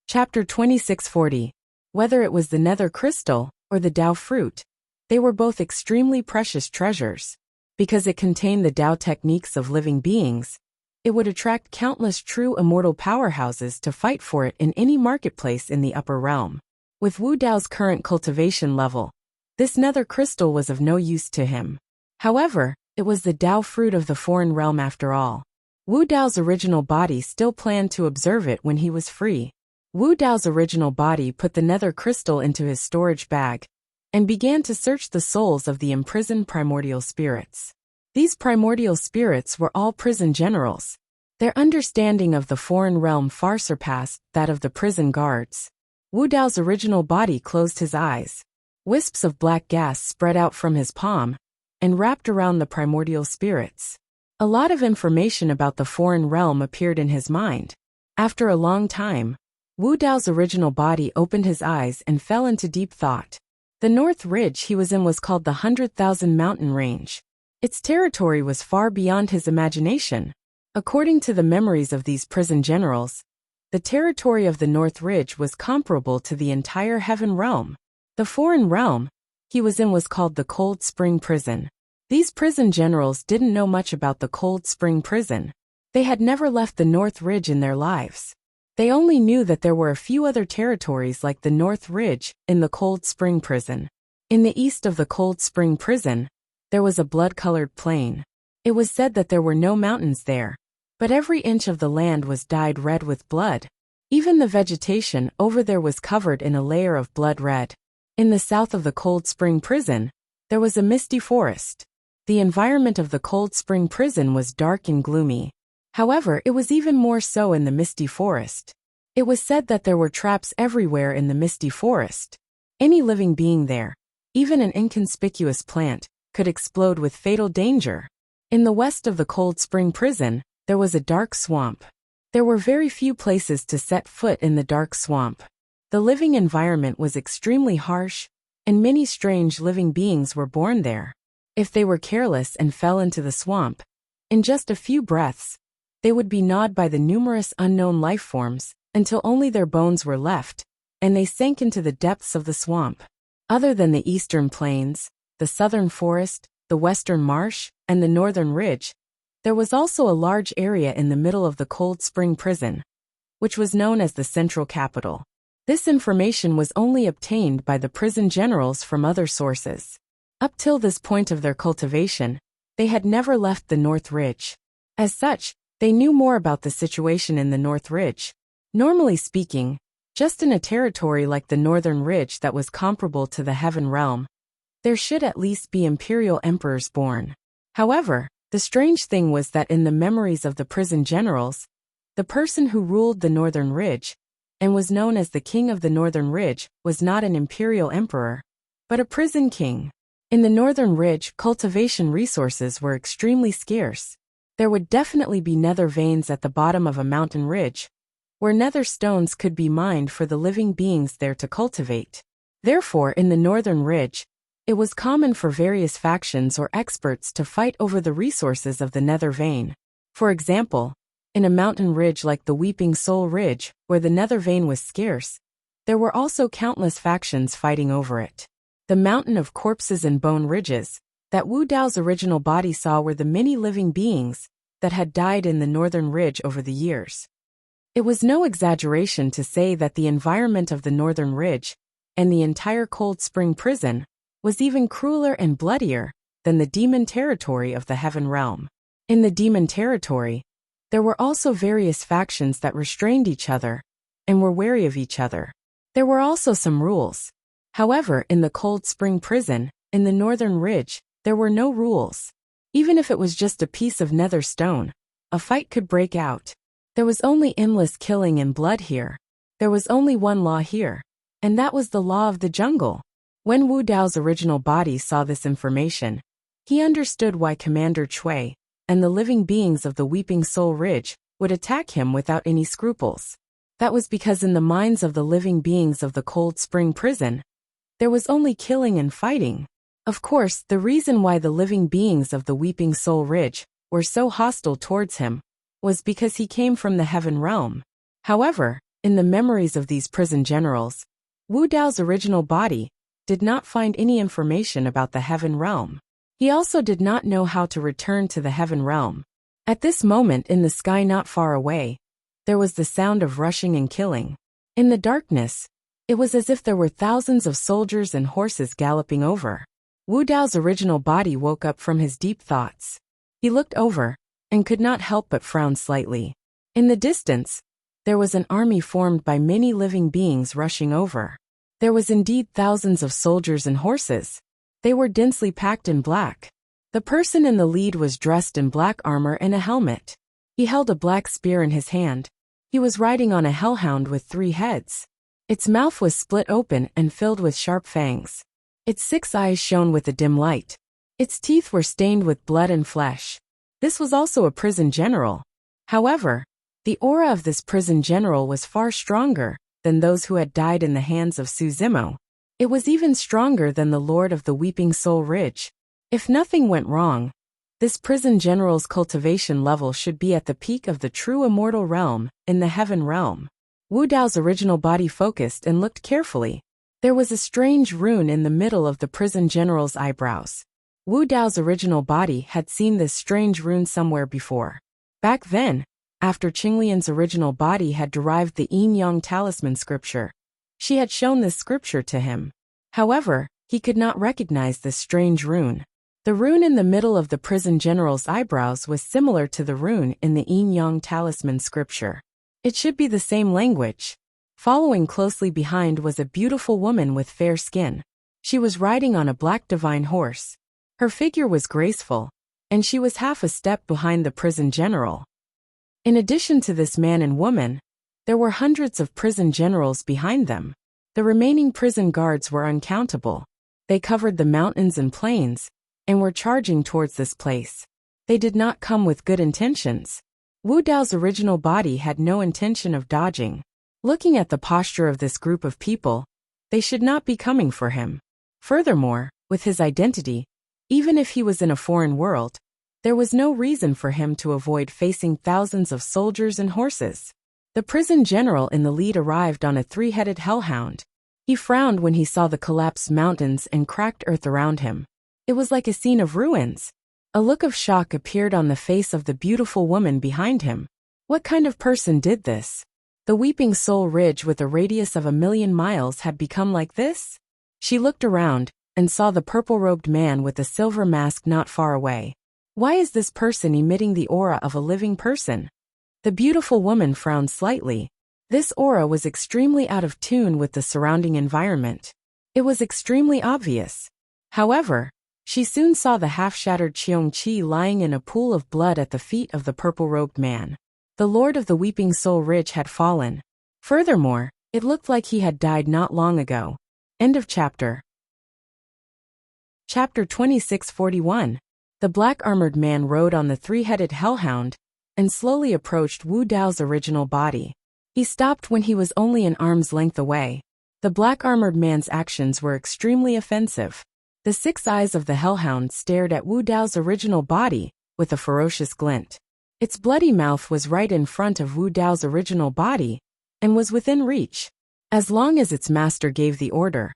Chapter 2640. Whether it was the nether crystal or the Tao fruit, they were both extremely precious treasures. Because it contained the Tao techniques of living beings, it would attract countless true immortal powerhouses to fight for it in any marketplace in the upper realm. With Wu Dao's current cultivation level, this nether crystal was of no use to him. However, it was the Tao fruit of the foreign realm after all. Wu Dao's original body still planned to observe it when he was free. Wu Dao's original body put the nether crystal into his storage bag and began to search the souls of the imprisoned primordial spirits. These primordial spirits were all prison generals. Their understanding of the foreign realm far surpassed that of the prison guards. Wu Dao's original body closed his eyes. Wisps of black gas spread out from his palm and wrapped around the primordial spirits. A lot of information about the foreign realm appeared in his mind. After a long time, Wu Dao's original body opened his eyes and fell into deep thought. The north ridge he was in was called the 100,000 Mountain Range. Its territory was far beyond his imagination. According to the memories of these prison generals, the territory of the north ridge was comparable to the entire heaven realm. The foreign realm he was in was called the Cold Spring Prison. These prison generals didn't know much about the Cold Spring Prison. They had never left the north ridge in their lives. They only knew that there were a few other territories like the North Ridge in the Cold Spring Prison. In the east of the Cold Spring Prison, there was a blood-colored plain. It was said that there were no mountains there, but every inch of the land was dyed red with blood. Even the vegetation over there was covered in a layer of blood red. In the south of the Cold Spring Prison, there was a misty forest. The environment of the Cold Spring Prison was dark and gloomy. However, it was even more so in the misty forest. It was said that there were traps everywhere in the misty forest. Any living being there, even an inconspicuous plant, could explode with fatal danger. In the west of the Cold Spring Prison, there was a dark swamp. There were very few places to set foot in the dark swamp. The living environment was extremely harsh, and many strange living beings were born there. If they were careless and fell into the swamp, in just a few breaths, they would be gnawed by the numerous unknown life forms until only their bones were left, and they sank into the depths of the swamp. Other than the eastern plains, the southern forest, the western marsh, and the northern ridge, there was also a large area in the middle of the Cold Spring Prison, which was known as the Central Capital. This information was only obtained by the prison generals from other sources. Up till this point of their cultivation, they had never left the North Ridge. As such, they knew more about the situation in the North Ridge. Normally speaking, just in a territory like the Northern Ridge that was comparable to the Heaven Realm, there should at least be imperial emperors born. However, the strange thing was that in the memories of the prison generals, the person who ruled the Northern Ridge, and was known as the King of the Northern Ridge, was not an imperial emperor, but a prison king. In the Northern Ridge, cultivation resources were extremely scarce. There would definitely be nether veins at the bottom of a mountain ridge, where nether stones could be mined for the living beings there to cultivate. Therefore, in the Northern Ridge, it was common for various factions or experts to fight over the resources of the nether vein. For example, in a mountain ridge like the Weeping Soul Ridge, where the nether vein was scarce, there were also countless factions fighting over it. The mountain of corpses and bone ridges that Wu Dao's original body saw were the many living beings that had died in the Northern Ridge over the years. It was no exaggeration to say that the environment of the Northern Ridge and the entire Cold Spring Prison was even crueler and bloodier than the demon territory of the Heaven Realm. In the demon territory, there were also various factions that restrained each other and were wary of each other. There were also some rules. However, in the Cold Spring Prison, in the Northern Ridge, there were no rules. Even if it was just a piece of nether stone, a fight could break out. There was only endless killing and blood here. There was only one law here, and that was the law of the jungle. When Wu Dao's original body saw this information, he understood why Commander Chui and the living beings of the Weeping Soul Ridge would attack him without any scruples. That was because in the minds of the living beings of the Cold Spring Prison, there was only killing and fighting. Of course, the reason why the living beings of the Weeping Soul Ridge were so hostile towards him was because he came from the Heaven Realm. However, In the memories of these prison generals, Wu Dao's original body did not find any information about the heaven realm. He also did not know how to return to the heaven realm. At this moment in the sky not far away, there was the sound of rushing and killing. In the darkness, it was as if there were thousands of soldiers and horses galloping over. Wu Dao's original body woke up from his deep thoughts. He looked over, and could not help but frown slightly. In the distance, there was an army formed by many living beings rushing over. There was indeed thousands of soldiers and horses. They were densely packed in black. The person in the lead was dressed in black armor and a helmet. He held a black spear in his hand. He was riding on a hellhound with 3 heads. Its mouth was split open and filled with sharp fangs. Its 6 eyes shone with a dim light. Its teeth were stained with blood and flesh. This was also a prison general. However, the aura of this prison general was far stronger than those who had died in the hands of Su Zimo. It was even stronger than the Lord of the Weeping Soul Ridge. If nothing went wrong, this prison general's cultivation level should be at the peak of the true immortal realm, in the heaven realm. Wu Dao's original body focused and looked carefully. There was a strange rune in the middle of the prison general's eyebrows. Wu Dao's original body had seen this strange rune somewhere before. Back then, after Qinglian's original body had derived the yin-yang talisman scripture, she had shown this scripture to him. However, he could not recognize this strange rune. The rune in the middle of the prison general's eyebrows was similar to the rune in the yin-yang talisman scripture. It should be the same language. Following closely behind was a beautiful woman with fair skin. She was riding on a black divine horse. Her figure was graceful, and she was half a step behind the prison general. In addition to this man and woman, there were hundreds of prison generals behind them. The remaining prison guards were uncountable. They covered the mountains and plains, and were charging towards this place. They did not come with good intentions. Wu Dao's original body had no intention of dodging. Looking at the posture of this group of people, they should not be coming for him. Furthermore, with his identity, even if he was in a foreign world, there was no reason for him to avoid facing thousands of soldiers and horses. The prison general in the lead arrived on a 3-headed hellhound. He frowned when he saw the collapsed mountains and cracked earth around him. It was like a scene of ruins. A look of shock appeared on the face of the beautiful woman behind him. What kind of person did this? The Weeping Soul Ridge with a radius of 1,000,000 miles had become like this? She looked around and saw the purple-robed man with a silver mask not far away. Why is this person emitting the aura of a living person? The beautiful woman frowned slightly. This aura was extremely out of tune with the surrounding environment. It was extremely obvious. However, she soon saw the half-shattered Qiong-Qi lying in a pool of blood at the feet of the purple-robed man. The Lord of the Weeping Soul Ridge had fallen. Furthermore, it looked like he had died not long ago. End of chapter. Chapter 2641. The black-armored man rode on the 3-headed hellhound and slowly approached Wu Dao's original body. He stopped when he was only an arm's length away. The black-armored man's actions were extremely offensive. The 6 eyes of the hellhound stared at Wu Dao's original body with a ferocious glint. Its bloody mouth was right in front of Wu Dao's original body and was within reach. As long as its master gave the order,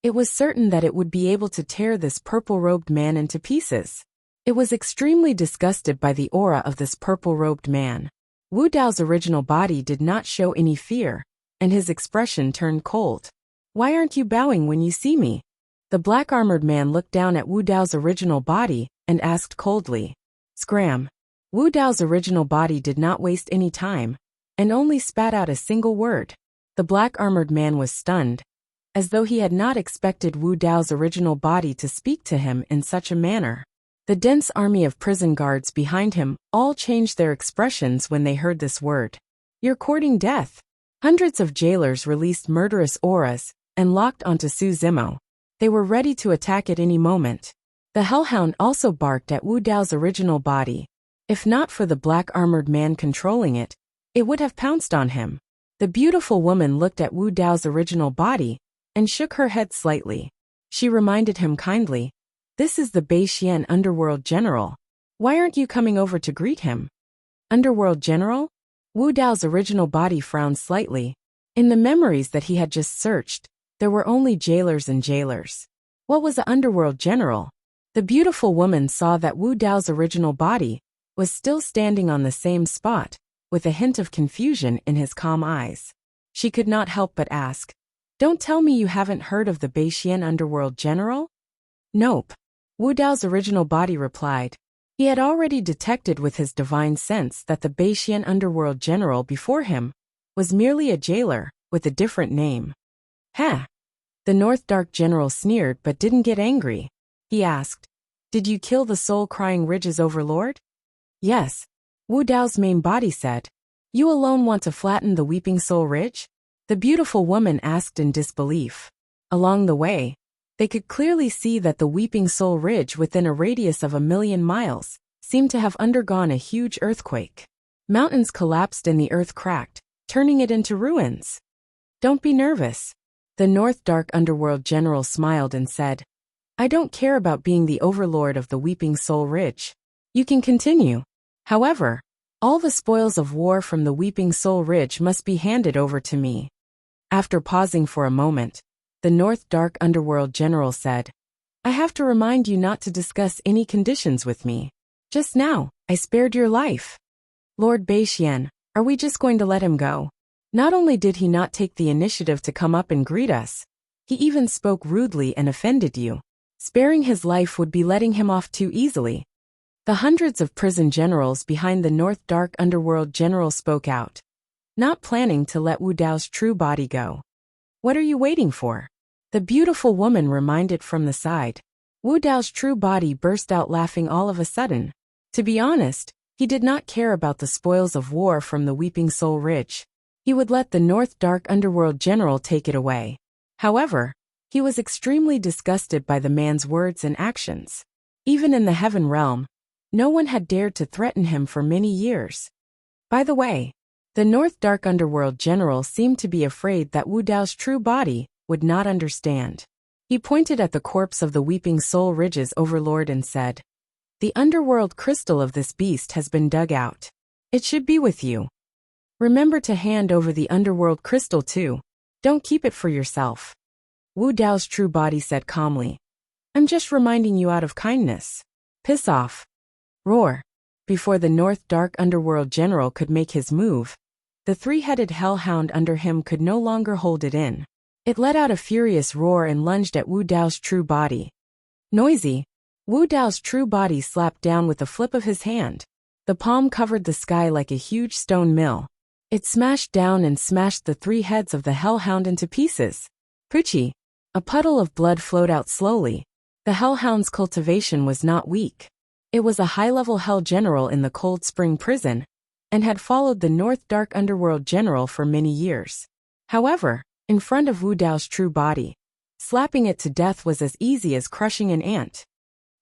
it was certain that it would be able to tear this purple-robed man into pieces. It was extremely disgusted by the aura of this purple-robed man. Wu Dao's original body did not show any fear, and his expression turned cold. "Why aren't you bowing when you see me?" The black-armored man looked down at Wu Dao's original body and asked coldly. Scram. Wu Dao's original body did not waste any time, and only spat out a single word. The black-armored man was stunned, as though he had not expected Wu Dao's original body to speak to him in such a manner. The dense army of prison guards behind him all changed their expressions when they heard this word. "You're courting death." Hundreds of jailers released murderous auras and locked onto Su Zimo. They were ready to attack at any moment. The hellhound also barked at Wu Dao's original body. If not for the black-armored man controlling it, it would have pounced on him. The beautiful woman looked at Wu Dao's original body and shook her head slightly. She reminded him kindly, "This is the Beixian Underworld General. Why aren't you coming over to greet him?" Underworld General? Wu Dao's original body frowned slightly. In the memories that he had just searched, there were only jailers and jailers. What was an underworld general? The beautiful woman saw that Wu Dao's original body was still standing on the same spot, with a hint of confusion in his calm eyes. She could not help but ask, "Don't tell me you haven't heard of the Beixian underworld general?" "Nope," Wu Dao's original body replied. He had already detected with his divine sense that the Beixian underworld general before him was merely a jailer with a different name. "Huh?" The North Dark general sneered but didn't get angry. He asked, "Did you kill the soul-crying ridge's overlord?" "Yes," Wu Dao's main body said. "You alone want to flatten the Weeping Soul Ridge?" The beautiful woman asked in disbelief. Along the way, they could clearly see that the Weeping Soul Ridge within a radius of 1,000,000 miles seemed to have undergone a huge earthquake. Mountains collapsed and the earth cracked, turning it into ruins. "Don't be nervous." The North Dark Underworld General smiled and said, "I don't care about being the overlord of the Weeping Soul Ridge. You can continue. However, all the spoils of war from the Weeping Soul Ridge must be handed over to me." After pausing for a moment, the North Dark Underworld General said, "I have to remind you not to discuss any conditions with me. Just now, I spared your life. Lord Beixian, are we just going to let him go?" Not only did he not take the initiative to come up and greet us, he even spoke rudely and offended you. Sparing his life would be letting him off too easily. The hundreds of prison generals behind the North Dark Underworld General spoke out, not planning to let Wu Dao's true body go. "What are you waiting for?" The beautiful woman reminded from the side. Wu Dao's true body burst out laughing all of a sudden. To be honest, he did not care about the spoils of war from the Weeping Soul Ridge. He would let the North Dark Underworld General take it away. However, he was extremely disgusted by the man's words and actions. Even in the heaven realm, no one had dared to threaten him for many years. By the way, the North Dark Underworld General seemed to be afraid that Wu Dao's true body would not understand. He pointed at the corpse of the Weeping Soul Ridge's overlord and said, "The underworld crystal of this beast has been dug out. It should be with you. Remember to hand over the underworld crystal too. Don't keep it for yourself." Wu Dao's true body said calmly, "I'm just reminding you out of kindness. Piss off." Roar. Before the North Dark Underworld General could make his move, the three-headed hellhound under him could no longer hold it in. It let out a furious roar and lunged at Wu Dao's true body. Noisy, Wu Dao's true body slapped down with a flip of his hand. The palm covered the sky like a huge stone mill. It smashed down and smashed the three heads of the hellhound into pieces. Poochie. A puddle of blood flowed out slowly. The hellhound's cultivation was not weak. It was a high-level hell general in the Cold Spring prison, and had followed the North Dark Underworld General for many years. However, in front of Wu Dao's true body, slapping it to death was as easy as crushing an ant.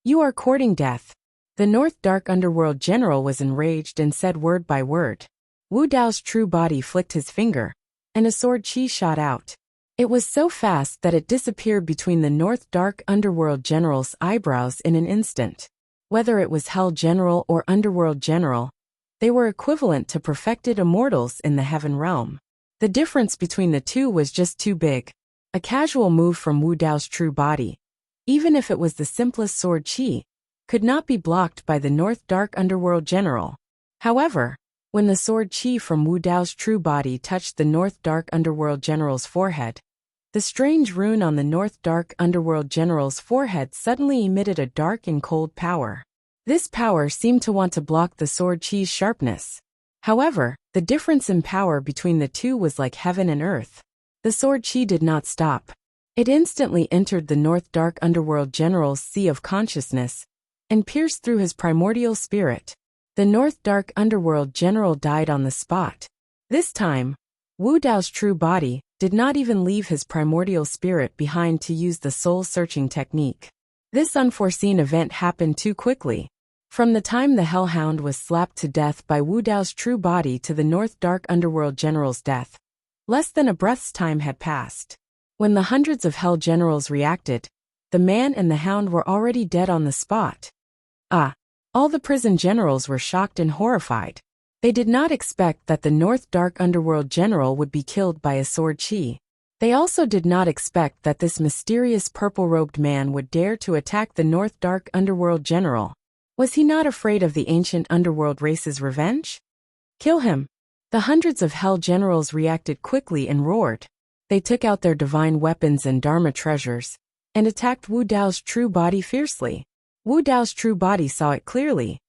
"You are courting death." The North Dark Underworld General was enraged and said word by word. Wu Dao's true body flicked his finger, and a sword chi shot out. It was so fast that it disappeared between the North Dark Underworld General's eyebrows in an instant. Whether it was Hell General or Underworld General, they were equivalent to perfected immortals in the heaven realm. The difference between the two was just too big. A casual move from Wu Dao's true body, even if it was the simplest sword chi, could not be blocked by the North Dark Underworld General. However, when the sword chi from Wu Dao's true body touched the North Dark Underworld General's forehead, the strange rune on the North Dark Underworld General's forehead suddenly emitted a dark and cold power. This power seemed to want to block the sword chi's sharpness. However, the difference in power between the two was like heaven and earth. The sword chi did not stop. It instantly entered the North Dark Underworld General's sea of consciousness and pierced through his primordial spirit. The North Dark Underworld General died on the spot. This time, Wu Dao's true body did not even leave his primordial spirit behind to use the soul-searching technique. This unforeseen event happened too quickly. From the time the Hellhound was slapped to death by Wu Dao's true body to the North Dark Underworld General's death, less than a breath's time had passed. When the hundreds of Hell Generals reacted, the man and the hound were already dead on the spot. All the prison generals were shocked and horrified. They did not expect that the North Dark Underworld general would be killed by a sword chi. They also did not expect that this mysterious purple-robed man would dare to attack the North Dark Underworld general. Was he not afraid of the ancient underworld race's revenge? Kill him! The hundreds of Hell generals reacted quickly and roared. They took out their divine weapons and Dharma treasures, and attacked Wu Dao's true body fiercely. Wu Dao's true body saw it clearly.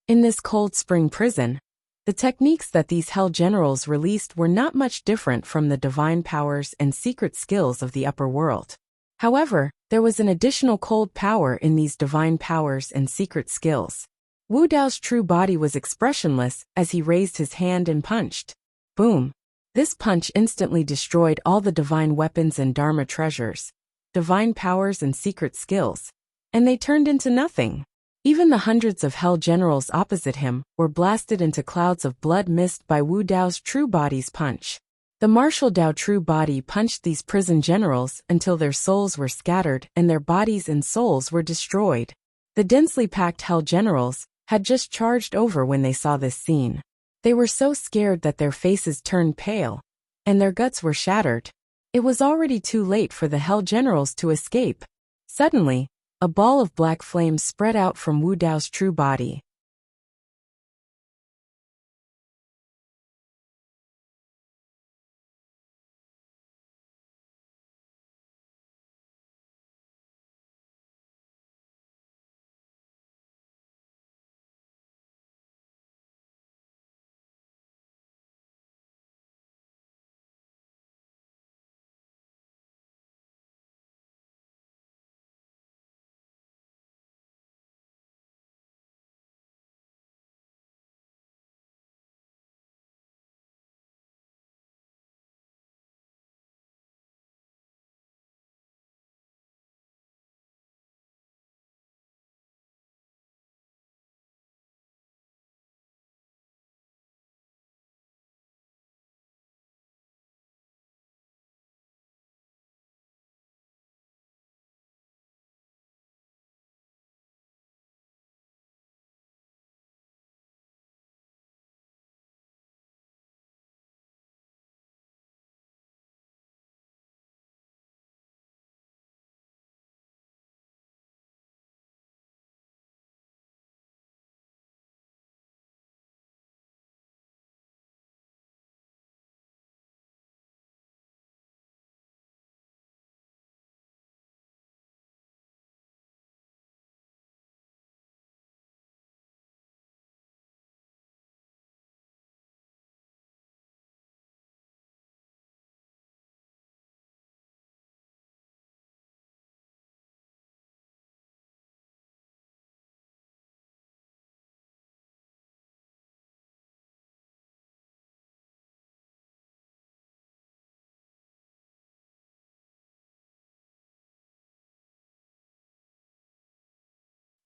In this cold spring prison, the techniques that these Hell generals released were not much different from the divine powers and secret skills of the upper world. However, there was an additional cold power in these divine powers and secret skills. Wu Dao's true body was expressionless as he raised his hand and punched. Boom! This punch instantly destroyed all the divine weapons and Dharma treasures, divine powers and secret skills, and they turned into nothing. Even the hundreds of Hell generals opposite him were blasted into clouds of blood mist by Wu Dao's true body's punch. The martial Dao true body punched these prison generals until their souls were scattered and their bodies and souls were destroyed. The densely packed Hell generals had just charged over when they saw this scene. They were so scared that their faces turned pale, and their guts were shattered. It was already too late for the Hell generals to escape. Suddenly, a ball of black flames spread out from Wu Dao's true body.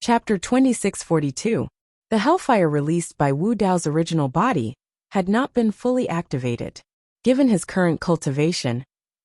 Chapter 2642. The hellfire released by Wu Dao's original body had not been fully activated. Given his current cultivation,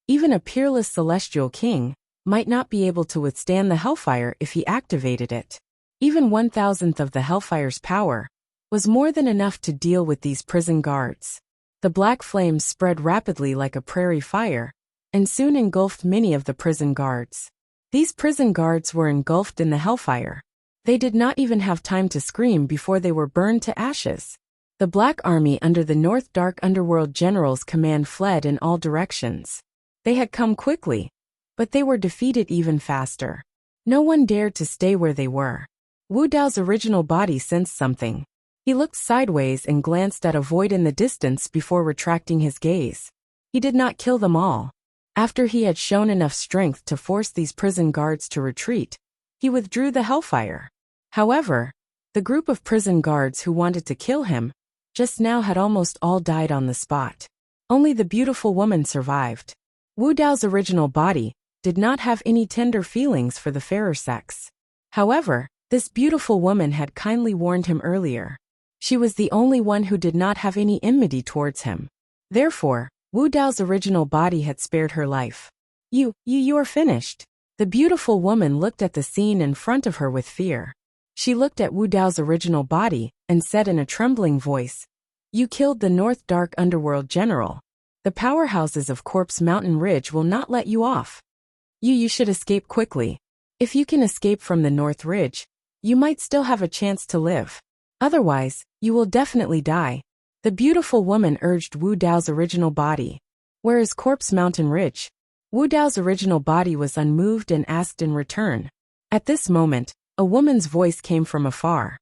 even a peerless celestial king might not be able to withstand the hellfire if he activated it. Even 1,000th of the hellfire's power was more than enough to deal with these prison guards. The black flames spread rapidly like a prairie fire, and soon engulfed many of the prison guards. These prison guards were engulfed in the hellfire. They did not even have time to scream before they were burned to ashes. The Black Army under the North Dark Underworld General's command fled in all directions. They had come quickly, but they were defeated even faster. No one dared to stay where they were. Wu Dao's original body sensed something. He looked sideways and glanced at a void in the distance before retracting his gaze. He did not kill them all. After he had shown enough strength to force these prison guards to retreat, he withdrew the hellfire. However, the group of prison guards who wanted to kill him just now had almost all died on the spot. Only the beautiful woman survived. Wu Dao's original body did not have any tender feelings for the fairer sex. However, this beautiful woman had kindly warned him earlier. She was the only one who did not have any enmity towards him. Therefore, Wu Dao's original body had spared her life. You are finished. The beautiful woman looked at the scene in front of her with fear. She looked at Wu Dao's original body and said in a trembling voice, You killed the North Dark Underworld General. The powerhouses of Corpse Mountain Ridge will not let you off. You should escape quickly. If you can escape from the North Ridge, you might still have a chance to live. Otherwise, you will definitely die. The beautiful woman urged Wu Dao's original body. Where is Corpse Mountain Ridge? Wu Dao's original body was unmoved and asked in return. At this moment, a woman's voice came from afar.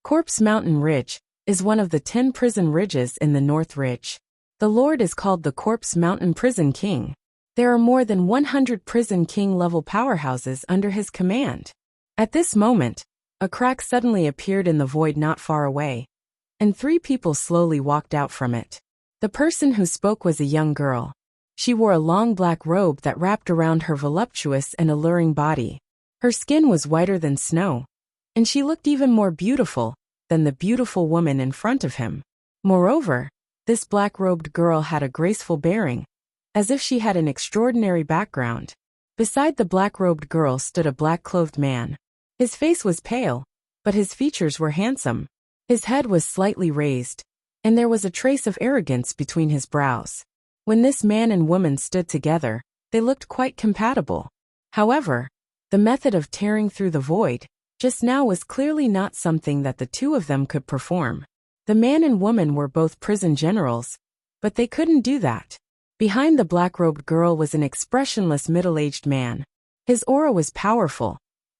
Corpse Mountain Ridge is one of the 10 prison ridges in the North Ridge. The Lord is called the Corpse Mountain Prison King. There are more than 100 Prison King-level powerhouses under his command. At this moment, a crack suddenly appeared in the void not far away, and 3 people slowly walked out from it. The person who spoke was a young girl. She wore a long black robe that wrapped around her voluptuous and alluring body. Her skin was whiter than snow, and she looked even more beautiful than the beautiful woman in front of him. Moreover, this black-robed girl had a graceful bearing, as if she had an extraordinary background. Beside the black-robed girl stood a black-clothed man. His face was pale, but his features were handsome. His head was slightly raised, and there was a trace of arrogance between his brows. When this man and woman stood together, they looked quite compatible. However, the method of tearing through the void just now was clearly not something that the two of them could perform. The man and woman were both prison generals, but they couldn't do that. Behind the black-robed girl was an expressionless middle-aged man. His aura was powerful,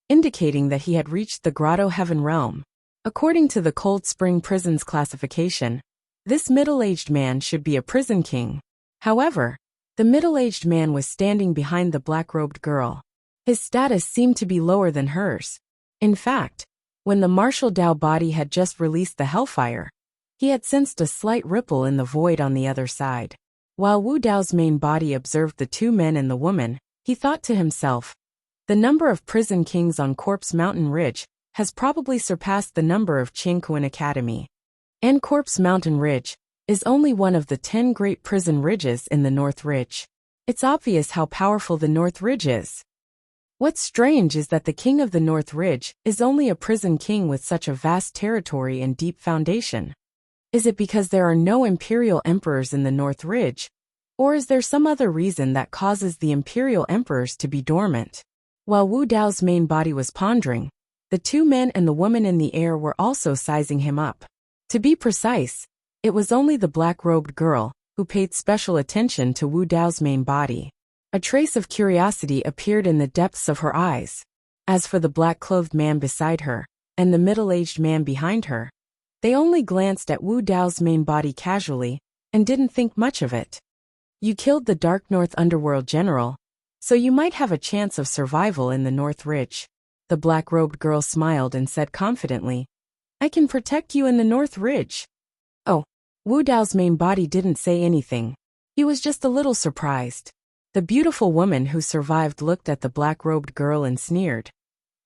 indicating that he had reached the Grotto Heaven realm. According to the Cold Spring Prison's classification, this middle-aged man should be a prison king. However, the middle-aged man was standing behind the black-robed girl. His status seemed to be lower than hers. In fact, when the Martial Dao body had just released the hellfire, he had sensed a slight ripple in the void on the other side. While Wu Dao's main body observed the 2 men and the woman, he thought to himself, the number of prison kings on Corpse Mountain Ridge has probably surpassed the number of Qingkuan Academy. And Corpse Mountain Ridge is only one of the 10 great prison ridges in the North Ridge. It's obvious how powerful the North Ridge is. What's strange is that the king of the North Ridge is only a prison king with such a vast territory and deep foundation. Is it because there are no imperial emperors in the North Ridge, or is there some other reason that causes the imperial emperors to be dormant? While Wu Dao's main body was pondering, the 2 men and the woman in the air were also sizing him up. To be precise, it was only the black-robed girl who paid special attention to Wu Dao's main body. A trace of curiosity appeared in the depths of her eyes. As for the black-clothed man beside her, and the middle-aged man behind her, they only glanced at Wu Dao's main body casually, and didn't think much of it. You killed the Dark North Underworld General, so you might have a chance of survival in the North Ridge. The black-robed girl smiled and said confidently, I can protect you in the North Ridge. Oh, Wu Dao's main body didn't say anything. He was just a little surprised. The beautiful woman who survived looked at the black-robed girl and sneered.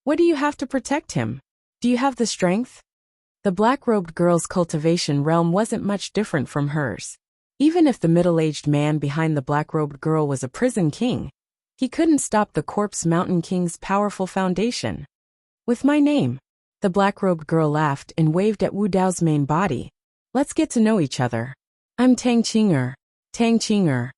What do you have to protect him? Do you have the strength? The black-robed girl's cultivation realm wasn't much different from hers. Even if the middle-aged man behind the black-robed girl was a prison king, he couldn't stop the Corpse Mountain King's powerful foundation. With my name. The black-robed girl laughed and waved at Wu Dao's main body. Let's get to know each other. I'm Tang Qing'er. Tang Qing'er.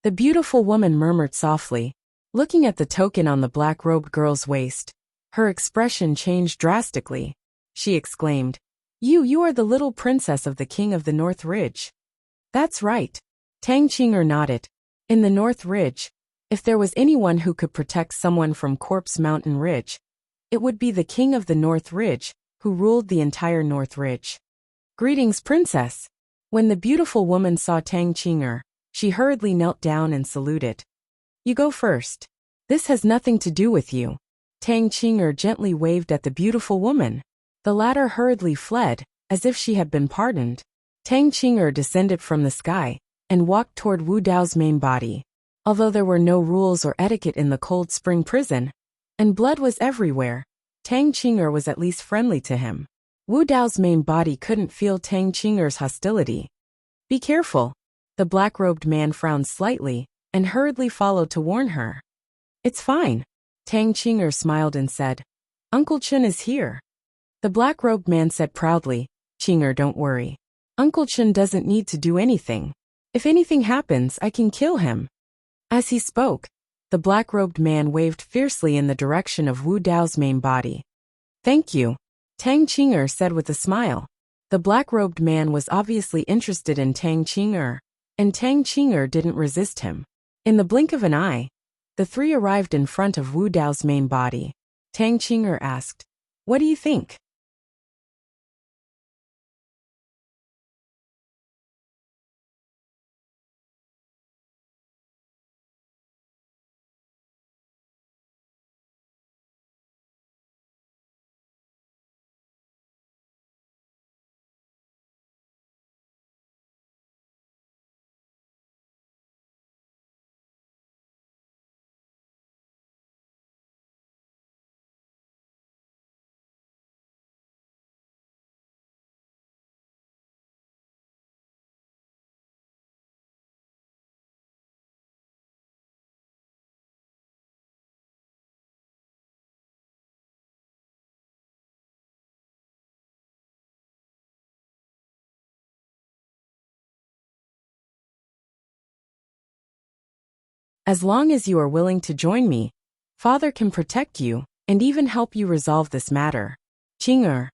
The beautiful woman murmured softly, looking at the token on the black-robed girl's waist. Her expression changed drastically. She exclaimed, You are the little princess of the king of the North Ridge. That's right. Tang Qing'er nodded. In the North Ridge, if there was anyone who could protect someone from Corpse Mountain Ridge, it would be the king of the North Ridge, who ruled the entire North Ridge. Greetings, princess. When the beautiful woman saw Tang Qing'er, she hurriedly knelt down and saluted. You go first. This has nothing to do with you. Tang Qing'er gently waved at the beautiful woman. The latter hurriedly fled, as if she had been pardoned. Tang Qing'er descended from the sky and walked toward Wu Dao's main body. Although there were no rules or etiquette in the Cold Spring Prison, and blood was everywhere, Tang Qing'er was at least friendly to him. Wu Dao's main body couldn't feel Tang Qing'er's hostility. Be careful. The black-robed man frowned slightly and hurriedly followed to warn her. It's fine. Tang Qing'er smiled and said, Uncle Chen is here. The black-robed man said proudly, Qing'er, don't worry. Uncle Chen doesn't need to do anything. If anything happens, I can kill him." As he spoke, the black-robed man waved fiercely in the direction of Wu Dao's main body. "Thank you," Tang Qing'er said with a smile. The black-robed man was obviously interested in Tang Qing'er, and Tang Qing'er didn't resist him. In the blink of an eye, the three arrived in front of Wu Dao's main body. Tang Qing'er asked, "What do you think?" "As long as you are willing to join me, Father can protect you and even help you resolve this matter." Qing'er.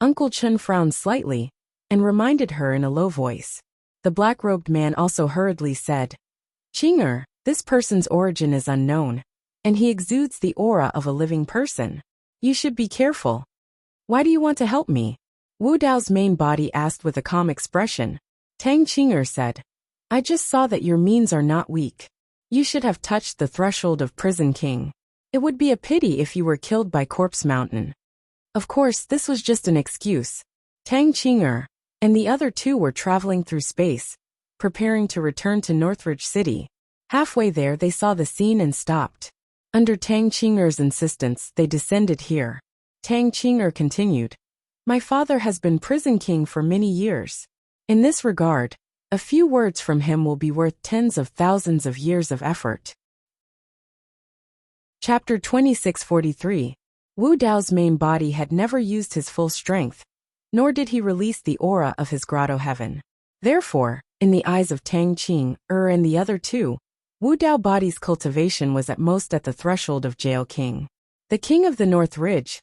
Uncle Chen frowned slightly and reminded her in a low voice. The black-robed man also hurriedly said, "Qing'er, this person's origin is unknown, and he exudes the aura of a living person. You should be careful." "Why do you want to help me?" Wu Dao's main body asked with a calm expression. Tang Qing'er said, "I just saw that your means are not weak. You should have touched the threshold of Prison King. It would be a pity if you were killed by Corpse Mountain." Of course, this was just an excuse. Tang Qing'er and the other two were traveling through space, preparing to return to Northridge City. Halfway there, they saw the scene and stopped. Under Tang Qing'er's insistence, they descended here. Tang Qing'er continued, "My father has been Prison King for many years. In this regard, a few words from him will be worth tens of thousands of years of effort." Chapter 2643. Wu Dao's main body had never used his full strength, nor did he release the aura of his grotto heaven. Therefore, in the eyes of Tang Qing'er and the other two, Wu Dao body's cultivation was at most at the threshold of Jail King. "The King of the North Ridge,"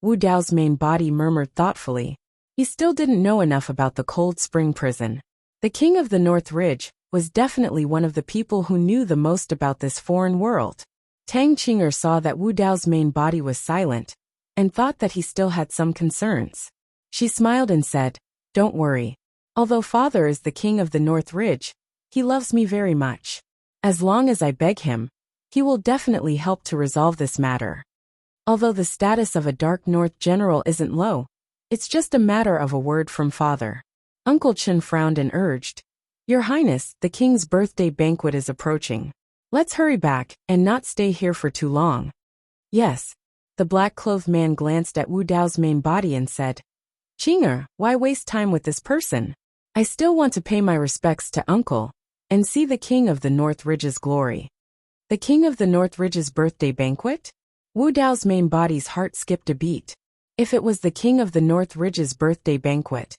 Wu Dao's main body murmured thoughtfully. He still didn't know enough about the Cold Spring Prison. The King of the North Ridge was definitely one of the people who knew the most about this foreign world. Tang Qing'er saw that Wu Dao's main body was silent, and thought that he still had some concerns. She smiled and said, "Don't worry. Although Father is the King of the North Ridge, he loves me very much. As long as I beg him, he will definitely help to resolve this matter. Although the status of a Dark North general isn't low, it's just a matter of a word from Father." Uncle Chen frowned and urged, "Your Highness, the King's birthday banquet is approaching. Let's hurry back and not stay here for too long." "Yes." The black-clothed man glanced at Wu Dao's main body and said, "Qing'er, why waste time with this person? I still want to pay my respects to Uncle and see the King of the North Ridge's glory." "The King of the North Ridge's birthday banquet?" Wu Dao's main body's heart skipped a beat. If it was the King of the North Ridge's birthday banquet,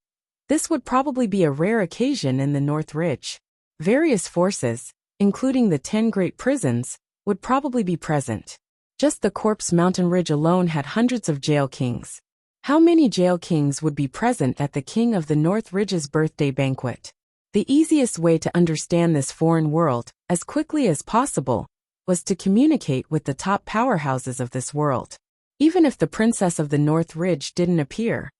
this would probably be a rare occasion in the North Ridge. Various forces, including the 10 great prisons, would probably be present. Just the Corpse Mountain Ridge alone had hundreds of jail kings. How many jail kings would be present at the King of the North Ridge's birthday banquet? The easiest way to understand this foreign world, as quickly as possible, was to communicate with the top powerhouses of this world. Even if the Princess of the North Ridge didn't appear,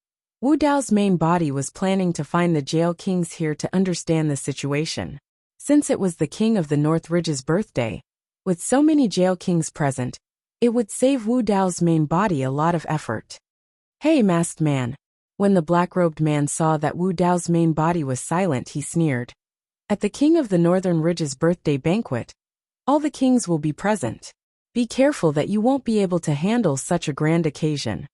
Wu Dao's main body was planning to find the jail kings here to understand the situation. Since it was the King of the North Ridge's birthday, with so many jail kings present, it would save Wu Dao's main body a lot of effort. "Hey, masked man." When the black-robed man saw that Wu Dao's main body was silent, he sneered. "At the King of the Northern Ridge's birthday banquet, all the kings will be present. Be careful that you won't be able to handle such a grand occasion."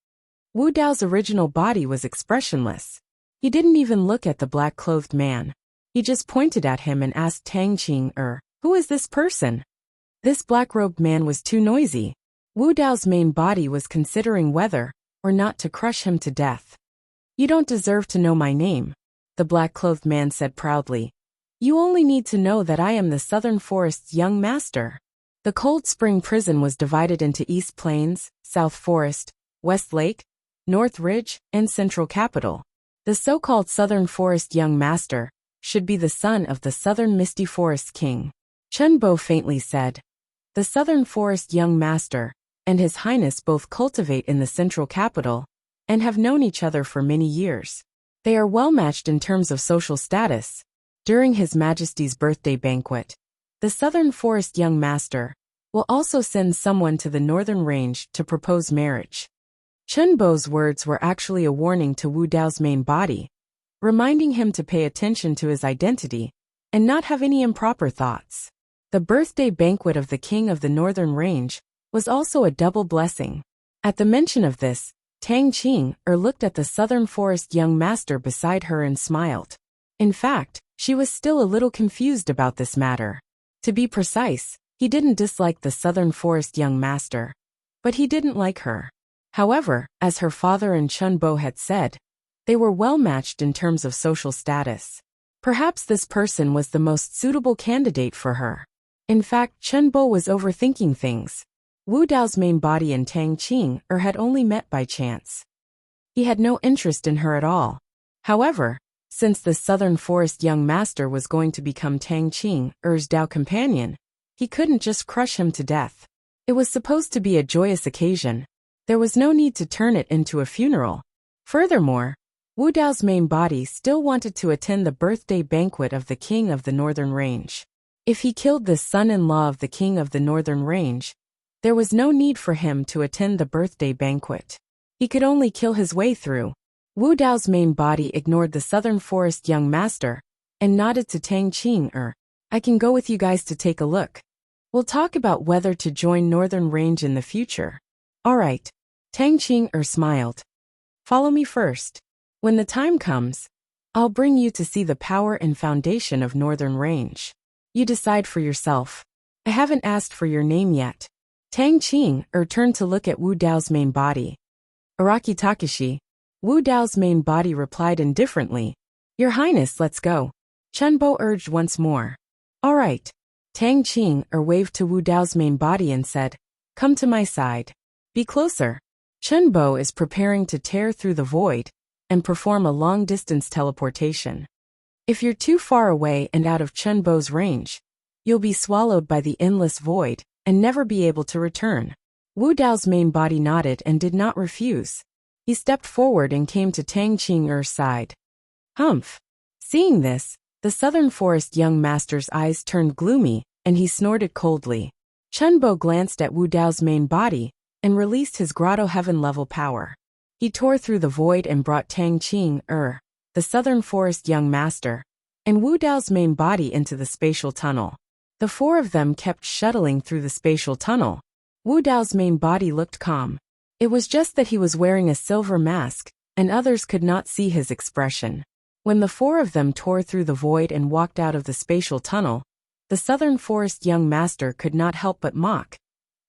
Wu Dao's original body was expressionless. He didn't even look at the black-clothed man. He just pointed at him and asked Tang Qing'er, "Who is this person?" This black-robed man was too noisy. Wu Dao's main body was considering whether or not to crush him to death. "You don't deserve to know my name." the black-clothed man said proudly. You only need to know that I am the Southern Forest's young master. The Cold Spring prison was divided into East Plains, South Forest, West Lake, North Ridge, and Central Capital. The so-called Southern Forest young master should be the son of the Southern Misty Forest king. Chen Bo faintly said. The Southern Forest young master and His Highness both cultivate in the Central Capital and have known each other for many years. They are well matched in terms of social status. During His Majesty's birthday banquet, the Southern Forest young master will also send someone to the Northern Range to propose marriage. Chen Bo's words were actually a warning to Wu Dao's main body, reminding him to pay attention to his identity and not have any improper thoughts. The birthday banquet of the King of the Northern Range was also a double blessing. At the mention of this, Tang Qing looked at the Southern Forest young master beside her and smiled. In fact, she was still a little confused about this matter. To be precise, he didn't dislike the Southern Forest young master, but he didn't like her. However, as her father and Chen Bo had said, they were well matched in terms of social status. Perhaps this person was the most suitable candidate for her. In fact, Chen Bo was overthinking things. Wu Dao's main body and Tang Qing had only met by chance. He had no interest in her at all. However, since the Southern Forest young master was going to become Tang Qing's Dao companion, he couldn't just crush him to death. It was supposed to be a joyous occasion. There was no need to turn it into a funeral. Furthermore, Wu Dao's main body still wanted to attend the birthday banquet of the King of the Northern Range. If he killed the son-in-law of the King of the Northern Range, there was no need for him to attend the birthday banquet. He could only kill his way through. Wu Dao's main body ignored the Southern Forest young master and nodded to Tang Qing. I can go with you guys to take a look. We'll talk about whether to join Northern Range in the future. Alright. Tang Qing smiled. Follow me first. When the time comes, I'll bring you to see the power and foundation of Northern Range. You decide for yourself. I haven't asked for your name yet. Tang Qing turned to look at Wu Dao's main body. Araki Takashi. Wu Dao's main body replied indifferently. Your Highness, let's go. Chen Bo urged once more. Alright. Tang Qing waved to Wu Dao's main body and said, Come to my side. Be closer. Chen Bo is preparing to tear through the void and perform a long-distance teleportation. If you're too far away and out of Chen Bo's range, you'll be swallowed by the endless void and never be able to return. Wu Dao's main body nodded and did not refuse. He stepped forward and came to Tang Qing's side. Humph! Seeing this, the Southern Forest young master's eyes turned gloomy, and he snorted coldly. Chen Bo glanced at Wu Dao's main body and released his grotto heaven-level power. He tore through the void and brought Tang Qing, the Southern Forest young master, and Wu Dao's main body into the spatial tunnel. The four of them kept shuttling through the spatial tunnel. Wu Dao's main body looked calm. It was just that he was wearing a silver mask, and others could not see his expression. When the four of them tore through the void and walked out of the spatial tunnel, the Southern Forest young master could not help but mock.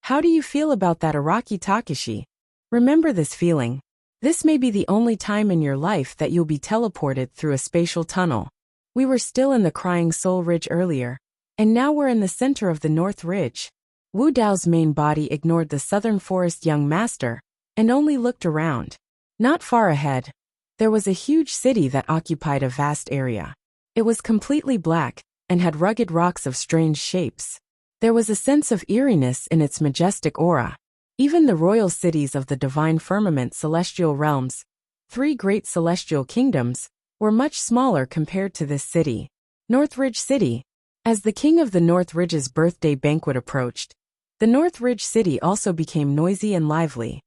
How do you feel about that, Araki Takashi? Remember this feeling. This may be the only time in your life that you'll be teleported through a spatial tunnel. We were still in the Crying Soul Ridge earlier, and now we're in the center of the North Ridge. Wu Dao's main body ignored the Southern Forest young master and only looked around. Not far ahead, there was a huge city that occupied a vast area. It was completely black and had rugged rocks of strange shapes. There was a sense of eeriness in its majestic aura. Even the royal cities of the divine firmament celestial realms, 3 great celestial kingdoms, were much smaller compared to this city. North Ridge City. As the King of the North Ridge's birthday banquet approached, the North Ridge City also became noisy and lively.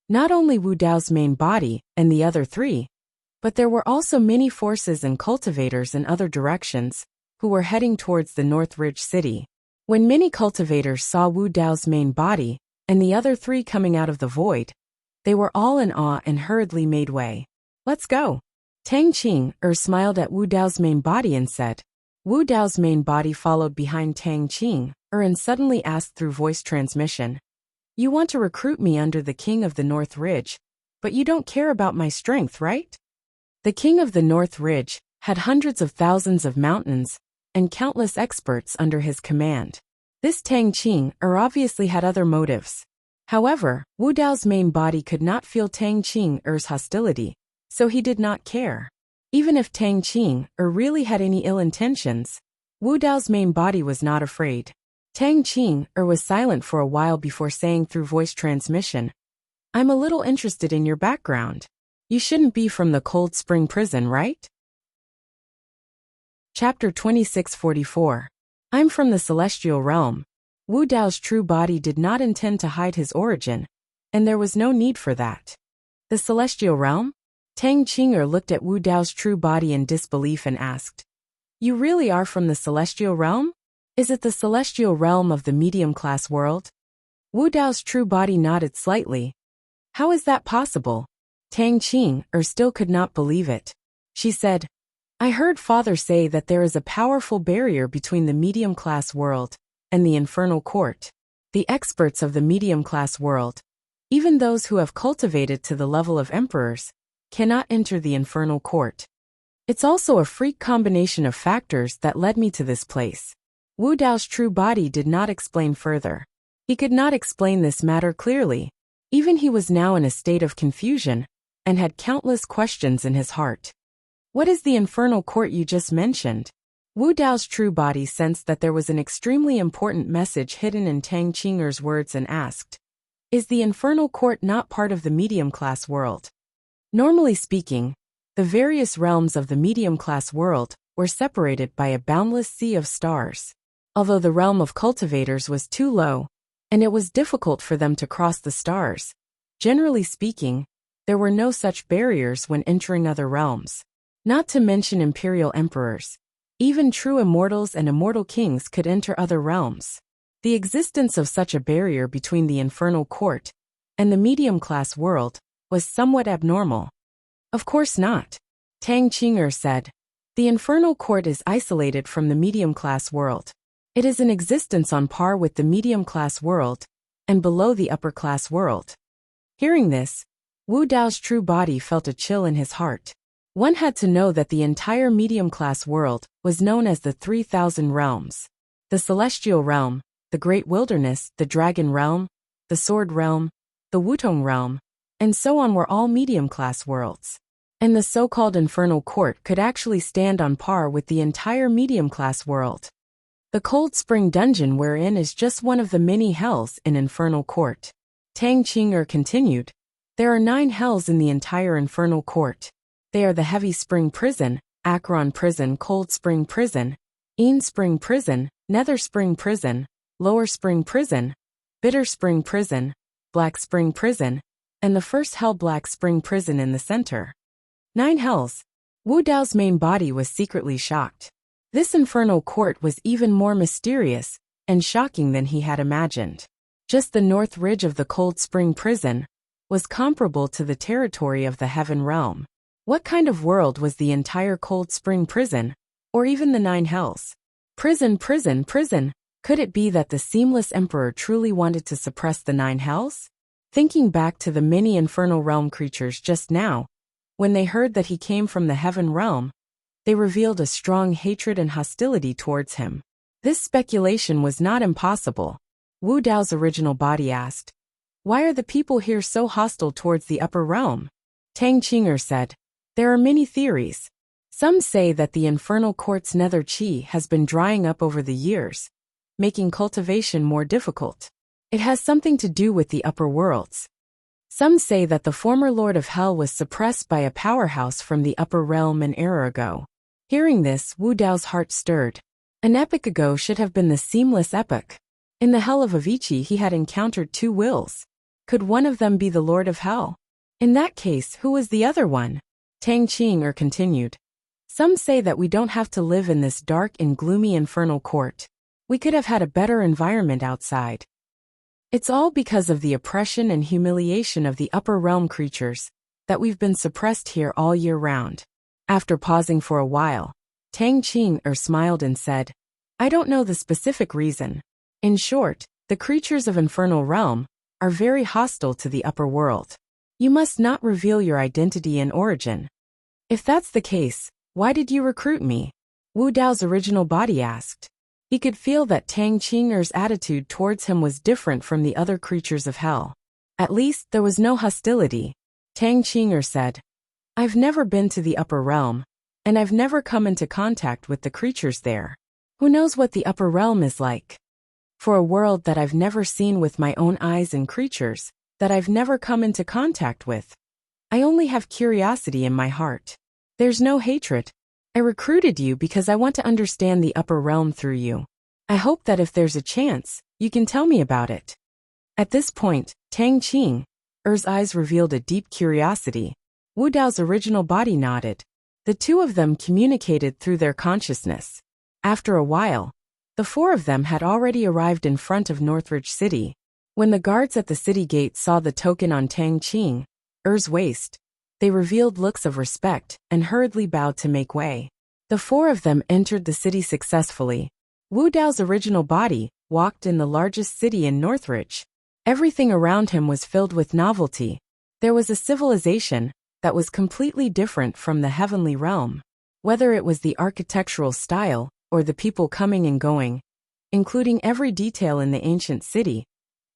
Not only Wu Dao's main body and the other 3, but there were also many forces and cultivators in other directions who were heading towards the North Ridge City. When many cultivators saw Wu Dao's main body and the other 3 coming out of the void, they were all in awe and hurriedly made way. Let's go. Tang Qing smiled at Wu Dao's main body and said. Wu Dao's main body followed behind Tang Qing and suddenly asked through voice transmission. You want to recruit me under the King of the North Ridge, but you don't care about my strength, right? The king of the North Ridge had hundreds of thousands of mountains and countless experts under his command. This Tang Qing obviously had other motives. However, Wu Dao's main body could not feel Tang Qing's hostility, so he did not care. Even if Tang Qing really had any ill intentions, Wu Dao's main body was not afraid. Tang Qing was silent for a while before saying through voice transmission, "I'm a little interested in your background. You shouldn't be from the Cold Spring Prison, right?" Chapter 2644. I'm from the Celestial Realm. Wu Dao's true body did not intend to hide his origin, and there was no need for that. The Celestial Realm? Tang Qing looked at Wu Dao's true body in disbelief and asked, "You really are from the Celestial Realm? Is it the Celestial Realm of the medium-class world?" Wu Dao's true body nodded slightly. "How is that possible?" Tang Qing still could not believe it. She said, "I heard Father say that there is a powerful barrier between the medium-class world and the infernal court. The experts of the medium-class world, even those who have cultivated to the level of emperors, cannot enter the infernal court. It's also a freak combination of factors that led me to this place." Wu Dao's true body did not explain further. He could not explain this matter clearly. Even he was now in a state of confusion and had countless questions in his heart. "What is the infernal court you just mentioned?" Wu Dao's true body sensed that there was an extremely important message hidden in Tang Qing's words and asked, "Is the infernal court not part of the medium-class world?" Normally speaking, the various realms of the medium-class world were separated by a boundless sea of stars. Although the realm of cultivators was too low, and it was difficult for them to cross the stars, generally speaking, there were no such barriers when entering other realms. Not to mention imperial emperors. Even true immortals and immortal kings could enter other realms. The existence of such a barrier between the infernal court and the medium-class world was somewhat abnormal. "Of course not," Tang Qing said. "The infernal court is isolated from the medium-class world. It is in existence on par with the medium-class world and below the upper-class world." Hearing this, Wu Dao's true body felt a chill in his heart. One had to know that the entire medium-class world was known as the 3,000 realms. The Celestial Realm, the Great Wilderness, the Dragon Realm, the Sword Realm, the Wutong Realm, and so on were all medium-class worlds. And the so-called Infernal Court could actually stand on par with the entire medium-class world. The Cold Spring Dungeon wherein is just one of the many hells in Infernal Court. Tang Qing continued, "There are 9 hells in the entire Infernal Court. They are the Heavy Spring Prison, Akron Prison, Cold Spring Prison, Een Spring Prison, Nether Spring Prison, Lower Spring Prison, Bitter Spring Prison, Black Spring Prison, and the first hell Black Spring Prison in the center. 9 hells." Wu Dao's main body was secretly shocked. This infernal court was even more mysterious and shocking than he had imagined. Just the north ridge of the Cold Spring Prison was comparable to the territory of the Heaven Realm. What kind of world was the entire Cold Spring Prison, or even the 9 hells? Prison. Could it be that the Seamless Emperor truly wanted to suppress the 9 hells? Thinking back to the many infernal realm creatures just now, when they heard that he came from the Heaven Realm, they revealed a strong hatred and hostility towards him. This speculation was not impossible. Wu Dao's original body asked, "Why are the people here so hostile towards the upper realm?" Tang Qing said, "There are many theories. Some say that the infernal court's nether chi has been drying up over the years, making cultivation more difficult. It has something to do with the upper worlds. Some say that the former Lord of Hell was suppressed by a powerhouse from the upper realm an era ago." Hearing this, Wu Dao's heart stirred. An epoch ago should have been the seamless epoch. In the Hell of Avicii he had encountered 2 wills. Could one of them be the Lord of Hell? In that case, who was the other one? Tang Qing continued. "Some say that we don't have to live in this dark and gloomy infernal court. We could have had a better environment outside. It's all because of the oppression and humiliation of the upper realm creatures that we've been suppressed here all year round." After pausing for a while, Tang Qing smiled and said, "I don't know the specific reason. In short, the creatures of infernal realm are very hostile to the upper world. You must not reveal your identity and origin. If that's the case, why did you recruit me? Wu Dao's original body asked. He could feel that Tang Qing'er's attitude towards him was different from the other creatures of hell. At least, there was no hostility. Tang Qing'er said, I've never been to the upper realm, and I've never come into contact with the creatures there. Who knows what the upper realm is like? For a world that I've never seen with my own eyes and creatures that I've never come into contact with, I only have curiosity in my heart. There's no hatred. I recruited you because I want to understand the upper realm through you. I hope that if there's a chance, you can tell me about it. At this point, Tang Qing'er's eyes revealed a deep curiosity. Wu Dao's original body nodded. The two of them communicated through their consciousness. After a while, the four of them had already arrived in front of Northridge City. When the guards at the city gate saw the token on Tang Qing'er's waist, they revealed looks of respect and hurriedly bowed to make way. The four of them entered the city successfully. Wu Dao's original body walked in the largest city in Northridge. Everything around him was filled with novelty. There was a civilization that was completely different from the heavenly realm. Whether it was the architectural style or the people coming and going, including every detail in the ancient city,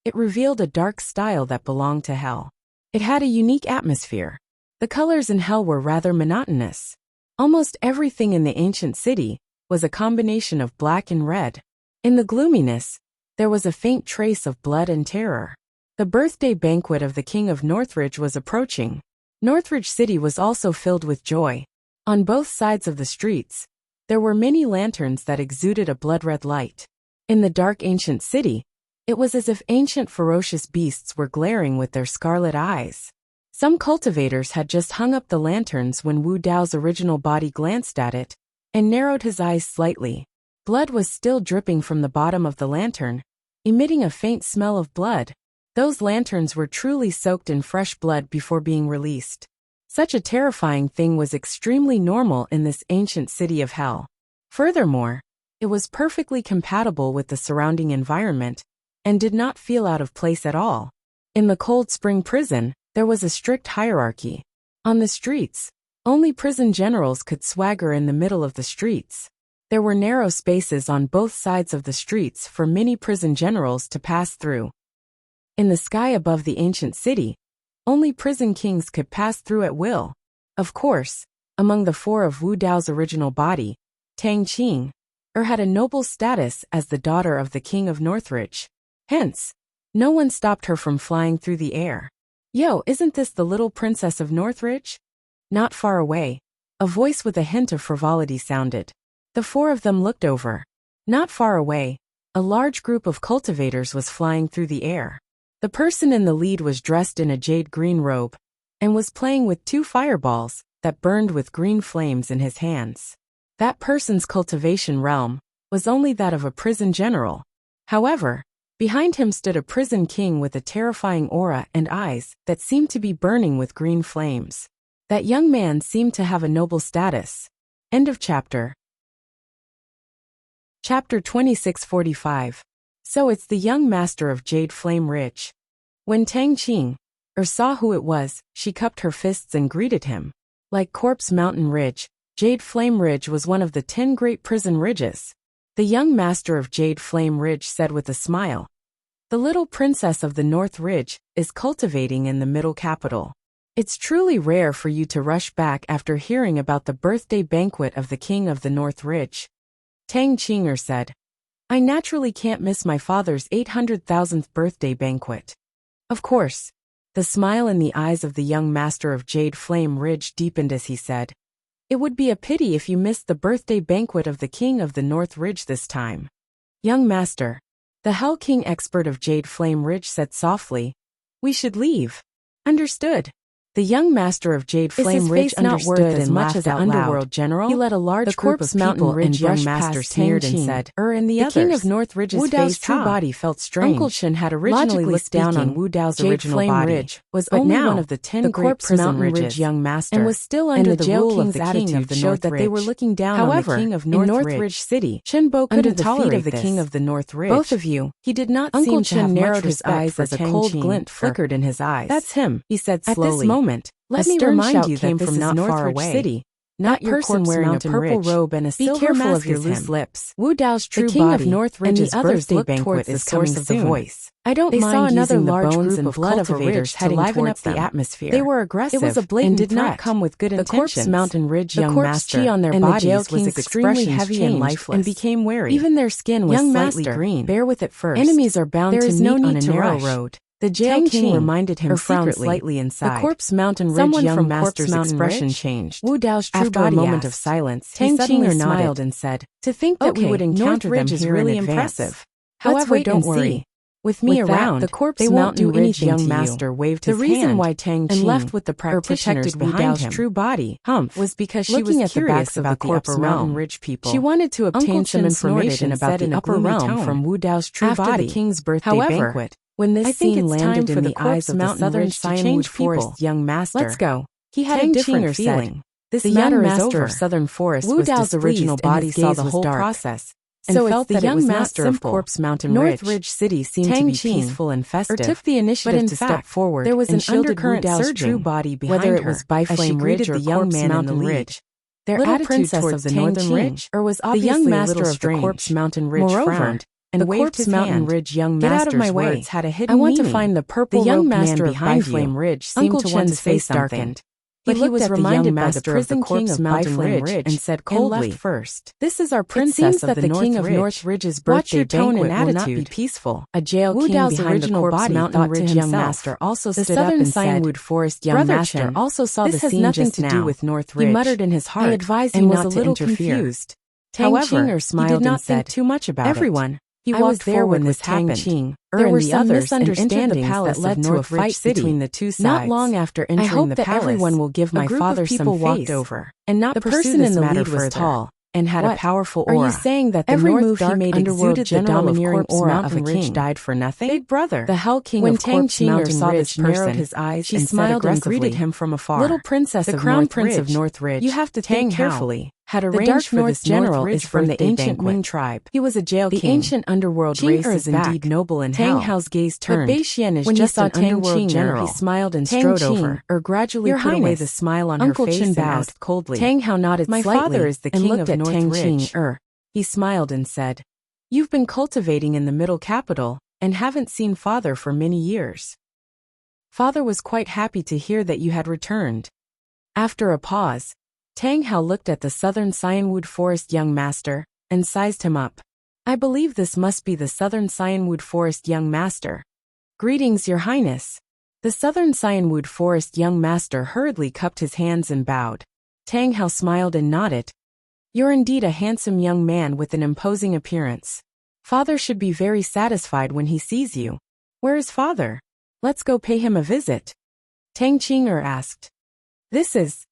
it revealed a dark style that belonged to hell. It had a unique atmosphere. The colors in hell were rather monotonous. Almost everything in the ancient city was a combination of black and red. In the gloominess, there was a faint trace of blood and terror. The birthday banquet of the King of Northridge was approaching. Northridge City was also filled with joy. On both sides of the streets, there were many lanterns that exuded a blood-red light. In the dark ancient city, it was as if ancient ferocious beasts were glaring with their scarlet eyes. Some cultivators had just hung up the lanterns when Wu Dao's original body glanced at it and narrowed his eyes slightly. Blood was still dripping from the bottom of the lantern, emitting a faint smell of blood. Those lanterns were truly soaked in fresh blood before being released. Such a terrifying thing was extremely normal in this ancient city of hell. Furthermore, it was perfectly compatible with the surrounding environment and did not feel out of place at all. In the Cold Spring Prison, there was a strict hierarchy. On the streets, only prison generals could swagger in the middle of the streets. There were narrow spaces on both sides of the streets for many prison generals to pass through. In the sky above the ancient city, only prison kings could pass through at will. Of course, among the four of Wu Dao's original body, Tang Qing'er had a noble status as the daughter of the King of Northridge. Hence, no one stopped her from flying through the air. Yo, isn't this the little princess of Northridge? Not far away, a voice with a hint of frivolity sounded. The four of them looked over. Not far away, a large group of cultivators was flying through the air. The person in the lead was dressed in a jade green robe and was playing with two fireballs that burned with green flames in his hands. That person's cultivation realm was only that of a prison general. However, behind him stood a prison king with a terrifying aura and eyes that seemed to be burning with green flames. That young man seemed to have a noble status. End of chapter. Chapter 2645. So it's the young master of Jade Flame Ridge. When Tang Qing'er saw who it was, she cupped her fists and greeted him. Like Corpse Mountain Ridge, Jade Flame Ridge was one of the 10 great prison ridges. The young master of Jade Flame Ridge said with a smile, "The little princess of the North Ridge is cultivating in the middle capital. It's truly rare for you to rush back after hearing about the birthday banquet of the King of the North Ridge." Tang Qing'er said, "I naturally can't miss my father's 800,000th birthday banquet." Of course. The smile in the eyes of the young master of Jade Flame Ridge deepened as he said, "It would be a pity if you missed the birthday banquet of the King of the North Ridge this time." "Young master," the Hell King expert of Jade Flame Ridge said softly, "we should leave." "Understood." The young master of Jade Flame Ridge understood as much as an underworld general. He led a large group of people and young master sneered and said, and the King of North Ridge's Wu Dao's true body felt strange. Uncle Chen had originally looked down on Wu Dao's original body, was only one of the 10 great prison ridges, young master, and was still under the rule of the King of the North Ridge. They were looking down on the King of North Ridge City. Chen Bo couldn't tolerate the King of the North Ridge. Both of you, he did not seem to have much respect, as a cold glint flickered in his eyes. "That's him," he said slowly. At this moment, moment, let me remind you that this is Northridge City, not your person wearing a purple robe and a silver mask of your loose lips. Wu Dao's true body, of Northridge's birthday banquet is coming soon. I don't mind using the bones and blood of a ridge to liven up the atmosphere. They were aggressive and did not come with good intentions. The Corpse Mountain Ridge young master on their bodies was extremely heavy and lifeless and became wary. Even their skin was slightly green. Bear with it first. Enemies are bound to meet on a narrow road. The jail king reminded him frowned slightly inside. The Corpse Mountain Ridge young master's expression changed. Wu Dao's true body. After a moment of silence, he suddenly smiled and said, "To think that we would encounter them here really impressive. However, don't worry. With me around, the Corpse Mountain Ridge young master waved his hand. The reason why Tang Qing, and left with the practitioners behind him, true body, was because she was curious about the Corpse Mountain Ridge people. She wanted to obtain some information about the upper realm from Wu Dao's true body. After the king's birthday banquet, when this scene landed in the eyes of the southern Cyanwood Forest young master, let's go. He had a different feeling. This matter is over. Of Southern Forest Wu Dao's original body saw the whole process. And so felt that it was not simple. Corpse Mountain Northridge City seemed to be peaceful and festive, or took the initiative to step forward. There was an undercurrent surging, true body behind her, whether it was Biflame Ridge or the young man in the lead. Their attitude towards the Northern Ridge, or was obviously the young master of the Corpse Mountain Ridge frowned and waved his Mountain Ridge young master's words had a hidden meaning. I want to find the purple young master of Biflame Ridge. Uncle Chen's face darkened. But he was reminded by the prison king of Mountain Ridge and said coldly, first, "This is our princess of the king of Northridge's birthday banquet will not be peaceful." A jail king behind the Corpse Mountain Ridge young master also stood up and said, "Cyanwood Forest young master also saw the scene just now. With Northridge." He muttered in his heart, "I advise you not to interfere." However, he did not think too much about everyone. He walked there when this happened. There were some misunderstandings that led to a fight between the two sides. Not long after entering the palace, everyone will give my father some face, over, and not the person in the lead was tall and had a powerful aura. Are you saying that every move he made exuded the domineering aura of a king? Died for nothing? Big brother, the Hell King when of Corpse Mountain saw this narrowed his eyes, she smiled and greeted him from afar. Little princess the crown prince of Northridge, you have to think carefully. Had arranged for this general is from the ancient Ming tribe. He was a jail king. The ancient underworld race is indeed noble and Tang Hao's gaze turned. But Beixian is just an underworld general. He smiled and strode over, or gradually put away the smile on her face and asked coldly. Tang Hao nodded slightly. My father is the king of Northridge. He smiled and said, "You've been cultivating in the middle capital and haven't seen father for many years. Father was quite happy to hear that you had returned." After a pause, Tang Hao looked at the southern Cyanwood Forest young master and sized him up. "I believe this must be the southern Cyanwood Forest young master. Greetings, your highness." The southern Cyanwood Forest young master hurriedly cupped his hands and bowed. Tang Hao smiled and nodded. "You're indeed a handsome young man with an imposing appearance. Father should be very satisfied when he sees you. Where is father? Let's go pay him a visit." Tang Qing'er asked. "This is..."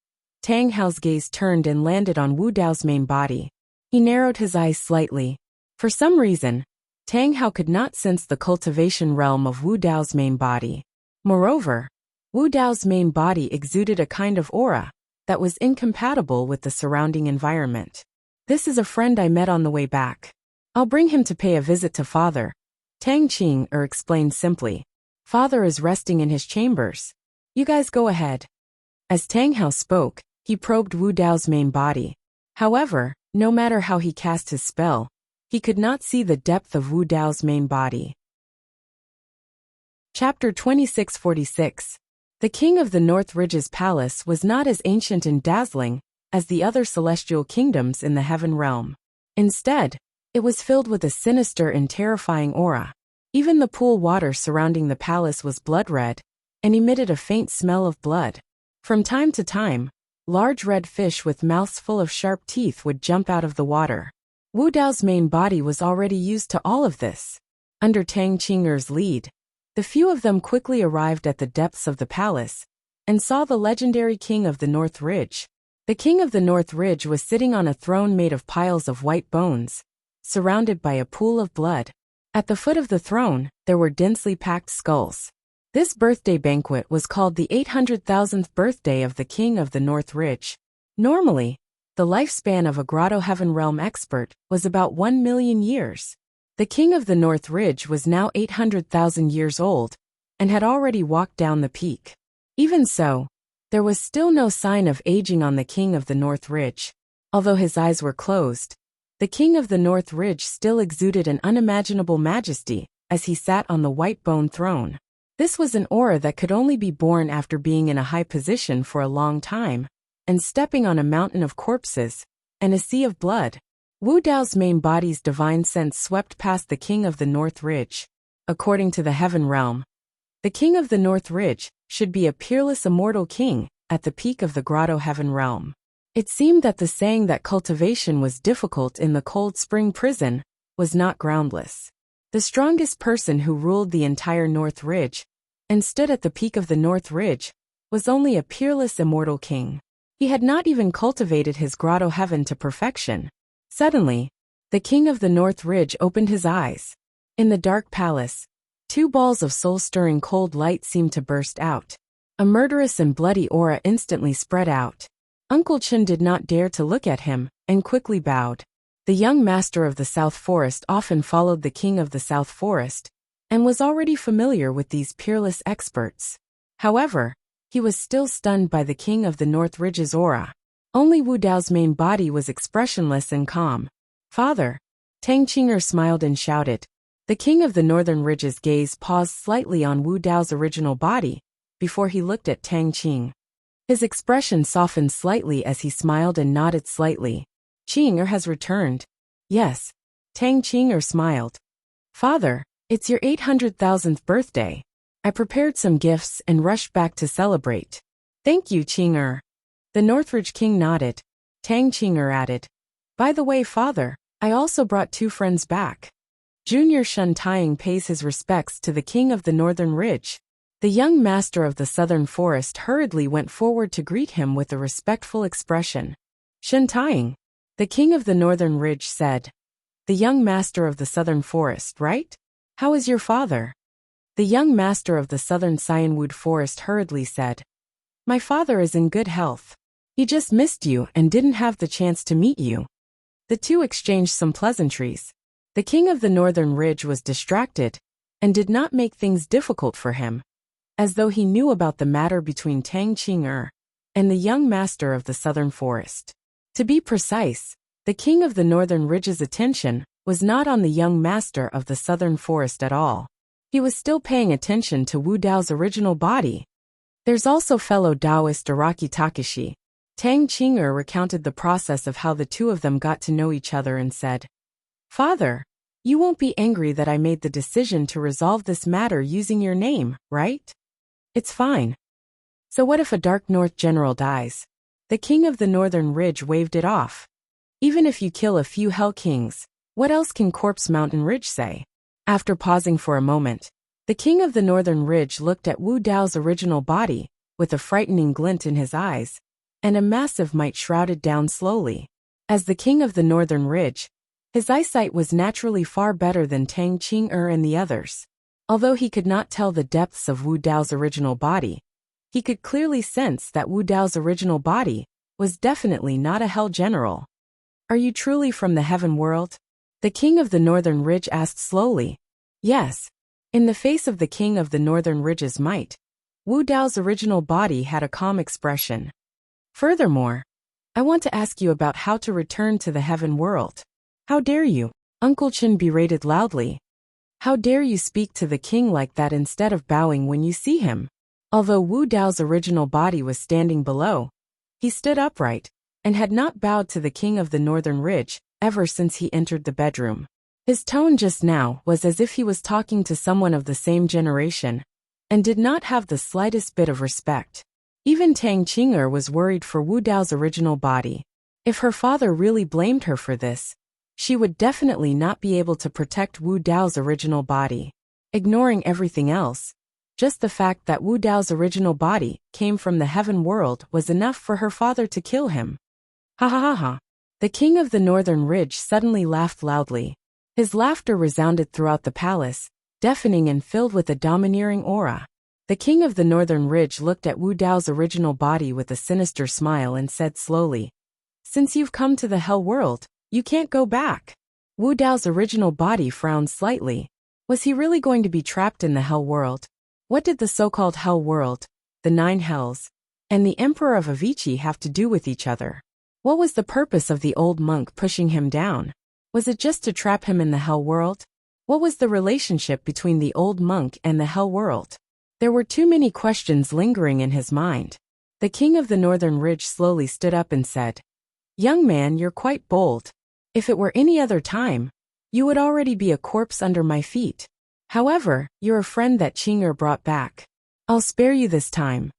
Tang Hao's gaze turned and landed on Wu Dao's main body. He narrowed his eyes slightly. For some reason, Tang Hao could not sense the cultivation realm of Wu Dao's main body. Moreover, Wu Dao's main body exuded a kind of aura that was incompatible with the surrounding environment. "This is a friend I met on the way back. I'll bring him to pay a visit to father," Tang Qing'er explained simply. "Father is resting in his chambers. You guys go ahead." As Tang Hao spoke, he probed Wu Dao's main body. However, no matter how he cast his spell, he could not see the depth of Wu Dao's main body. Chapter 2646. The king of the Northridge's palace was not as ancient and dazzling as the other celestial kingdoms in the heaven realm. Instead, it was filled with a sinister and terrifying aura. Even the pool water surrounding the palace was blood red and emitted a faint smell of blood. From time to time, large red fish with mouths full of sharp teeth would jump out of the water. Wu Dao's main body was already used to all of this. Under Tang Qing'er's lead, the few of them quickly arrived at the depths of the palace and saw the legendary king of the North Ridge. The king of the North Ridge was sitting on a throne made of piles of white bones, surrounded by a pool of blood. At the foot of the throne, there were densely packed skulls. This birthday banquet was called the 800,000th birthday of the king of the North Ridge. Normally, the lifespan of a Grotto Heaven Realm expert was about 1 million years. The king of the North Ridge was now 800,000 years old and had already walked down the peak. Even so, There was still no sign of aging on the king of the North Ridge. Although his eyes were closed, the king of the North Ridge still exuded an unimaginable majesty as he sat on the white bone throne. This was an aura that could only be born after being in a high position for a long time, and stepping on a mountain of corpses, and a sea of blood. Wu Dao's main body's divine sense swept past the king of the North Ridge. According to the heaven realm, the king of the North Ridge should be a peerless immortal king at the peak of the grotto heaven realm. It seemed that the saying that cultivation was difficult in the Cold Spring prison was not groundless. The strongest person who ruled the entire North Ridge and stood at the peak of the North Ridge was only a peerless immortal king. He had not even cultivated his grotto heaven to perfection. Suddenly, the king of the North Ridge opened his eyes. In the dark palace, two balls of soul-stirring cold light seemed to burst out. A murderous and bloody aura instantly spread out. Uncle Chen did not dare to look at him, and quickly bowed. The young master of the South Forest often followed the king of the South Forest, and was already familiar with these peerless experts. However, he was still stunned by the king of the North Ridge's aura. Only Wu Dao's main body was expressionless and calm. "Father!" Tang Qing'er smiled and shouted. The king of the Northern Ridge's gaze paused slightly on Wu Dao's original body, before he looked at Tang Qing. His expression softened slightly as he smiled and nodded slightly. "Qing'er has returned." "Yes." Tang Qing'er smiled. "Father, it's your 800,000th birthday. I prepared some gifts and rushed back to celebrate." "Thank you, Qing'er." The Northridge king nodded. Tang Qing'er added, "By the way, father, I also brought two friends back." Junior Shun Taiying pays his respects to the king of the Northern Ridge. The young master of the Southern Forest hurriedly went forward to greet him with a respectful expression. "Shun Taiying," the king of the Northern Ridge said. "The young master of the Southern Forest, right? How is your father?" The young master of the Southern Cyanwood Forest hurriedly said, "My father is in good health. He just missed you and didn't have the chance to meet you." The two exchanged some pleasantries. The king of the Northern Ridge was distracted and did not make things difficult for him, as though he knew about the matter between Tang Qing'er and the young master of the Southern Forest. To be precise, the king of the Northern Ridge's attention was not on the young master of the Southern Forest at all. He was still paying attention to Wu Dao's original body. "There's also fellow Taoist Araki Takashi." Tang Qing'er recounted the process of how the two of them got to know each other and said, "Father, you won't be angry that I made the decision to resolve this matter using your name, right?" "It's fine." "So what if a Dark North general dies?" The king of the Northern Ridge waved it off. "Even if you kill a few Hell Kings, what else can Corpse Mountain Ridge say?" After pausing for a moment, the king of the Northern Ridge looked at Wu Dao's original body, with a frightening glint in his eyes, and a massive might shrouded down slowly. As the king of the Northern Ridge, his eyesight was naturally far better than Tang Qing'er and the others. Although he could not tell the depths of Wu Dao's original body, he could clearly sense that Wu Dao's original body was definitely not a Hell General. "Are you truly from the heaven world?" the king of the Northern Ridge asked slowly. "Yes." In the face of the king of the Northern Ridge's might, Wu Dao's original body had a calm expression. "Furthermore, I want to ask you about how to return to the heaven world." "How dare you?" Uncle Chen berated loudly. "How dare you speak to the king like that instead of bowing when you see him?" Although Wu Dao's original body was standing below, he stood upright, and had not bowed to the king of the Northern Ridge ever since he entered the bedroom. His tone just now was as if he was talking to someone of the same generation, and did not have the slightest bit of respect. Even Tang Qing'er was worried for Wu Dao's original body. If her father really blamed her for this, she would definitely not be able to protect Wu Dao's original body. Ignoring everything else, just the fact that Wu Dao's original body came from the heaven world was enough for her father to kill him. "Ha ha ha ha." The king of the Northern Ridge suddenly laughed loudly. His laughter resounded throughout the palace, deafening and filled with a domineering aura. The king of the Northern Ridge looked at Wu Dao's original body with a sinister smile and said slowly, "Since you've come to the Hell world, you can't go back." Wu Dao's original body frowned slightly. Was he really going to be trapped in the Hell world? What did the so-called Hell world, the 9 hells, and the Emperor of Avicii have to do with each other? What was the purpose of the old monk pushing him down? Was it just to trap him in the hell world? What was the relationship between the old monk and the hell world? There were too many questions lingering in his mind. The king of the Northern Ridge slowly stood up and said, "Young man, you're quite bold. If it were any other time, you would already be a corpse under my feet. However, you're a friend that Qing'er brought back. I'll spare you this time."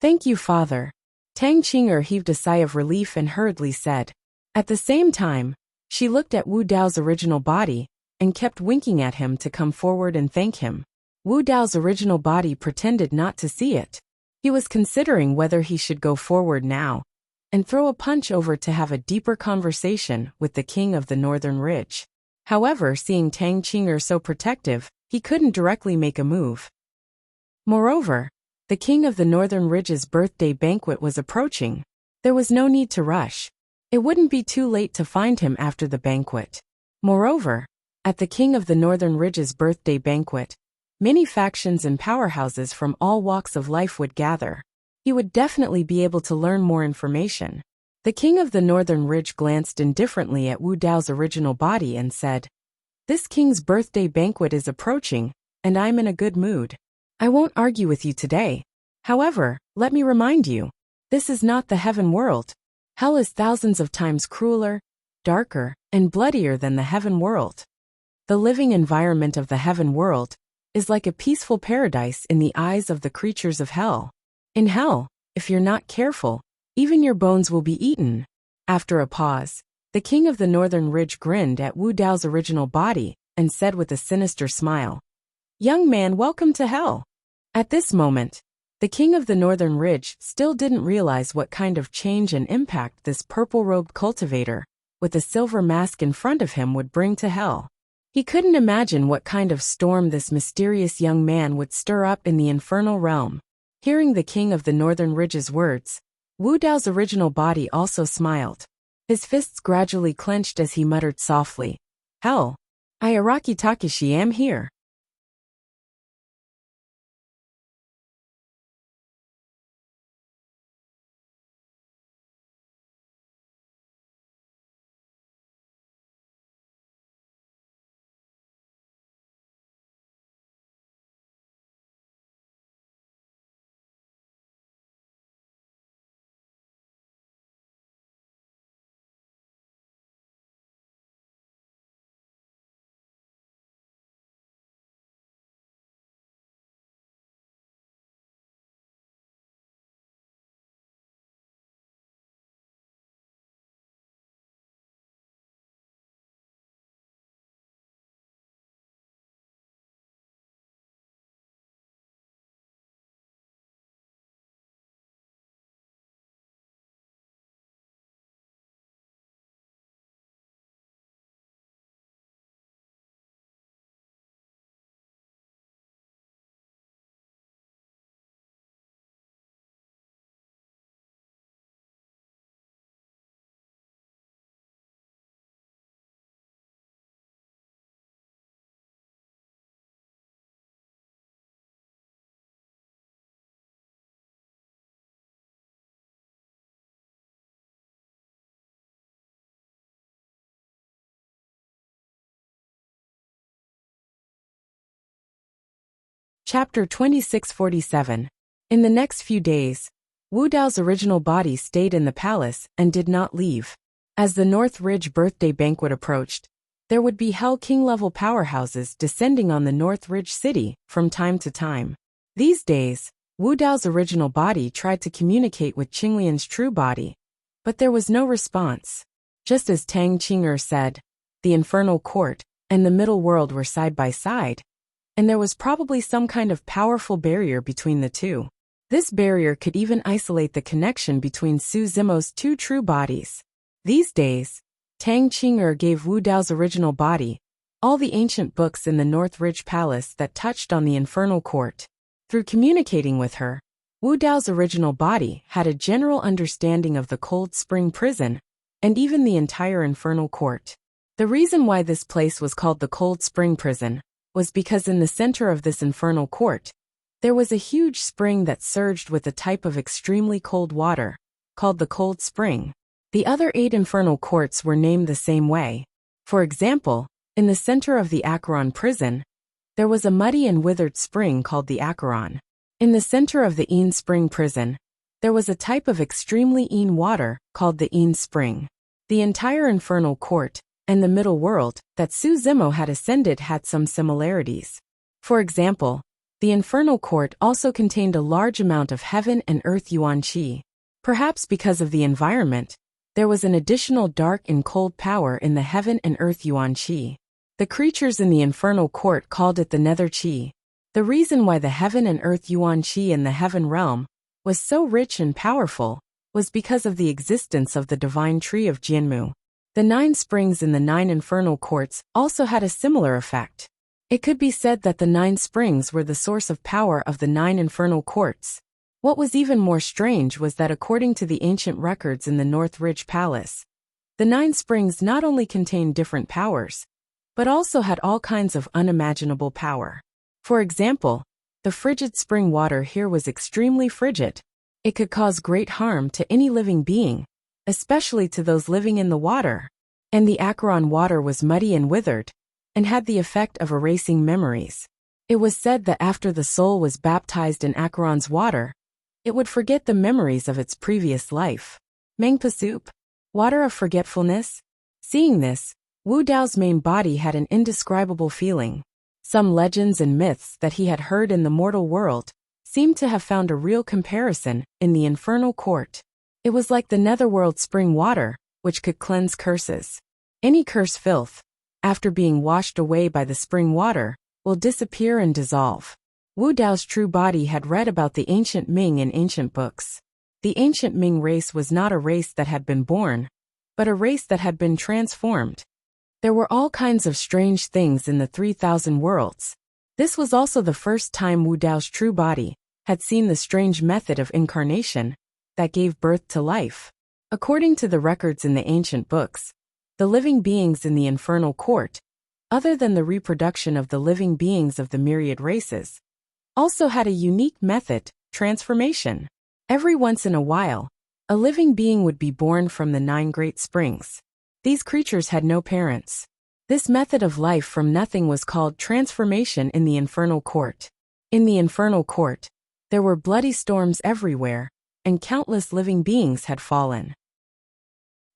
"Thank you, father." Tang Qing'er heaved a sigh of relief and hurriedly said. At the same time, she looked at Wu Dao's original body and kept winking at him to come forward and thank him. Wu Dao's original body pretended not to see it. He was considering whether he should go forward now and throw a punch over to have a deeper conversation with the king of the Northern Ridge. However, seeing Tang Qing'er so protective, he couldn't directly make a move. Moreover, the king of the Northern Ridge's birthday banquet was approaching. There was no need to rush. It wouldn't be too late to find him after the banquet. Moreover, at the king of the Northern Ridge's birthday banquet, many factions and powerhouses from all walks of life would gather. He would definitely be able to learn more information. The king of the Northern Ridge glanced indifferently at Wu Dao's original body and said, "This king's birthday banquet is approaching, and I'm in a good mood. I won't argue with you today. However, let me remind you, this is not the heaven world. Hell is thousands of times crueler, darker, and bloodier than the heaven world. The living environment of the heaven world is like a peaceful paradise in the eyes of the creatures of hell. In hell, if you're not careful, even your bones will be eaten." After a pause, the king of the Northern Ridge grinned at Wu Dao's original body and said with a sinister smile, "Young man, welcome to hell." At this moment, the king of the Northern Ridge still didn't realize what kind of change and impact this purple-robed cultivator with a silver mask in front of him would bring to hell. He couldn't imagine what kind of storm this mysterious young man would stir up in the infernal realm. Hearing the king of the Northern Ridge's words, Wu Dao's original body also smiled. His fists gradually clenched as he muttered softly, "Hell, I Araki Takeshi am here." Chapter 2647. In the next few days, Wu Dao's original body stayed in the palace and did not leave. As the North Ridge birthday banquet approached, there would be Hell King-level powerhouses descending on the North Ridge city from time to time. These days, Wu Dao's original body tried to communicate with Qinglian's true body, but there was no response. Just as Tang Qing'er said, the infernal court and the middle world were side by side, and there was probably some kind of powerful barrier between the two. This barrier could even isolate the connection between Su Zimo's two true bodies. These days, Tang Qing'er gave Wu Dao's original body all the ancient books in the North Ridge Palace that touched on the infernal court. Through communicating with her, Wu Dao's original body had a general understanding of the Cold Spring Prison and even the entire infernal court. The reason why this place was called the Cold Spring Prison was because in the center of this infernal court, There was a huge spring that surged with a type of extremely cold water, called the cold spring. The other 8 infernal courts were named the same way. For example, in the center of the Acheron prison, there was a muddy and withered spring called the Acheron. In the center of the Aeon spring prison, there was a type of extremely Aeon water called the Aeon spring. The entire infernal court, and the middle world, that Su Zimo had ascended had some similarities. For example, the infernal court also contained a large amount of heaven and earth yuan qi. Perhaps because of the environment, there was an additional dark and cold power in the heaven and earth yuan qi. The creatures in the infernal court called it the nether qi. The reason why the heaven and earth yuan qi in the heaven realm was so rich and powerful was because of the existence of the divine tree of Jianmu. The 9 springs in the 9 infernal courts also had a similar effect. It could be said that the 9 springs were the source of power of the 9 infernal courts. What was even more strange was that according to the ancient records in the North Ridge Palace, the 9 springs not only contained different powers, but also had all kinds of unimaginable power. For example, the frigid spring water here was extremely frigid. It could cause great harm to any living being, especially to those living in the water. And the Acheron water was muddy and withered, and had the effect of erasing memories. It was said that after the soul was baptized in Acheron's water, it would forget the memories of its previous life. Mengpa soup, water of forgetfulness. Seeing this, Wu Dao's main body had an indescribable feeling. Some legends and myths that he had heard in the mortal world seemed to have found a real comparison in the infernal court. It was like the netherworld spring water, which could cleanse curses. Any curse filth, after being washed away by the spring water, will disappear and dissolve. Wu Dao's true body had read about the ancient Ming in ancient books. The ancient Ming race was not a race that had been born, but a race that had been transformed. There were all kinds of strange things in the 3,000 worlds. This was also the first time Wu Dao's true body had seen the strange method of incarnation that gave birth to life. According to the records in the ancient books, the living beings in the infernal court, other than the reproduction of the living beings of the myriad races, also had a unique method, transformation. Every once in a while, a living being would be born from the 9 great springs. These creatures had no parents. This method of life from nothing was called transformation in the infernal court. In the infernal court, there were bloody storms everywhere, and countless living beings had fallen.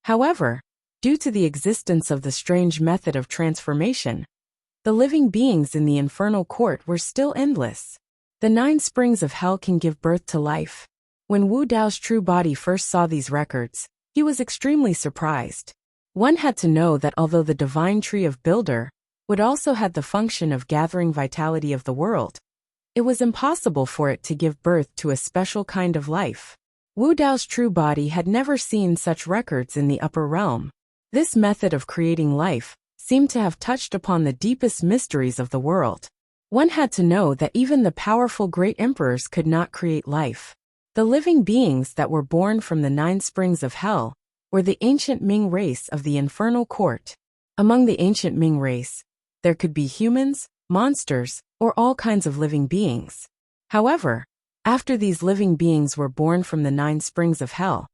However, due to the existence of the strange method of transformation, the living beings in the infernal court were still endless. The 9 springs of hell can give birth to life. When Wu Dao's true body first saw these records, he was extremely surprised. One had to know that although the divine tree of Builder would also had the function of gathering vitality of the world, it was impossible for it to give birth to a special kind of life. Wu Dao's true body had never seen such records in the upper realm. This method of creating life seemed to have touched upon the deepest mysteries of the world. One had to know that even the powerful great emperors could not create life. The living beings that were born from the 9 springs of hell were the ancient Ming race of the infernal court. Among the ancient Ming race, there could be humans, monsters, or all kinds of living beings. However, after these living beings were born from the 9 springs of hell,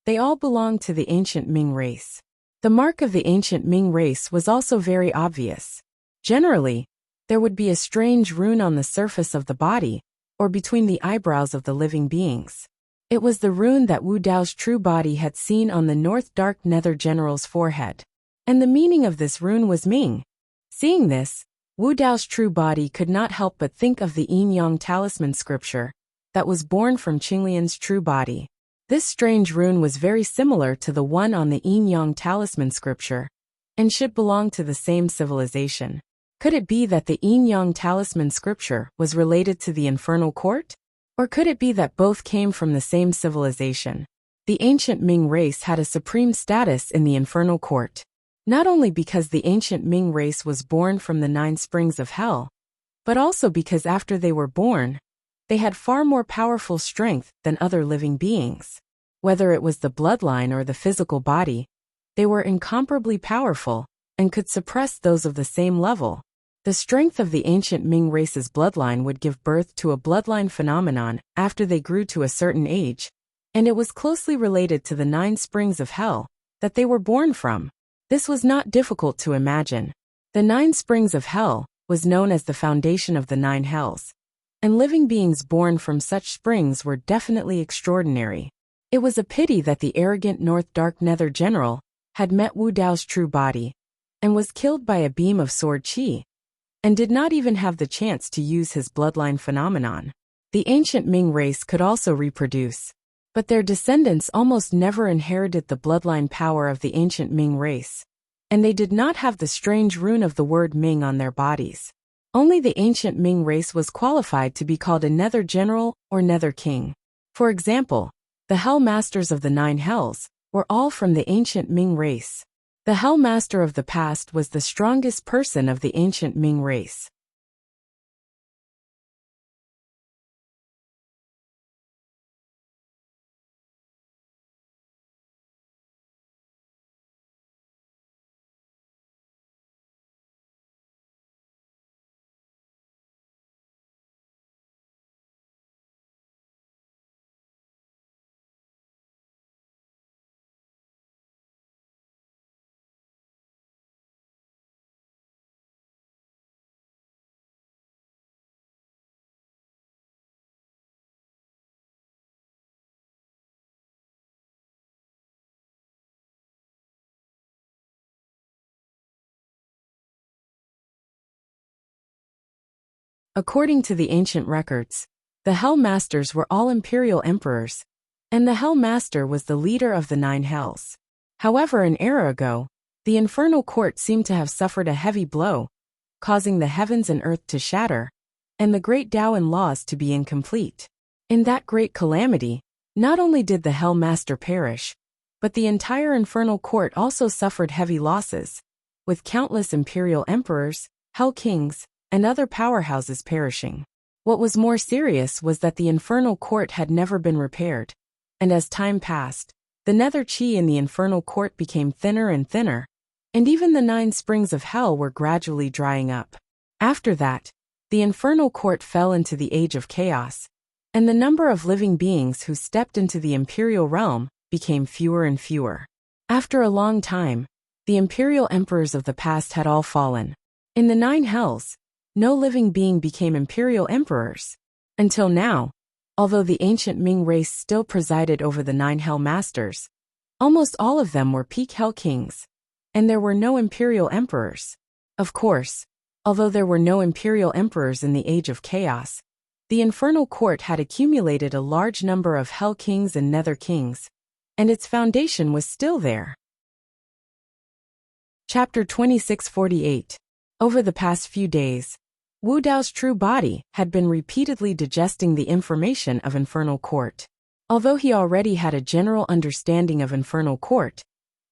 they all belonged to the ancient Ming race. The mark of the ancient Ming race was also very obvious. Generally, there would be a strange rune on the surface of the body, or between the eyebrows of the living beings. It was the rune that Wu Dao's true body had seen on the North Dark Nether General's forehead. And the meaning of this rune was Ming. Seeing this, Wu Dao's true body could not help but think of the Yin Yang talisman scripture that was born from Qinglian's true body. This strange rune was very similar to the one on the Yin Yang talisman scripture, and should belong to the same civilization. Could it be that the Yin Yang talisman scripture was related to the infernal court? Or could it be that both came from the same civilization? The ancient Ming race had a supreme status in the infernal court, not only because the ancient Ming race was born from the 9 springs of hell, but also because after they were born, they had far more powerful strength than other living beings. Whether it was the bloodline or the physical body, they were incomparably powerful and could suppress those of the same level. The strength of the ancient Ming race's bloodline would give birth to a bloodline phenomenon after they grew to a certain age, and it was closely related to the 9 springs of hell that they were born from. This was not difficult to imagine. The 9 springs of hell was known as the foundation of the 9 hells, and living beings born from such springs were definitely extraordinary. It was a pity that the arrogant North Dark Nether general had met Wu Dao's true body and was killed by a beam of sword qi, and did not even have the chance to use his bloodline phenomenon. The ancient Ming race could also reproduce, but their descendants almost never inherited the bloodline power of the ancient Ming race, and they did not have the strange rune of the word Ming on their bodies. Only the ancient Ming race was qualified to be called a Nether General or Nether King. For example, the Hell Masters of the 9 Hells were all from the ancient Ming race. The Hell Master of the past was the strongest person of the ancient Ming race. According to the ancient records, the Hell Masters were all imperial emperors, and the Hell Master was the leader of the 9 hells. However, an era ago, the infernal court seemed to have suffered a heavy blow, causing the heavens and earth to shatter, and the great Tao and laws to be incomplete. In that great calamity, not only did the Hell Master perish, but the entire infernal court also suffered heavy losses, with countless imperial emperors, hell kings, and other powerhouses perishing. What was more serious was that the infernal court had never been repaired, and as time passed, the nether chi in the infernal court became thinner and thinner, and even the 9 springs of hell were gradually drying up. After that, the infernal court fell into the age of chaos, and the number of living beings who stepped into the imperial realm became fewer and fewer. After a long time, the imperial emperors of the past had all fallen. In the 9 hells, no living being became imperial emperors. Until now, although the ancient Ming race still presided over the 9 hell masters, almost all of them were peak hell kings, and there were no imperial emperors. Of course, although there were no imperial emperors in the age of chaos, the infernal court had accumulated a large number of hell kings and nether kings, and its foundation was still there. Chapter 2648. Over the past few days, Wu Dao's true body had been repeatedly digesting the information of infernal court. Although he already had a general understanding of infernal court,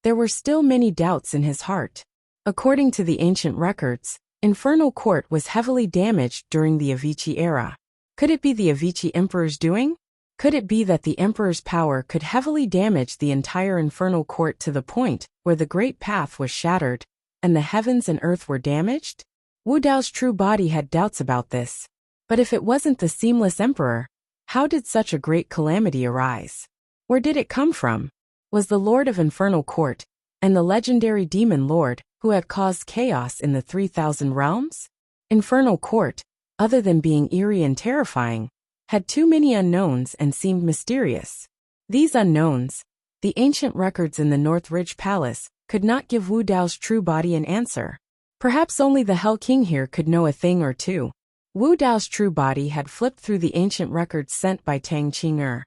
there were still many doubts in his heart. According to the ancient records, infernal court was heavily damaged during the Avicii era. Could it be the Avicii emperor's doing? Could it be that the emperor's power could heavily damage the entire infernal court to the point where the great path was shattered and the heavens and earth were damaged? Wu Dao's true body had doubts about this. But if it wasn't the seamless emperor, how did such a great calamity arise? Where did it come from? Was the Lord of Infernal Court and the legendary demon lord who had caused chaos in the 3,000 realms? Infernal Court, other than being eerie and terrifying, had too many unknowns and seemed mysterious. These unknowns, the ancient records in the North Ridge Palace, could not give Wu Dao's true body an answer. Perhaps only the Hell King here could know a thing or two. Wu Dao's true body had flipped through the ancient records sent by Tang Qing'er,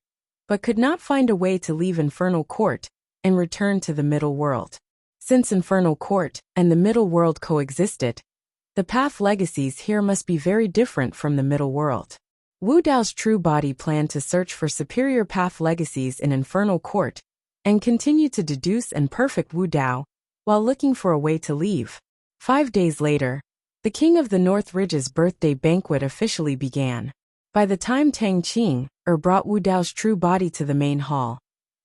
but could not find a way to leave Infernal Court and return to the Middle World. Since Infernal Court and the Middle World coexisted, the path legacies here must be very different from the Middle World. Wu Dao's true body planned to search for superior path legacies in Infernal Court and continue to deduce and perfect Wu Dao while looking for a way to leave. 5 days later, the King of the North Ridge's birthday banquet officially began. By the time Tang Qing'er brought Wu Dao's true body to the main hall,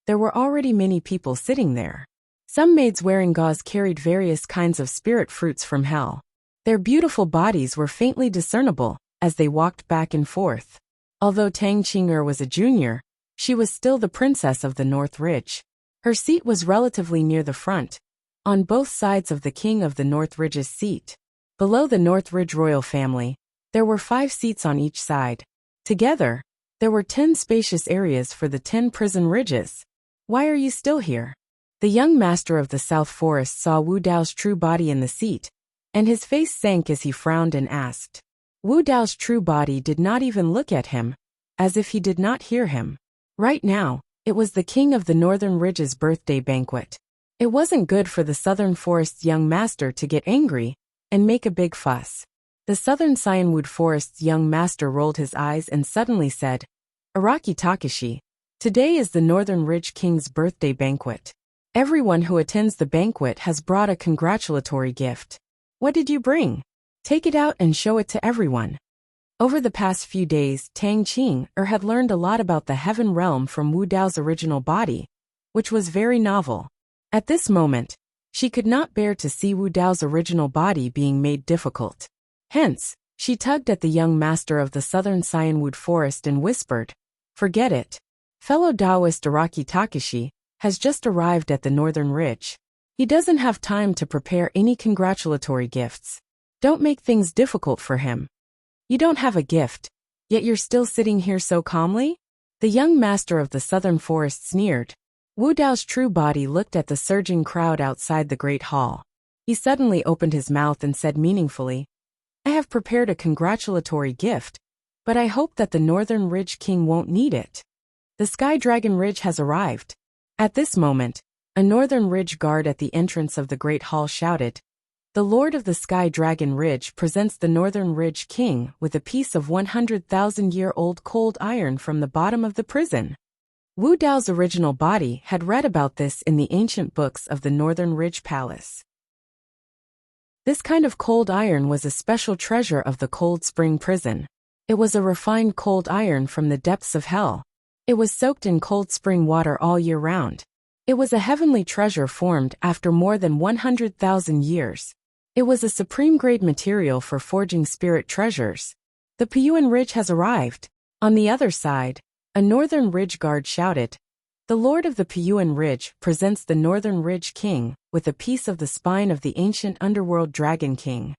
there were already many people sitting there. Some maids wearing gauze carried various kinds of spirit fruits from hell. Their beautiful bodies were faintly discernible as they walked back and forth. Although Tang Qing'er was a junior, she was still the princess of the North Ridge. Her seat was relatively near the front, on both sides of the king of the North Ridge's seat. Below the North Ridge royal family, there were 5 seats on each side. Together, there were 10 spacious areas for the 10 prison ridges. Why are you still here? The young master of the South Forest saw Wu Dao's true body in the seat, and his face sank as he frowned and asked. Wu Dao's true body did not even look at him, as if he did not hear him. Right now, it was the king of the Northern Ridge's birthday banquet. It wasn't good for the Southern Forest's young master to get angry and make a big fuss. The Southern Cyanwood Forest's young master rolled his eyes and suddenly said, Araki Takashi, today is the Northern Ridge King's birthday banquet. Everyone who attends the banquet has brought a congratulatory gift. What did you bring? Take it out and show it to everyone. Over the past few days, Tang Qing'er had learned a lot about the heaven realm from Wu Dao's original body, which was very novel. At this moment, she could not bear to see Wu Dao's original body being made difficult. Hence, she tugged at the young master of the Southern Cyanwood Forest and whispered, Forget it. Fellow Taoist Araki Takashi has just arrived at the Northern Ridge. He doesn't have time to prepare any congratulatory gifts. Don't make things difficult for him. You don't have a gift, yet you're still sitting here so calmly? The young master of the Southern Forest sneered. Wu Dao's true body looked at the surging crowd outside the great hall. He suddenly opened his mouth and said meaningfully, I have prepared a congratulatory gift, but I hope that the Northern Ridge King won't need it. The Sky Dragon Ridge has arrived. At this moment, a Northern Ridge guard at the entrance of the great hall shouted, The Lord of the Sky Dragon Ridge presents the Northern Ridge King with a piece of 100,000-year-old cold iron from the bottom of the prison. Wu Dao's original body had read about this in the ancient books of the Northern Ridge Palace. This kind of cold iron was a special treasure of the Cold Spring Prison. It was a refined cold iron from the depths of hell. It was soaked in cold spring water all year round. It was a heavenly treasure formed after more than 100,000 years. It was a supreme-grade material for forging spirit treasures. The Piyuan Ridge has arrived. On the other side, a Northern Ridge guard shouted, The Lord of the Piyuan Ridge presents the Northern Ridge King with a piece of the spine of the ancient underworld Dragon King.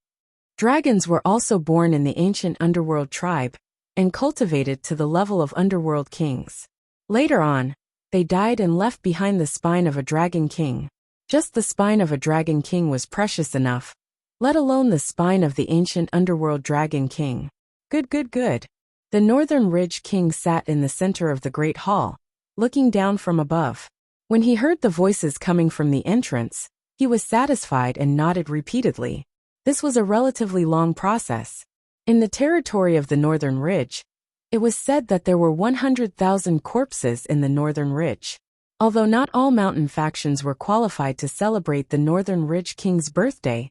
Dragons were also born in the ancient underworld tribe and cultivated to the level of underworld kings. Later on, they died and left behind the spine of a Dragon King. Just the spine of a Dragon King was precious enough, let alone the spine of the ancient underworld Dragon King. Good. The Northern Ridge King sat in the center of the great hall, looking down from above. When he heard the voices coming from the entrance, he was satisfied and nodded repeatedly. This was a relatively long process. In the territory of the Northern Ridge, it was said that there were 100,000 corpses in the Northern Ridge. Although not all mountain factions were qualified to celebrate the Northern Ridge King's birthday,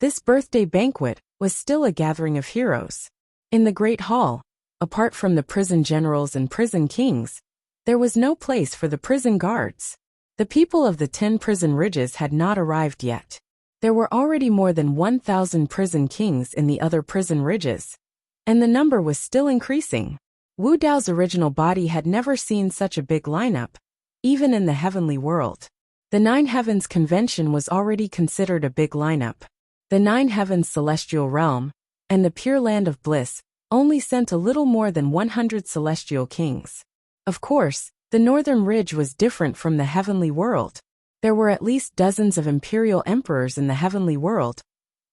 this birthday banquet was still a gathering of heroes. In the Great Hall, apart from the prison generals and prison kings, there was no place for the prison guards. The people of the 10 prison ridges had not arrived yet. There were already more than 1,000 prison kings in the other prison ridges, and the number was still increasing. Wu Dao's original body had never seen such a big lineup, even in the heavenly world. The Nine Heavens Convention was already considered a big lineup. The Nine Heavens Celestial Realm and the Pure Land of Bliss only sent a little more than 100 celestial kings. Of course, the Northern Ridge was different from the heavenly world. There were at least dozens of imperial emperors in the heavenly world,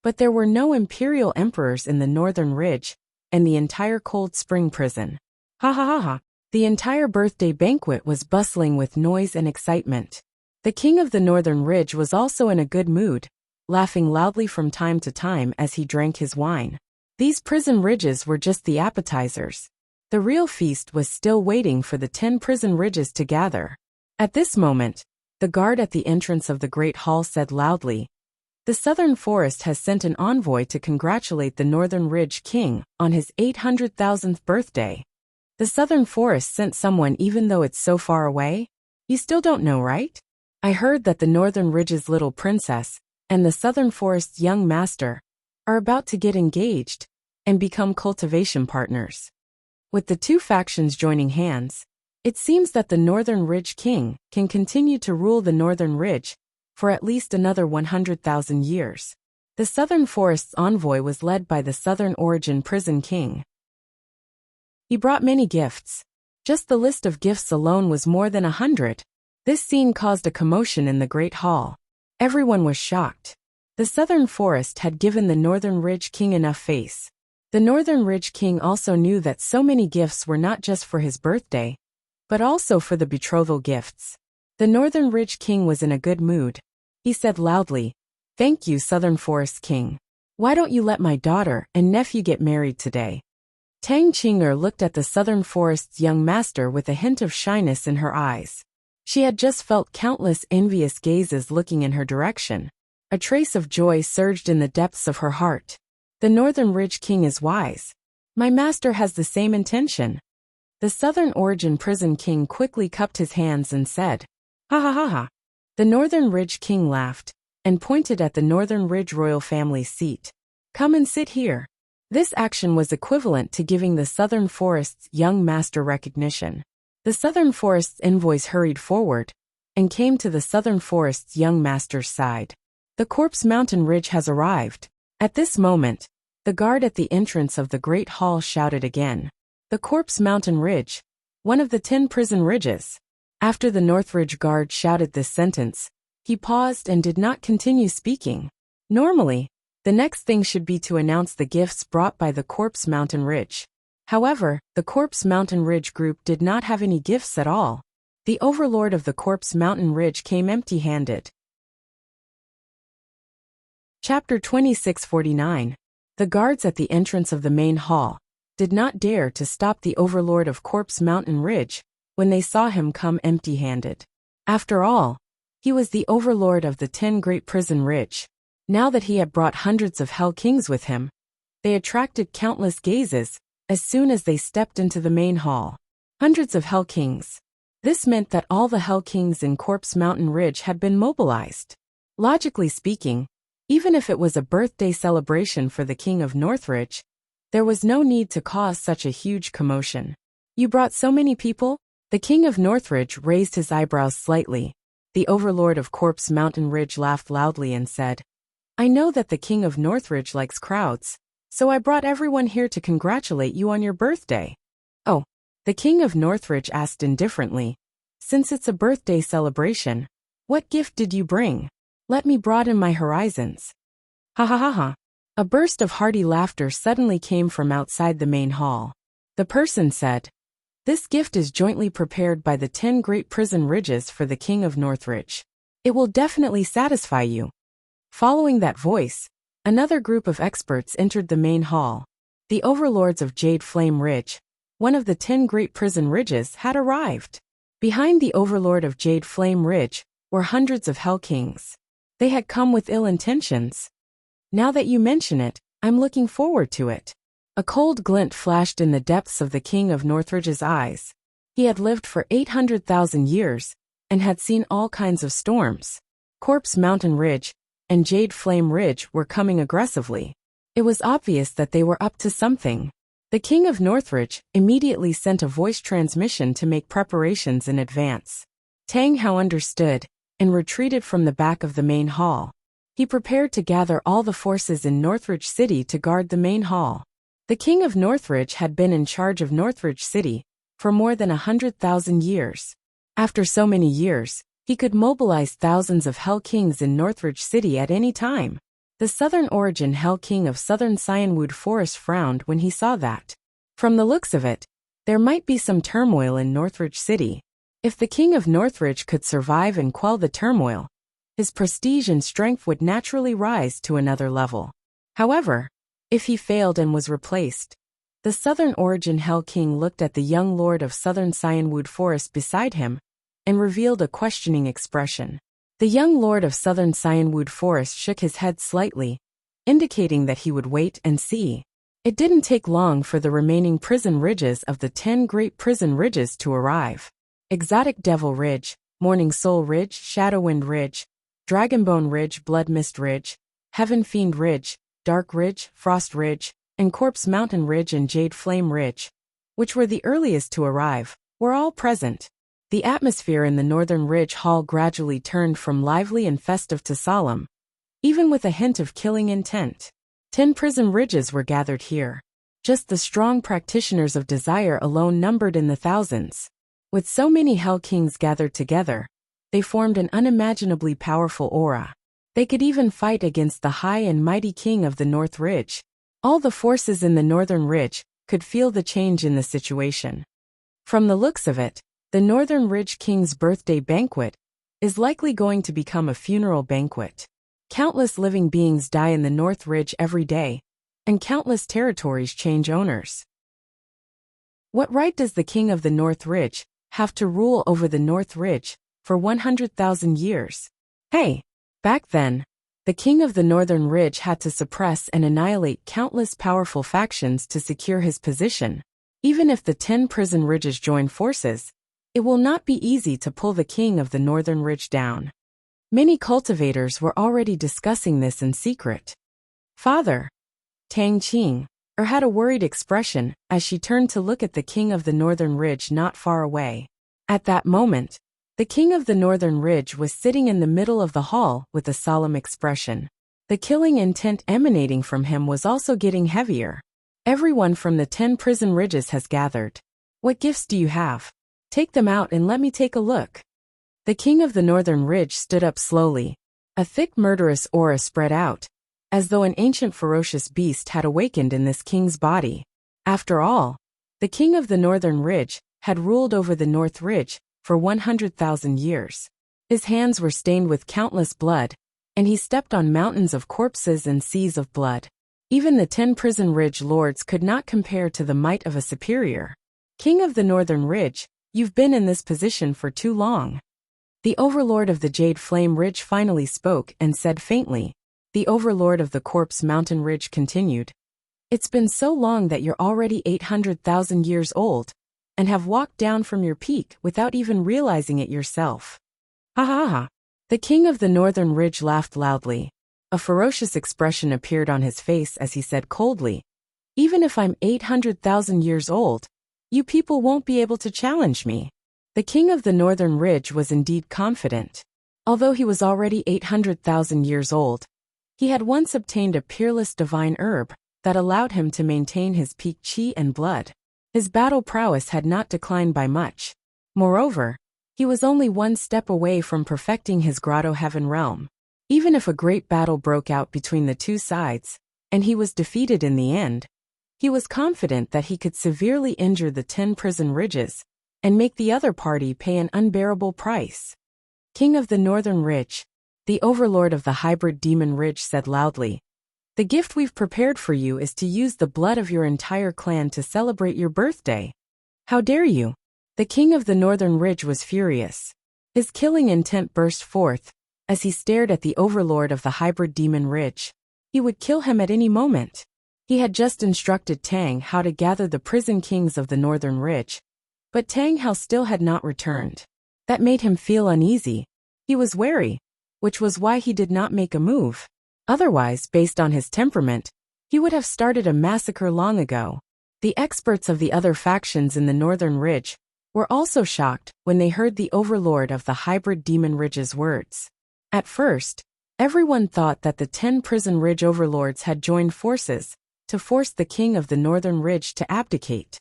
but there were no imperial emperors in the Northern Ridge and the entire Cold Spring Prison. Ha. The entire birthday banquet was bustling with noise and excitement. The king of the Northern Ridge was also in a good mood, laughing loudly from time to time as he drank his wine. These prison ridges were just the appetizers. The real feast was still waiting for the 10 prison ridges to gather. At this moment, the guard at the entrance of the Great Hall said loudly, The Southern Forest has sent an envoy to congratulate the Northern Ridge King on his 800,000th birthday. The Southern Forest sent someone even though it's so far away? You still don't know, right? I heard that the Northern Ridge's little princess and the Southern Forest's young master are about to get engaged and become cultivation partners. With the two factions joining hands, it seems that the Northern Ridge King can continue to rule the Northern Ridge for at least another 100,000 years. The Southern Forest's envoy was led by the Southern Origin Prison King. He brought many gifts. Just the list of gifts alone was more than 100. This scene caused a commotion in the Great Hall. Everyone was shocked. The Southern Forest had given the Northern Ridge King enough face. The Northern Ridge King also knew that so many gifts were not just for his birthday, but also for the betrothal gifts. The Northern Ridge King was in a good mood. He said loudly, "Thank you, Southern Forest King. Why don't you let my daughter and nephew get married today?" Tang Qing'er looked at the Southern Forest's young master with a hint of shyness in her eyes. She had just felt countless envious gazes looking in her direction. A trace of joy surged in the depths of her heart. The Northern Ridge King is wise. My master has the same intention. The Southern Origin Prison King quickly cupped his hands and said, "Ha ha ha ha." The Northern Ridge King laughed and pointed at the Northern Ridge royal family's seat. "Come and sit here." This action was equivalent to giving the Southern Forest's young master recognition. The Southern Forest's envoys hurried forward and came to the Southern Forest's young master's side. The Corpse Mountain Ridge has arrived. At this moment, the guard at the entrance of the Great Hall shouted again. The Corpse Mountain Ridge, one of the 10 prison ridges. After the Northridge guard shouted this sentence, he paused and did not continue speaking. Normally, the next thing should be to announce the gifts brought by the Corpse Mountain Ridge. However, the Corpse Mountain Ridge group did not have any gifts at all. The overlord of the Corpse Mountain Ridge came empty-handed. Chapter 2649. The guards at the entrance of the main hall did not dare to stop the overlord of Corpse Mountain Ridge when they saw him come empty-handed. After all, he was the overlord of the 10 Great Prison Ridge. Now that he had brought hundreds of Hell Kings with him, they attracted countless gazes as soon as they stepped into the main hall. Hundreds of Hell Kings. This meant that all the Hell Kings in Corpse Mountain Ridge had been mobilized. Logically speaking, even if it was a birthday celebration for the King of Northridge, there was no need to cause such a huge commotion. "You brought so many people?" The King of Northridge raised his eyebrows slightly. The overlord of Corpse Mountain Ridge laughed loudly and said, "I know that the King of Northridge likes crowds, so I brought everyone here to congratulate you on your birthday." "Oh," the King of Northridge asked indifferently, "since it's a birthday celebration, what gift did you bring? Let me broaden my horizons." "Ha ha ha ha." A burst of hearty laughter suddenly came from outside the main hall. The person said, "This gift is jointly prepared by the 10 Great Prison Ridges for the King of Northridge. It will definitely satisfy you." Following that voice, another group of experts entered the main hall. The overlords of Jade Flame Ridge, one of the 10 Great Prison Ridges, had arrived. Behind the overlord of Jade Flame Ridge were hundreds of Hell Kings. They had come with ill intentions. Now that you mention it, I'm looking forward to it. A cold glint flashed in the depths of the King of Northridge's eyes. He had lived for 800,000 years and had seen all kinds of storms. Corpse Mountain Ridge and Jade Flame Ridge were coming aggressively. It was obvious that they were up to something. The King of Northridge immediately sent a voice transmission to make preparations in advance. Tang Hao understood and retreated from the back of the main hall. He prepared to gather all the forces in Northridge City to guard the main hall. The King of Northridge had been in charge of Northridge City for more than 100,000 years. After so many years, he could mobilize thousands of Hell Kings in Northridge City at any time. The Southern Origin Hell King of Southern Cyanwood Forest frowned when he saw that. From the looks of it, there might be some turmoil in Northridge City. If the King of Northridge could survive and quell the turmoil, his prestige and strength would naturally rise to another level. However, if he failed and was replaced, the Southern Origin Hell King looked at the young lord of Southern Cyanwood Forest beside him and revealed a questioning expression. The young lord of Southern Cyanwood Forest shook his head slightly, indicating that he would wait and see. It didn't take long for the remaining prison ridges of the 10 Great Prison Ridges to arrive. Exotic Devil Ridge, Morning Soul Ridge, Shadowwind Ridge, Dragonbone Ridge, Blood Mist Ridge, Heaven Fiend Ridge, Dark Ridge, Frost Ridge, and Corpse Mountain Ridge and Jade Flame Ridge, which were the earliest to arrive, were all present. The atmosphere in the northern ridge hall gradually turned from lively and festive to solemn, even with a hint of killing intent. 10 prison ridges were gathered here. Just the strong practitioners of desire alone numbered in the thousands. With so many Hell Kings gathered together, they formed an unimaginably powerful aura. They could even fight against the high and mighty king of the North Ridge. All the forces in the Northern Ridge could feel the change in the situation. From the looks of it, the Northern Ridge King's birthday banquet is likely going to become a funeral banquet. Countless living beings die in the North Ridge every day, and countless territories change owners. What right does the king of the North Ridge have to rule over the North Ridge for 100,000 years? Hey! Back then, the king of the Northern Ridge had to suppress and annihilate countless powerful factions to secure his position. Even if the 10 prison ridges join forces, it will not be easy to pull the king of the Northern Ridge down. Many cultivators were already discussing this in secret. Father, Tang Qing, had a worried expression as she turned to look at the king of the Northern Ridge not far away. At that moment, the king of the Northern Ridge was sitting in the middle of the hall with a solemn expression. The killing intent emanating from him was also getting heavier. Everyone from the 10 prison ridges has gathered. What gifts do you have? Take them out and let me take a look. The king of the Northern Ridge stood up slowly. A thick murderous aura spread out, as though an ancient ferocious beast had awakened in this king's body. After all, the king of the Northern Ridge had ruled over the North Ridge for 100,000 years. His hands were stained with countless blood, and he stepped on mountains of corpses and seas of blood. Even the 10 prison ridge lords could not compare to the might of a superior. King of the Northern Ridge, you've been in this position for too long. The overlord of the Jade Flame Ridge finally spoke and said faintly. The overlord of the Corpse Mountain Ridge continued. It's been so long that you're already 800,000 years old, and have walked down from your peak without even realizing it yourself. Ha ha ha. The king of the Northern Ridge laughed loudly. A ferocious expression appeared on his face as he said coldly, even if I'm 800,000 years old, you people won't be able to challenge me. The king of the Northern Ridge was indeed confident. Although he was already 800,000 years old, he had once obtained a peerless divine herb that allowed him to maintain his peak chi and blood. His battle prowess had not declined by much. Moreover, he was only one step away from perfecting his Grotto Heaven realm. Even if a great battle broke out between the two sides, and he was defeated in the end, he was confident that he could severely injure the 10 prison ridges and make the other party pay an unbearable price. King of the Northern Ridge, the overlord of the hybrid demon ridge said loudly, the gift we've prepared for you is to use the blood of your entire clan to celebrate your birthday. How dare you? The king of the Northern Ridge was furious. His killing intent burst forth as he stared at the overlord of the hybrid demon ridge. He would kill him at any moment. He had just instructed Tang how to gather the prison kings of the Northern Ridge, but Tang Hao still had not returned. That made him feel uneasy. He was wary, which was why he did not make a move. Otherwise, based on his temperament, he would have started a massacre long ago. The experts of the other factions in the Northern Ridge were also shocked when they heard the overlord of the hybrid demon ridge's words. At first, everyone thought that the 10 prison ridge overlords had joined forces to force the king of the Northern Ridge to abdicate.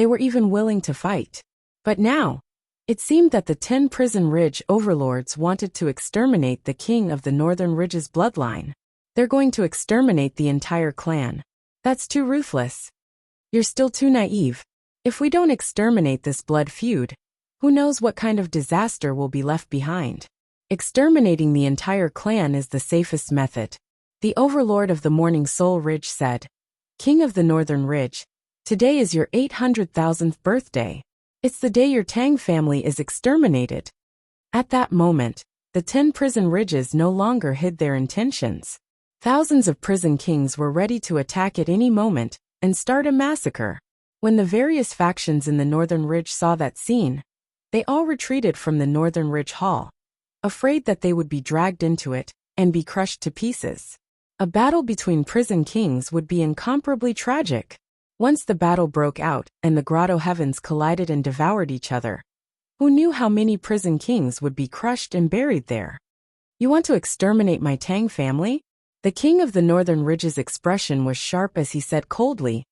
They were even willing to fight. But now, it seemed that the 10 prison ridge overlords wanted to exterminate the king of the Northern Ridge's bloodline. They're going to exterminate the entire clan. That's too ruthless. You're still too naive. If we don't exterminate this blood feud, Who knows what kind of disaster will be left behind? Exterminating the entire clan is the safest method. The overlord of the Morning Soul Ridge said. King of the Northern Ridge, today is your 800,000th birthday. It's the day your Tang family is exterminated. At that moment, the 10 prison ridges no longer hid their intentions. Thousands of prison kings were ready to attack at any moment and start a massacre. When the various factions in the Northern Ridge saw that scene, they all retreated from the Northern Ridge Hall, afraid that they would be dragged into it and be crushed to pieces. A battle between prison kings would be incomparably tragic. Once the battle broke out and the grotto heavens collided and devoured each other, who knew how many prison kings would be crushed and buried there? You want to exterminate my Tang family? The king of the Northern Ridge's expression was sharp as he said coldly,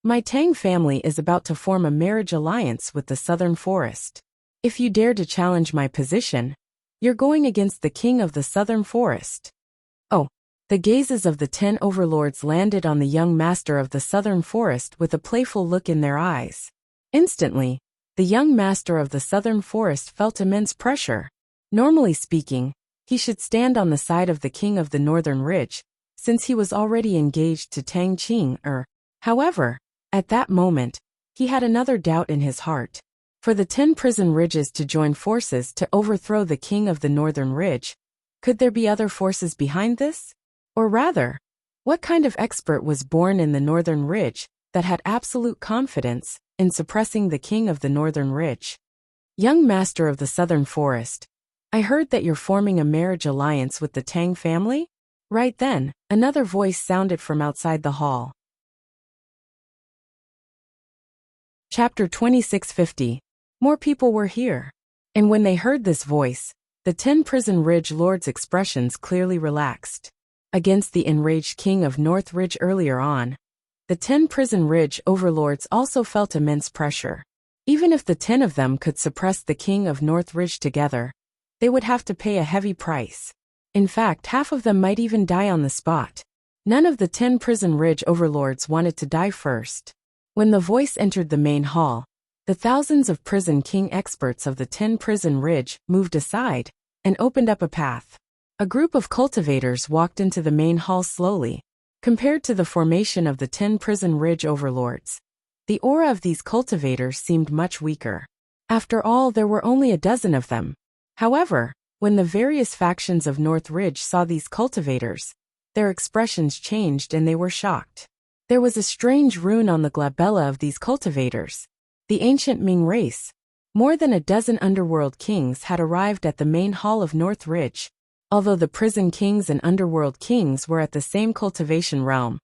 my Tang family is about to form a marriage alliance with the Southern Forest. If you dare to challenge my position, you're going against the king of the Southern Forest. Oh, the gazes of the 10 overlords landed on the young master of the Southern Forest with a playful look in their eyes. Instantly, the young master of the Southern Forest felt immense pressure. Normally speaking, he should stand on the side of the king of the Northern Ridge, since he was already engaged to Tang Qing. However, at that moment, he had another doubt in his heart. For the 10 prison ridges to join forces to overthrow the king of the Northern Ridge, could there be other forces behind this? Or rather, what kind of expert was born in the Northern Ridge that had absolute confidence in suppressing the king of the Northern Ridge? Young master of the Southern Forest, I heard that you're forming a marriage alliance with the Tang family? Right then, another voice sounded from outside the hall. Chapter 2650. More people were here. And when they heard this voice, the 10 prison ridge lords' expressions clearly relaxed. Against the enraged king of North Ridge earlier on, the 10 prison ridge overlords also felt immense pressure. Even if the 10 of them could suppress the king of North Ridge together, they would have to pay a heavy price. In fact, half of them might even die on the spot. None of the 10 prison ridge overlords wanted to die first. When the voice entered the main hall, the thousands of prison king experts of the 10 prison ridge moved aside and opened up a path. A group of cultivators walked into the main hall slowly. Compared to the formation of the 10 prison ridge overlords, the aura of these cultivators seemed much weaker. After all, there were only a dozen of them. However, when the various factions of North Ridge saw these cultivators, their expressions changed and they were shocked. There was a strange rune on the glabella of these cultivators. The ancient Ming race. More than a dozen underworld kings had arrived at the main hall of North Ridge. Although the prison kings and underworld kings were at the same cultivation realm,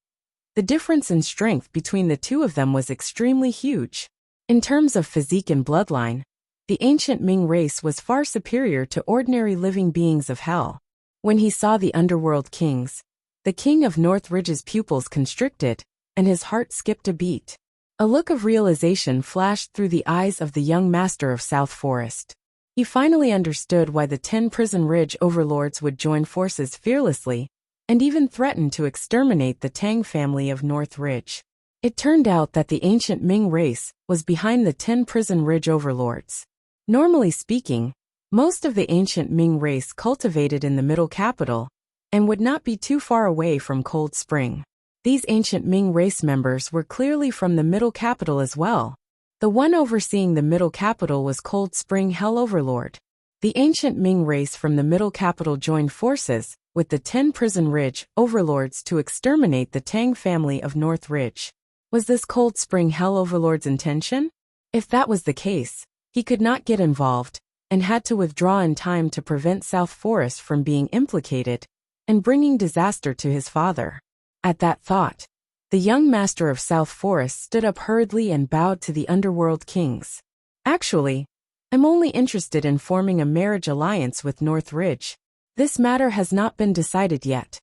the difference in strength between the two of them was extremely huge. In terms of physique and bloodline, the ancient Ming race was far superior to ordinary living beings of hell. When he saw the underworld kings, the king of North Ridge's pupils constricted, and his heart skipped a beat. A look of realization flashed through the eyes of the young master of South Forest. He finally understood why the 10 prison ridge overlords would join forces fearlessly, and even threaten to exterminate the Tang family of North Ridge. It turned out that the ancient Ming race was behind the 10 prison ridge overlords. Normally speaking, most of the ancient Ming race cultivated in the Middle Capital, and would not be too far away from Cold Spring. These ancient Ming race members were clearly from the Middle Capital as well. The one overseeing the Middle Capital was Cold Spring Hell Overlord. The ancient Ming race from the Middle Capital joined forces with the 10 Prison Ridge overlords to exterminate the Tang family of North Ridge. Was this Cold Spring Hell Overlord's intention? If that was the case, he could not get involved, and had to withdraw in time to prevent South Forest from being implicated and bringing disaster to his father. At that thought, the young master of South Forest stood up hurriedly and bowed to the underworld kings. Actually, I'm only interested in forming a marriage alliance with North Ridge. This matter has not been decided yet.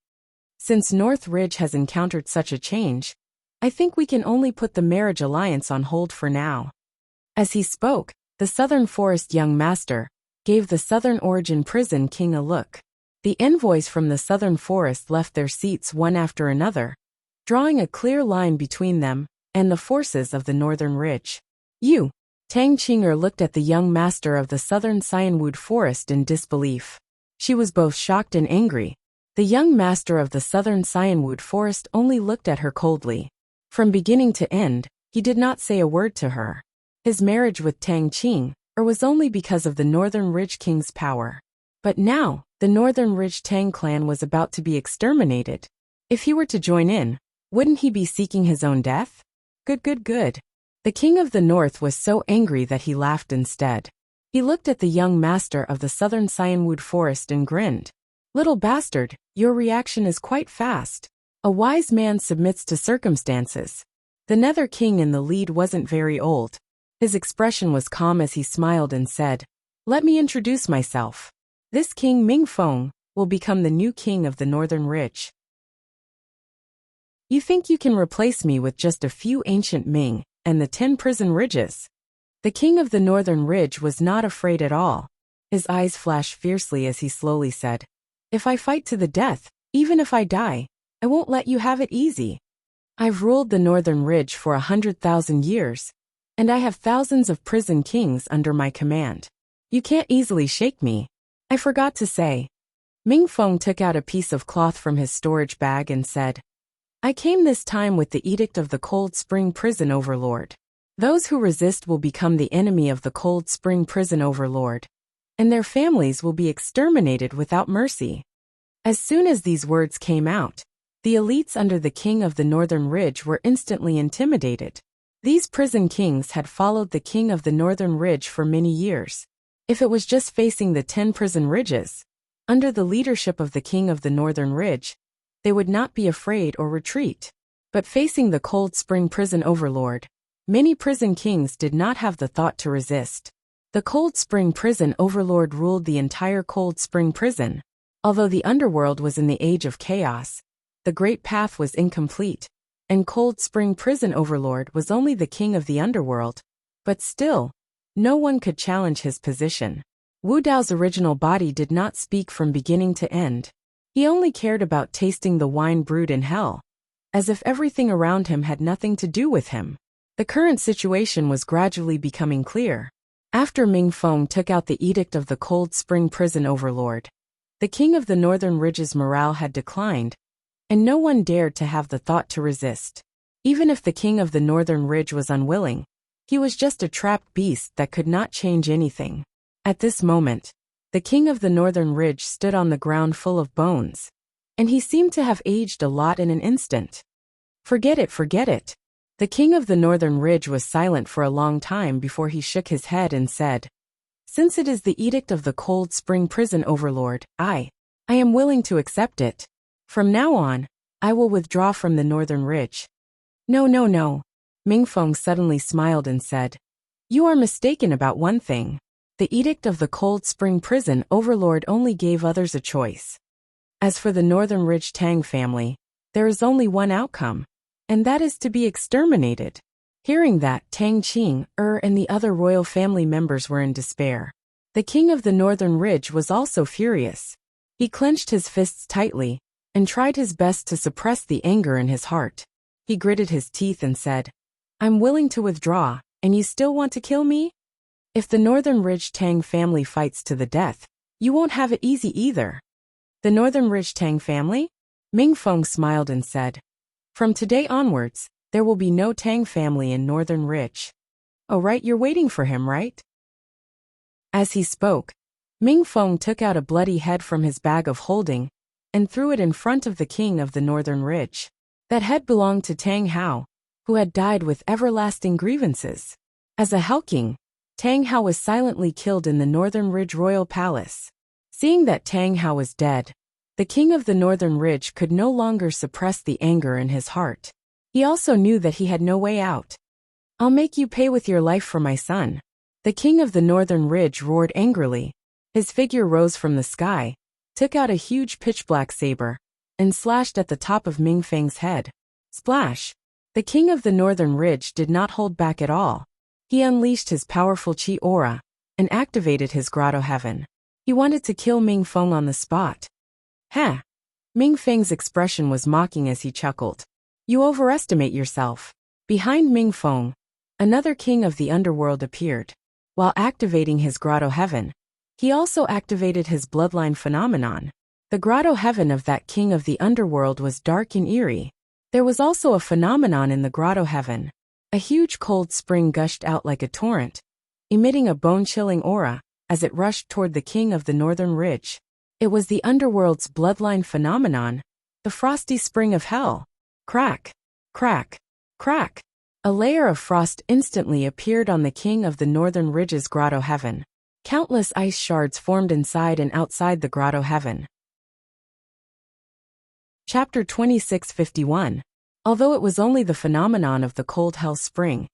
Since North Ridge has encountered such a change, I think we can only put the marriage alliance on hold for now. As he spoke, the Southern Forest young master gave the Southern Origin prison king a look. The envoys from the Southern Forest left their seats one after another, drawing a clear line between them and the forces of the Northern Ridge. You Tang Qing'er looked at the young master of the southern Cyanwood forest in disbelief. She was both shocked and angry. The young master of the southern Cyanwood forest only looked at her coldly. From beginning to end, he did not say a word to her. His marriage with Tang Qing'er was only because of the Northern Ridge King's power. But now, the Northern Ridge Tang clan was about to be exterminated. If he were to join in, wouldn't he be seeking his own death? Good. The king of the north was so angry that he laughed instead. He looked at the young master of the southern Cyanwood forest and grinned. Little bastard, your reaction is quite fast. A wise man submits to circumstances. The Nether King in the lead wasn't very old. His expression was calm as he smiled and said, "Let me introduce myself. This King Mingfeng will become the new king of the Northern Ridge. You think you can replace me with just a few ancient Ming and the 10 prison ridges?" The king of the Northern Ridge was not afraid at all. His eyes flashed fiercely as he slowly said, "If I fight to the death, even if I die, I won't let you have it easy. I've ruled the Northern Ridge for 100,000 years, and I have thousands of prison kings under my command. You can't easily shake me. I forgot to say." Mingfeng took out a piece of cloth from his storage bag and said, "I came this time with the edict of the Cold Spring Prison Overlord. Those who resist will become the enemy of the Cold Spring Prison Overlord, and their families will be exterminated without mercy." As soon as these words came out, the elites under the king of the Northern Ridge were instantly intimidated. These prison kings had followed the king of the Northern Ridge for many years. If it was just facing the 10 prison ridges, under the leadership of the king of the Northern Ridge, they would not be afraid or retreat. But facing the Cold Spring Prison Overlord, many prison kings did not have the thought to resist. The Cold Spring Prison Overlord ruled the entire Cold Spring Prison. Although the underworld was in the age of chaos, the Great Path was incomplete, and Cold Spring Prison Overlord was only the king of the underworld. But still, no one could challenge his position. Wu Dao's original body did not speak from beginning to end. He only cared about tasting the wine brewed in hell, as if everything around him had nothing to do with him. The current situation was gradually becoming clear. After Mingfeng took out the edict of the Cold Spring Prison Overlord, the king of the Northern Ridge's morale had declined, and no one dared to have the thought to resist. Even if the king of the Northern Ridge was unwilling, he was just a trapped beast that could not change anything. At this moment, the king of the Northern Ridge stood on the ground full of bones, and he seemed to have aged a lot in an instant. Forget it. The king of the Northern Ridge was silent for a long time before he shook his head and said, "Since it is the edict of the Cold Spring Prison Overlord, I am willing to accept it. From now on, I will withdraw from the Northern Ridge." No. Mingfeng suddenly smiled and said, "You are mistaken about one thing. The edict of the Cold Spring Prison Overlord only gave others a choice. As for the Northern Ridge Tang family, there is only one outcome, and that is to be exterminated." Hearing that, Tang Qing'er and the other royal family members were in despair. The king of the Northern Ridge was also furious. He clenched his fists tightly and tried his best to suppress the anger in his heart. He gritted his teeth and said, "I'm willing to withdraw, and you still want to kill me? If the Northern Ridge Tang family fights to the death, you won't have it easy either." "The Northern Ridge Tang family?" Mingfeng smiled and said, "From today onwards, there will be no Tang family in Northern Ridge." "Oh right, you're waiting for him, right?" As he spoke, Mingfeng took out a bloody head from his bag of holding and threw it in front of the king of the Northern Ridge. That head belonged to Tang Hao, who had died with everlasting grievances. As a Hell King, Tang Hao was silently killed in the Northern Ridge Royal Palace. Seeing that Tang Hao was dead, the king of the Northern Ridge could no longer suppress the anger in his heart. He also knew that he had no way out. "I'll make you pay with your life for my son." The king of the Northern Ridge roared angrily. His figure rose from the sky, took out a huge pitch-black saber, and slashed at the top of Mingfeng's head. Splash! The king of the Northern Ridge did not hold back at all. He unleashed his powerful chi aura and activated his grotto heaven. He wanted to kill Mingfeng on the spot. "Heh!" Mingfeng's expression was mocking as he chuckled. "You overestimate yourself." Behind Mingfeng, another king of the underworld appeared. While activating his grotto heaven, he also activated his bloodline phenomenon. The grotto heaven of that king of the underworld was dark and eerie. There was also a phenomenon in the grotto heaven. A huge cold spring gushed out like a torrent, emitting a bone-chilling aura as it rushed toward the king of the northern ridge. It was the underworld's bloodline phenomenon, the frosty spring of hell. Crack, crack, crack. A layer of frost instantly appeared on the king of the northern ridge's grotto heaven. Countless ice shards formed inside and outside the grotto heaven. Chapter 2651. Although it was only the phenomenon of the cold hell spring,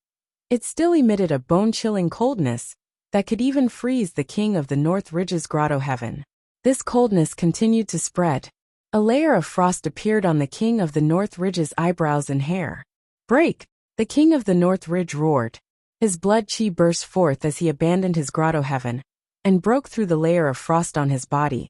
it still emitted a bone-chilling coldness that could even freeze the king of the north ridge's grotto heaven. This coldness continued to spread. A layer of frost appeared on the king of the north ridge's eyebrows and hair. Break! The king of the north ridge roared. His blood chi burst forth as he abandoned his grotto heaven and broke through the layer of frost on his body,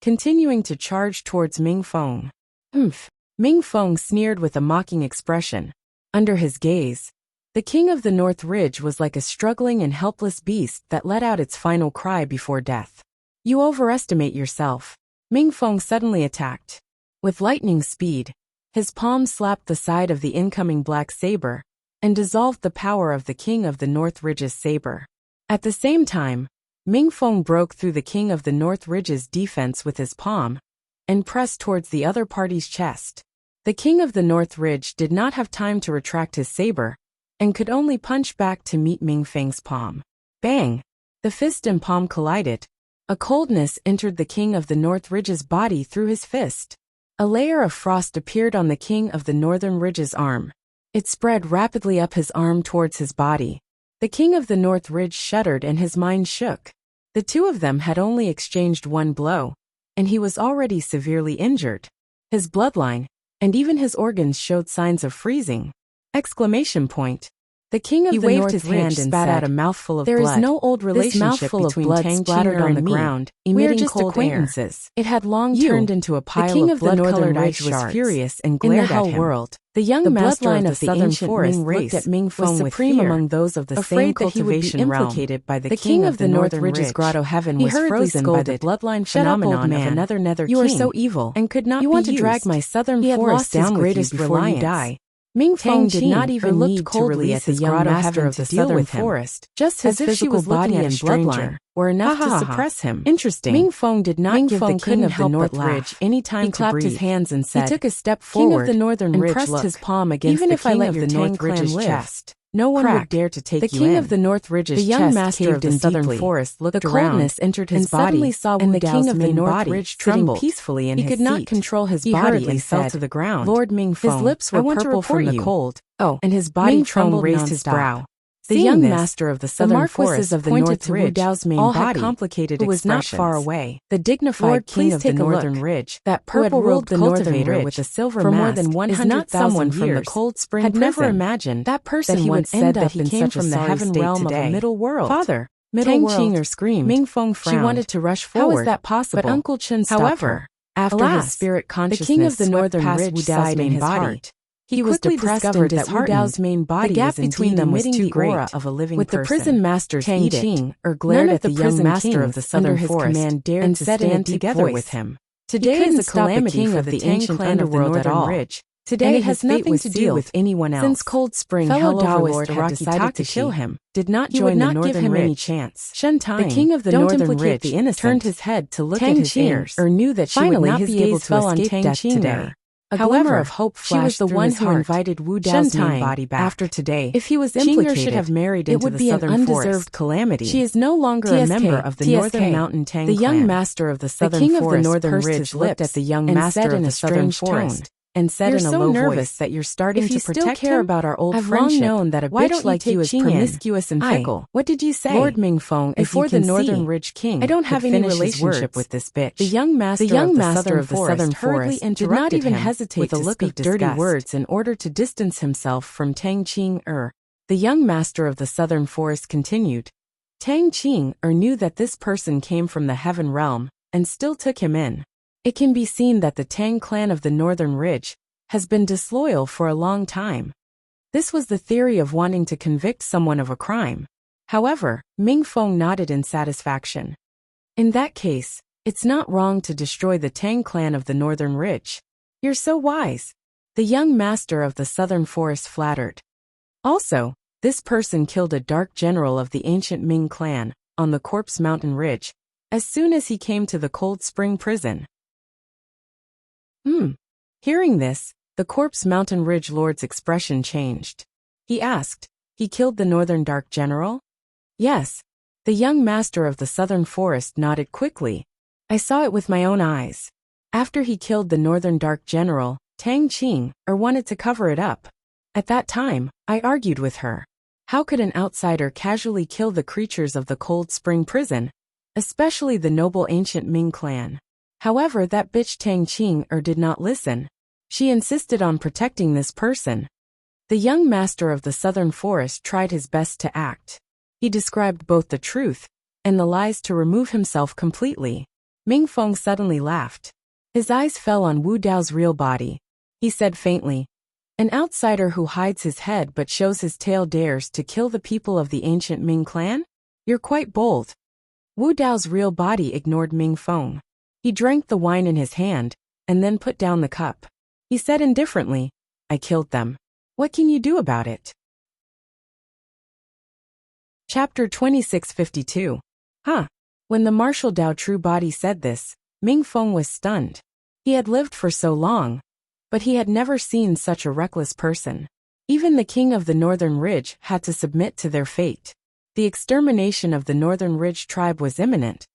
continuing to charge towards Ming Feng. Humph! Ming Feng sneered with a mocking expression. Under his gaze, the king of the north ridge was like a struggling and helpless beast that let out its final cry before death. You overestimate yourself. Ming Feng suddenly attacked. With lightning speed, his palm slapped the side of the incoming black saber and dissolved the power of the king of the north ridge's saber. At the same time, Ming Feng broke through the king of the north ridge's defense with his palm and pressed towards the other party's chest. The king of the north ridge did not have time to retract his saber and could only punch back to meet Ming Feng's palm. Bang! The fist and palm collided. A coldness entered the king of the north ridge's body through his fist. A layer of frost appeared on the king of the northern ridge's arm. It spread rapidly up his arm towards his body. The king of the north ridge shuddered and his mind shook. The two of them had only exchanged one blow, and he was already severely injured. His bloodline, and even his organs showed signs of freezing. Exclamation point. The king of the north ridge hand and spat out a mouthful of blood. There is no old relationship between Tang splattered on the ground, we are just acquaintances. It had long turned into a pile of blood-colored ice shards. Was furious and glared at him. In the hell world, the young master of the southern forest looked at Ming Feng with fear, among those of the same cultivation realm. The king of the north ridge's grotto heaven was frozen by the bloodline phenomenon of another nether king. You are so evil and could not be used. You want to drag my southern forest down with you before you die. Ming Feng did not even need to release the young master of the southern forest, just his physical body and bloodline were enough to suppress him. Interesting. Ming Feng did not give the king of the north ridge any time to breathe. He clapped his hands and said, he took a step forward, king of the northern ridge, pressed his palm against the king of the north ridge's chest. No one would dare to take you in. The king of the north ridge's chest, the young master of the southern forest, looked around. The coldness entered his body, and the king of the north ridge trembled peacefully in his seat. He could not control his body and fell to the ground. Lord Ming Feng, his lips were purple from the cold. Oh, and his body trembled, raised his brow. The young master of the southern forest of the north ridge all had complicated expressions. Who was not far away. The dignified king of the northern ridge, that purple-robed cultivator with a silver mask, for more than 100,000 years, from the cold spring had never imagined that person he would end up in such from the heaven realm of a middle world. Father, Tang Qing'er screamed. Ming Feng frowned. She wanted to rush forward. How is that possible? But Uncle Chen stopped her. After his spirit consciousness, the king of the northern ridge sighed in his heart. He quickly discovered that Wu Dao's main body, the gap between them was too great. Of a living with person. The prison master's Tang Qing'er glared at the young master of the southern forest and said to stand together with him. Today is a calamity for the ancient underworld at all. Today has nothing to do with anyone else. Since Cold Spring Hell Overlord had decided to kill him, did not join the northern ridge. Give him any chance. Shen Tai, the king of the northern ridge, turned his head to look at his ears, or knew that she would not be able to escape death today. A glimmer of hope flashed. She was the one who invited Wu Dao's main body back. After today, if he was implicated, should have married into the southern forest. It would be an undeserved calamity. She is no longer a member of the Northern Mountain Tang clan. The young master of the southern forest pursed his lips looked at the young master of the southern forest and said in a low voice, "You're so nervous that you're starting to protect him. If you still care about our old friendship, I've long known that a bitch like you is promiscuous and fickle. What did you say, Lord Ming Feng? Before the Northern Ridge King, I don't have any relationship with this bitch." The young master of the southern forest did not even hesitate to speak dirty words in order to distance himself from Tang Qing'er. The young master of the southern forest continued. Tang Qing'er knew that this person came from the heaven realm and still took him in. It can be seen that the Tang clan of the Northern Ridge has been disloyal for a long time. This was the theory of wanting to convict someone of a crime. However, Ming Feng nodded in satisfaction. In that case, it's not wrong to destroy the Tang clan of the Northern Ridge. You're so wise. The young master of the Southern Forest flattered. Also, this person killed a dark general of the ancient Ming clan on the Corpse Mountain Ridge as soon as he came to the Cold Spring prison. Hearing this, the Corpse Mountain Ridge Lord's expression changed. He asked, "He killed the Northern Dark General?" "Yes." The young master of the Southern Forest nodded quickly. "I saw it with my own eyes. After he killed the Northern Dark General, Tang Qing wanted to cover it up. At that time, I argued with her. How could an outsider casually kill the creatures of the Cold Spring prison, especially the noble ancient Ming clan? However, that bitch Tang Qing did not listen. She insisted on protecting this person." The young master of the Southern Forest tried his best to act. He described both the truth and the lies to remove himself completely. Ming Feng suddenly laughed. His eyes fell on Wu Dao's real body. He said faintly, "An outsider who hides his head but shows his tail dares to kill the people of the ancient Ming clan? You're quite bold." Wu Dao's real body ignored Ming Feng. He drank the wine in his hand and then put down the cup. He said indifferently, "I killed them. What can you do about it?" Chapter 2652. When the Martial Dao True Body said this, Ming Feng was stunned. He had lived for so long, but he had never seen such a reckless person. Even the king of the Northern Ridge had to submit to their fate. The extermination of the Northern Ridge tribe was imminent.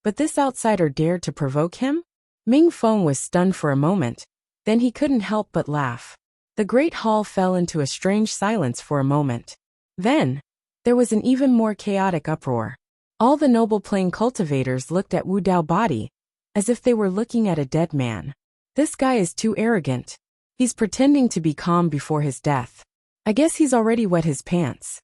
But this outsider dared to provoke him? Ming Feng was stunned for a moment. Then he couldn't help but laugh. The great hall fell into a strange silence for a moment. Then, there was an even more chaotic uproar. All the noble plain cultivators looked at Wu Dao body, as if they were looking at a dead man. This guy is too arrogant. He's pretending to be calm before his death. I guess he's already wet his pants.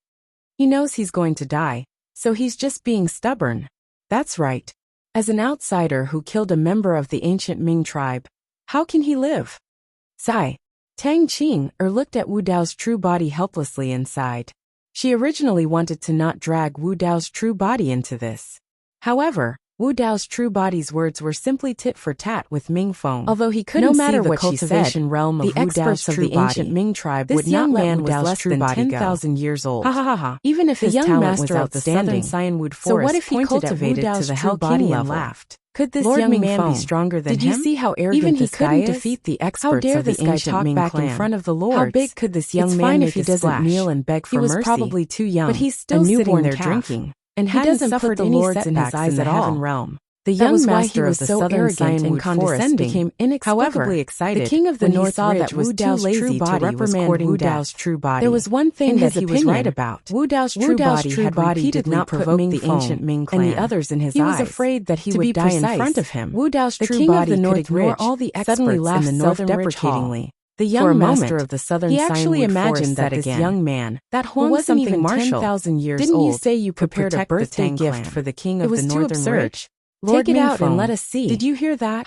He knows he's going to die, so he's just being stubborn. That's right. As an outsider who killed a member of the ancient Ming tribe, how can he live? Sigh. Tang Qing looked at Wu Dao's true body helplessly inside. She originally wanted to not drag Wu Dao's true body into this. However, Wu Dao's true body's words were simply tit for tat with Ming Feng. Although he couldn't see the cultivation realm of Wu Dao's of the ancient Ming tribe would not let Wu Dao's true body 10,000 years old. Even if his talent was outstanding, so what if he cultivated to the Hell King and laughed? Could this young man be stronger than him? Did you see how arrogant this guy is? Even he couldn't defeat the experts of the ancient Ming clan. In front of the lords. How big could this young man make a splash? It's fine if he doesn't kneel and beg for mercy. He was probably too young, but he's still sitting there drinking, and hadn't suffered any setbacks in his eyes at all. Realm. The young master of the Southern Cyan and condescending became inexplicably excited. The king of the North Ridge was too lazy to reprimand Wu Dao's true body. There was one thing that he was right about. Wu Dao's true body did not put the ancient Ming clan and the others in his eyes. He was afraid that he would die in front of him. Wu Dao's true body could ignore all the experts in the Northern Ridge Hall. The young master of the Southern Cyan actually imagined that this young man, that Huang wasn't even 10,000 years old, didn't you say you could protect the Tang gift for the king of the Northern Ridge? Take it out and let us see. Did you hear that?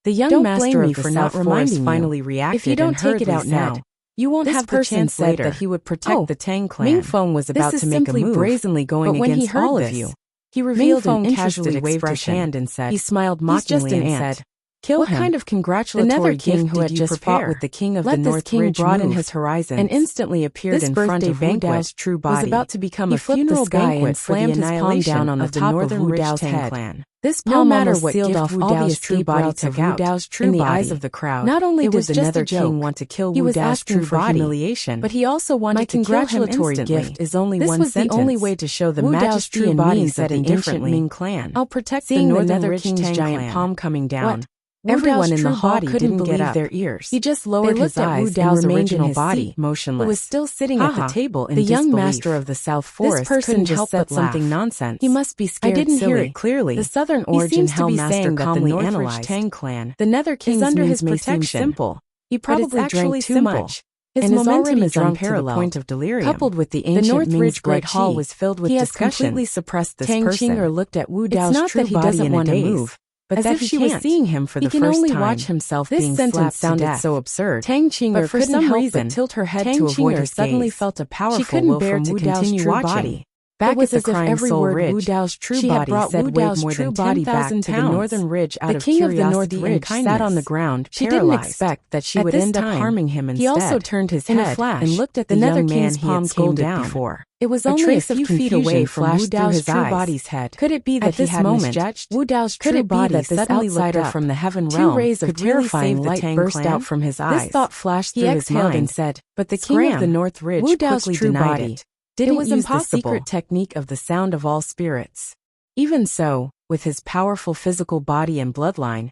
The young master of the South Forest finally reacted. If you don't take it out now, you won't have the chance later. That he would protect the Tang clan. Ming Feng was about to make a move, brazenly going against all of you. He revealed an interested waved his hand and said, he smiled mockingly and said, "Kill him." What kind of congratulatory king who had just fought with the king of the North Ridge broaden his horizons and instantly appeared in front of Wu Dao's true body. Was about to become a funeral banquet and slammed his palm down on the top of Wu Dao's head. This palm almost sealed off all the true body to Wu Dao's true body in the eyes of the crowd. Not only did the Nether King want to kill Wu Dao's true body, humiliation, but he also wanted to kill him instantly. Gift is only one sentence. This was the only way to show the majesty and means of the ancient Ming clan. I'll protect the Northern King's giant palm coming down. Everyone in the hall couldn't believe their ears. He just lowered his eyes and remained in his body, motionless. He was still sitting at the table in disbelief. The young master of the South Forest couldn't help but something nonsense. He must be scared. I didn't hear it clearly. The Southern Origin Hell Master calmly analyzed. Tang clan. The Nether King's under his protection. Simple. He probably drank too much. His momentum is unparalleled. Point of delirium. Coupled with the ancient North Ridge Great Hall was filled with discussion. He has completely suppressed this person. Tang Qing looked at Wu Dao's true body in a daze. but as that if he she was can't. seeing him for He the can first only time. watch himself This being sentence slapped to sounded death. so absurd. Tang Qing'er But for couldn't some help reason, but tilt her head Tang to avoid Qing'er his suddenly gaze. felt a powerful She couldn't will bear from to Wu Dao's continue true watching. body. Back It was at the as if Crying every Soul word Ridge, Wu Dao's true she had body brought said Wu weighed Dao's more true than body 10,000 back to the pounds. Northern Ridge out The of king of the curiosity North and Ridge kindness. sat on the ground, She didn't paralyzed. expect that she At would this end up time, harming him instead. he also turned his In a head flash, and looked at the Nether young man King's he palm had came scolded down. before. It was A only a trace of few feet confusion away from Wu flashed through Dao's his true eyes. body's head. Could it be that At he this had moment, misjudged? Wu Dao's Could true it be body that this suddenly outsider looked up. from the heaven Two realm rays of could really terrifying save the light Tang burst clan? out from his eyes. This thought flashed He through his exhaled mind, and said, but the king of the "Scram." North Ridge Wu Dao's quickly true denied body it. Didn't It was use impossible. the secret technique of the sound of all spirits. Even so, with his powerful physical body and bloodline,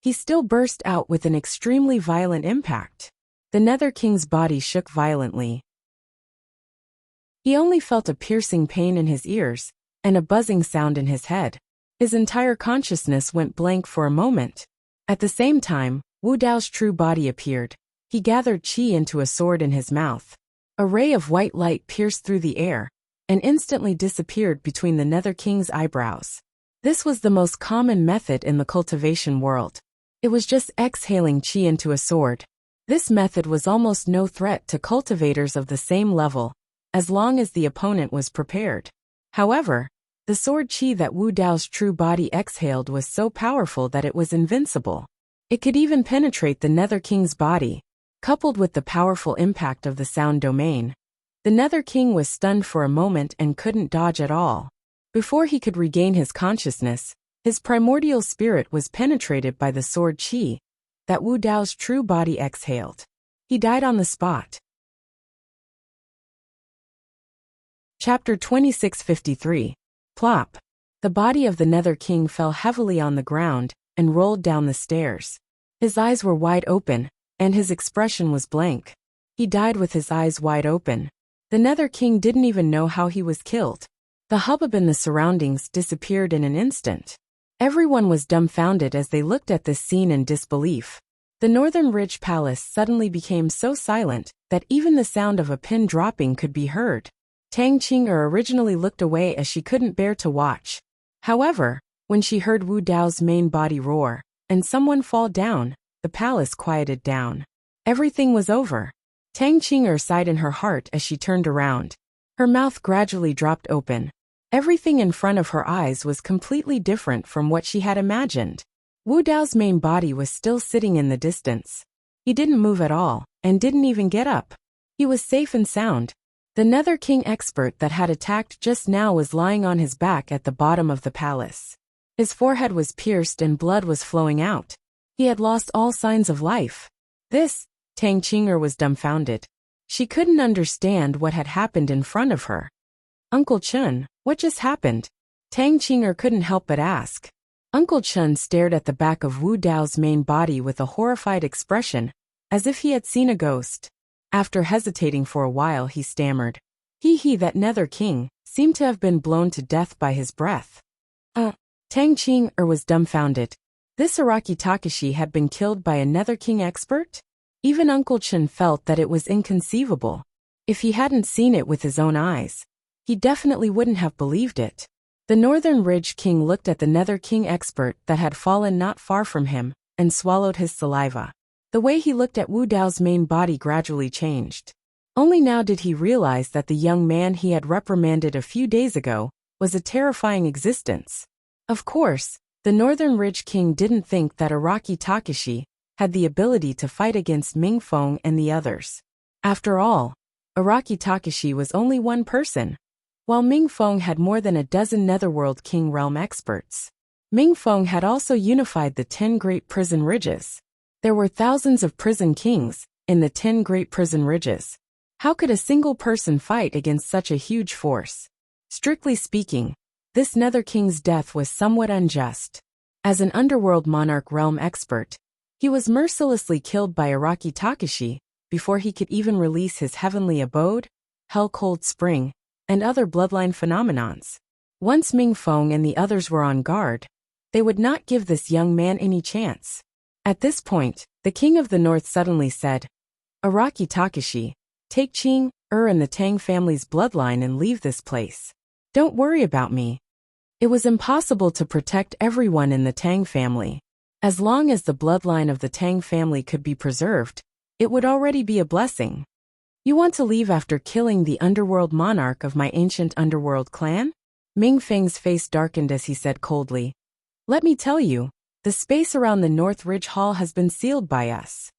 he still burst out with an extremely violent impact. The Nether King's body shook violently. He only felt a piercing pain in his ears and a buzzing sound in his head. His entire consciousness went blank for a moment. At the same time, Wu Dao's true body appeared. He gathered qi into a sword in his mouth. A ray of white light pierced through the air and instantly disappeared between the Nether King's eyebrows. This was the most common method in the cultivation world. It was just exhaling qi into a sword. This method was almost no threat to cultivators of the same level, as long as the opponent was prepared. However, the sword qi that Wu Dao's true body exhaled was so powerful that it was invincible. It could even penetrate the Nether King's body. Coupled with the powerful impact of the sound domain, the Nether King was stunned for a moment and couldn't dodge at all. Before he could regain his consciousness, his primordial spirit was penetrated by the sword qi that Wu Dao's true body exhaled. He died on the spot. Chapter 2653. Plop. The body of the Nether King fell heavily on the ground and rolled down the stairs. His eyes were wide open, and his expression was blank. He died with his eyes wide open. The Nether King didn't even know how he was killed. The hubbub in the surroundings disappeared in an instant. Everyone was dumbfounded as they looked at this scene in disbelief. The Northern Ridge Palace suddenly became so silent that even the sound of a pin dropping could be heard. Tang Qing'er originally looked away as she couldn't bear to watch. However, when she heard Wu Dao's main body roar and someone fall down, the palace quieted down. Everything was over. Tang Qing'er sighed in her heart as she turned around. Her mouth gradually dropped open. Everything in front of her eyes was completely different from what she had imagined. Wu Dao's main body was still sitting in the distance. He didn't move at all, and didn't even get up. He was safe and sound. The Nether King expert that had attacked just now was lying on his back at the bottom of the palace. His forehead was pierced and blood was flowing out. He had lost all signs of life. Tang Qing'er was dumbfounded. She couldn't understand what had happened in front of her. "Uncle Chun, what just happened?" Tang Qing'er couldn't help but ask. Uncle Chun stared at the back of Wu Dao's main body with a horrified expression, as if he had seen a ghost. After hesitating for a while, he stammered. That Nether King seemed to have been blown to death by his breath. Tang Qing'er was dumbfounded. This Araki Takashi had been killed by a Nether King expert? Even Uncle Chun felt that it was inconceivable. If he hadn't seen it with his own eyes, he definitely wouldn't have believed it. The Northern Ridge King looked at the Nether King expert that had fallen not far from him, and swallowed his saliva. The way he looked at Wu Dao's main body gradually changed. Only now did he realize that the young man he had reprimanded a few days ago was a terrifying existence. Of course, the Northern Ridge King didn't think that Araki Takashi had the ability to fight against Ming Feng and the others. After all, Araki Takashi was only one person, while Ming Feng had more than a dozen Netherworld King realm experts. Ming Feng had also unified the 10 Great Prison Ridges. There were thousands of prison kings in the 10 Great Prison Ridges. How could a single person fight against such a huge force? Strictly speaking, this Nether King's death was somewhat unjust. As an underworld monarch realm expert, he was mercilessly killed by Araki Takashi before he could even release his heavenly abode, Hell Cold Spring, and other bloodline phenomenons. Once Ming Feng and the others were on guard, they would not give this young man any chance. At this point, the King of the North suddenly said, "Araki Takashi, take Qing'er and the Tang family's bloodline and leave this place. Don't worry about me." It was impossible to protect everyone in the Tang family. As long as the bloodline of the Tang family could be preserved, it would already be a blessing. You want to leave after killing the underworld monarch of my ancient underworld clan? Ming Feng's face darkened as he said coldly. Let me tell you, the space around the North Ridge Hall has been sealed by us.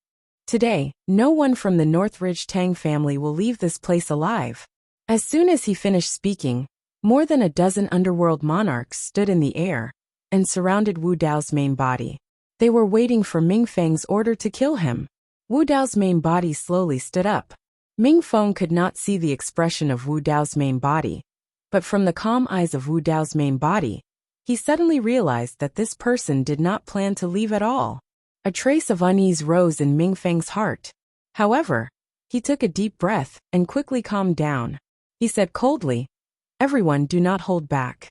Today, no one from the North Ridge Tang family will leave this place alive. As soon as he finished speaking, more than a dozen underworld monarchs stood in the air and surrounded Wu Dao's main body. They were waiting for Ming Feng's order to kill him. Wu Dao's main body slowly stood up. Ming Feng could not see the expression of Wu Dao's main body, but from the calm eyes of Wu Dao's main body, he suddenly realized that this person did not plan to leave at all. A trace of unease rose in Ming Feng's heart. However, he took a deep breath and quickly calmed down. He said coldly, "Everyone, do not hold back.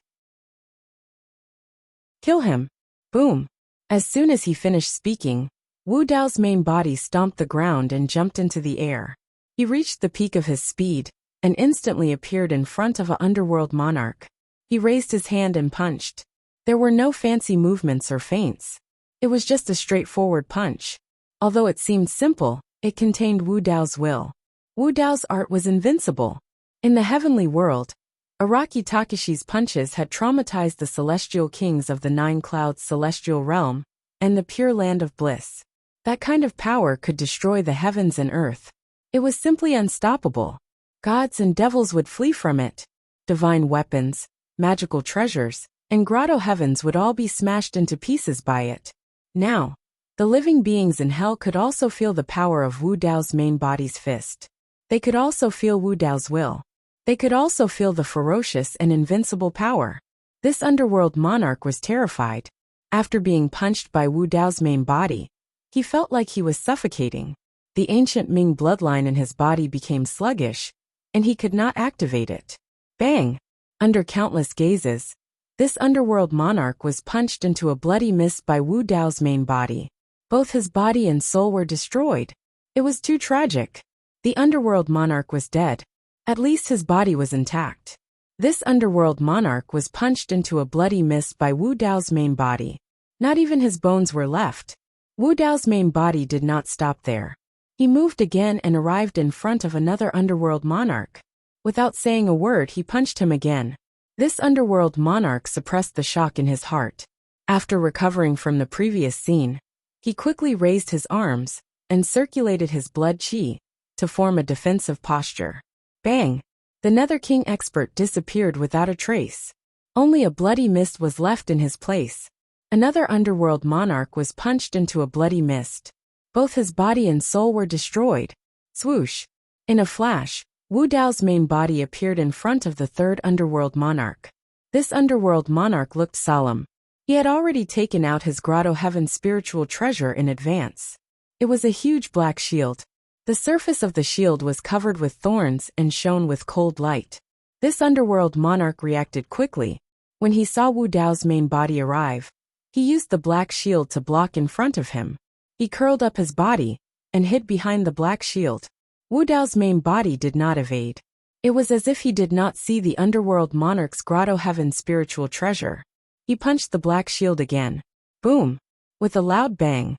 Kill him." Boom. As soon as he finished speaking, Wu Dao's main body stomped the ground and jumped into the air. He reached the peak of his speed and instantly appeared in front of an underworld monarch. He raised his hand and punched. There were no fancy movements or feints. It was just a straightforward punch. Although it seemed simple, it contained Wu Dao's will. Wu Dao's art was invincible. In the heavenly world, Araki Takashi's punches had traumatized the celestial kings of the Nine Clouds celestial realm and the pure land of bliss. That kind of power could destroy the heavens and earth. It was simply unstoppable. Gods and devils would flee from it. Divine weapons, magical treasures, and grotto heavens would all be smashed into pieces by it. Now, the living beings in hell could also feel the power of Wu Dao's main body's fist. They could also feel Wu Dao's will. They could also feel the ferocious and invincible power. This underworld monarch was terrified. After being punched by Wu Dao's main body, he felt like he was suffocating. The ancient Ming bloodline in his body became sluggish, and he could not activate it. Bang! Under countless gazes, this underworld monarch was punched into a bloody mist by Wu Dao's main body. Both his body and soul were destroyed. It was too tragic. The underworld monarch was dead. At least his body was intact. This underworld monarch was punched into a bloody mist by Wu Dao's main body. Not even his bones were left. Wu Dao's main body did not stop there. He moved again and arrived in front of another underworld monarch. Without saying a word, he punched him again. This underworld monarch suppressed the shock in his heart. After recovering from the previous scene, he quickly raised his arms and circulated his blood qi to form a defensive posture. Bang! The Nether King expert disappeared without a trace. Only a bloody mist was left in his place. Another underworld monarch was punched into a bloody mist. Both his body and soul were destroyed. Swoosh! In a flash, Wu Dao's main body appeared in front of the third underworld monarch. This underworld monarch looked solemn. He had already taken out his grotto heaven spiritual treasure in advance. It was a huge black shield. The surface of the shield was covered with thorns and shone with cold light. This underworld monarch reacted quickly. When he saw Wu Dao's main body arrive, he used the black shield to block in front of him. He curled up his body and hid behind the black shield. Wu Dao's main body did not evade. It was as if he did not see the underworld monarch's grotto heaven spiritual treasure. He punched the black shield again. Boom! With a loud bang,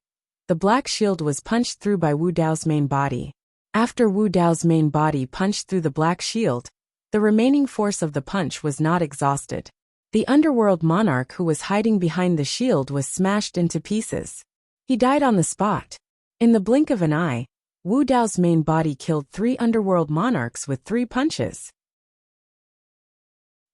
the black shield was punched through by Wu Dao's main body. After Wu Dao's main body punched through the black shield, the remaining force of the punch was not exhausted. The underworld monarch who was hiding behind the shield was smashed into pieces. He died on the spot. In the blink of an eye, Wu Dao's main body killed 3 underworld monarchs with 3 punches.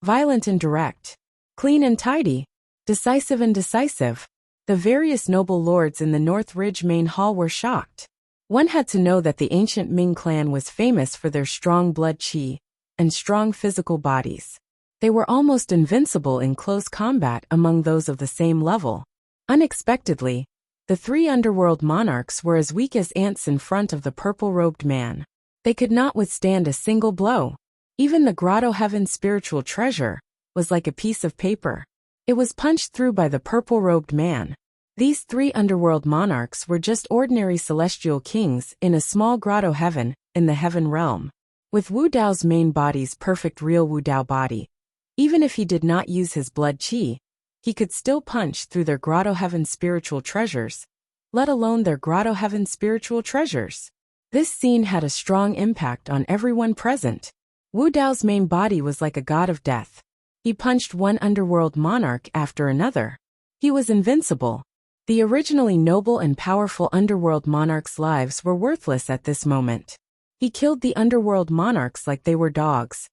Violent and direct. Clean and tidy. Decisive and decisive. The various noble lords in the North Ridge main hall were shocked. One had to know that the ancient Ming clan was famous for their strong blood qi and strong physical bodies. They were almost invincible in close combat among those of the same level. Unexpectedly, the 3 underworld monarchs were as weak as ants in front of the purple-robed man. They could not withstand a single blow. Even the grotto heaven spiritual treasure was like a piece of paper. It was punched through by the purple-robed man. These 3 underworld monarchs were just ordinary celestial kings in a small grotto heaven in the heaven realm. With Wu Dao's main body's perfect real Wu Dao body, Even if he did not use his blood qi, he could still punch through their Grotto Heaven spiritual treasures, let alone their Grotto Heaven spiritual treasures. This scene had a strong impact on everyone present. Wu Dao's main body was like a god of death. He punched one underworld monarch after another. He was invincible. The originally noble and powerful underworld monarchs' lives were worthless at this moment. He killed the underworld monarchs like they were dogs.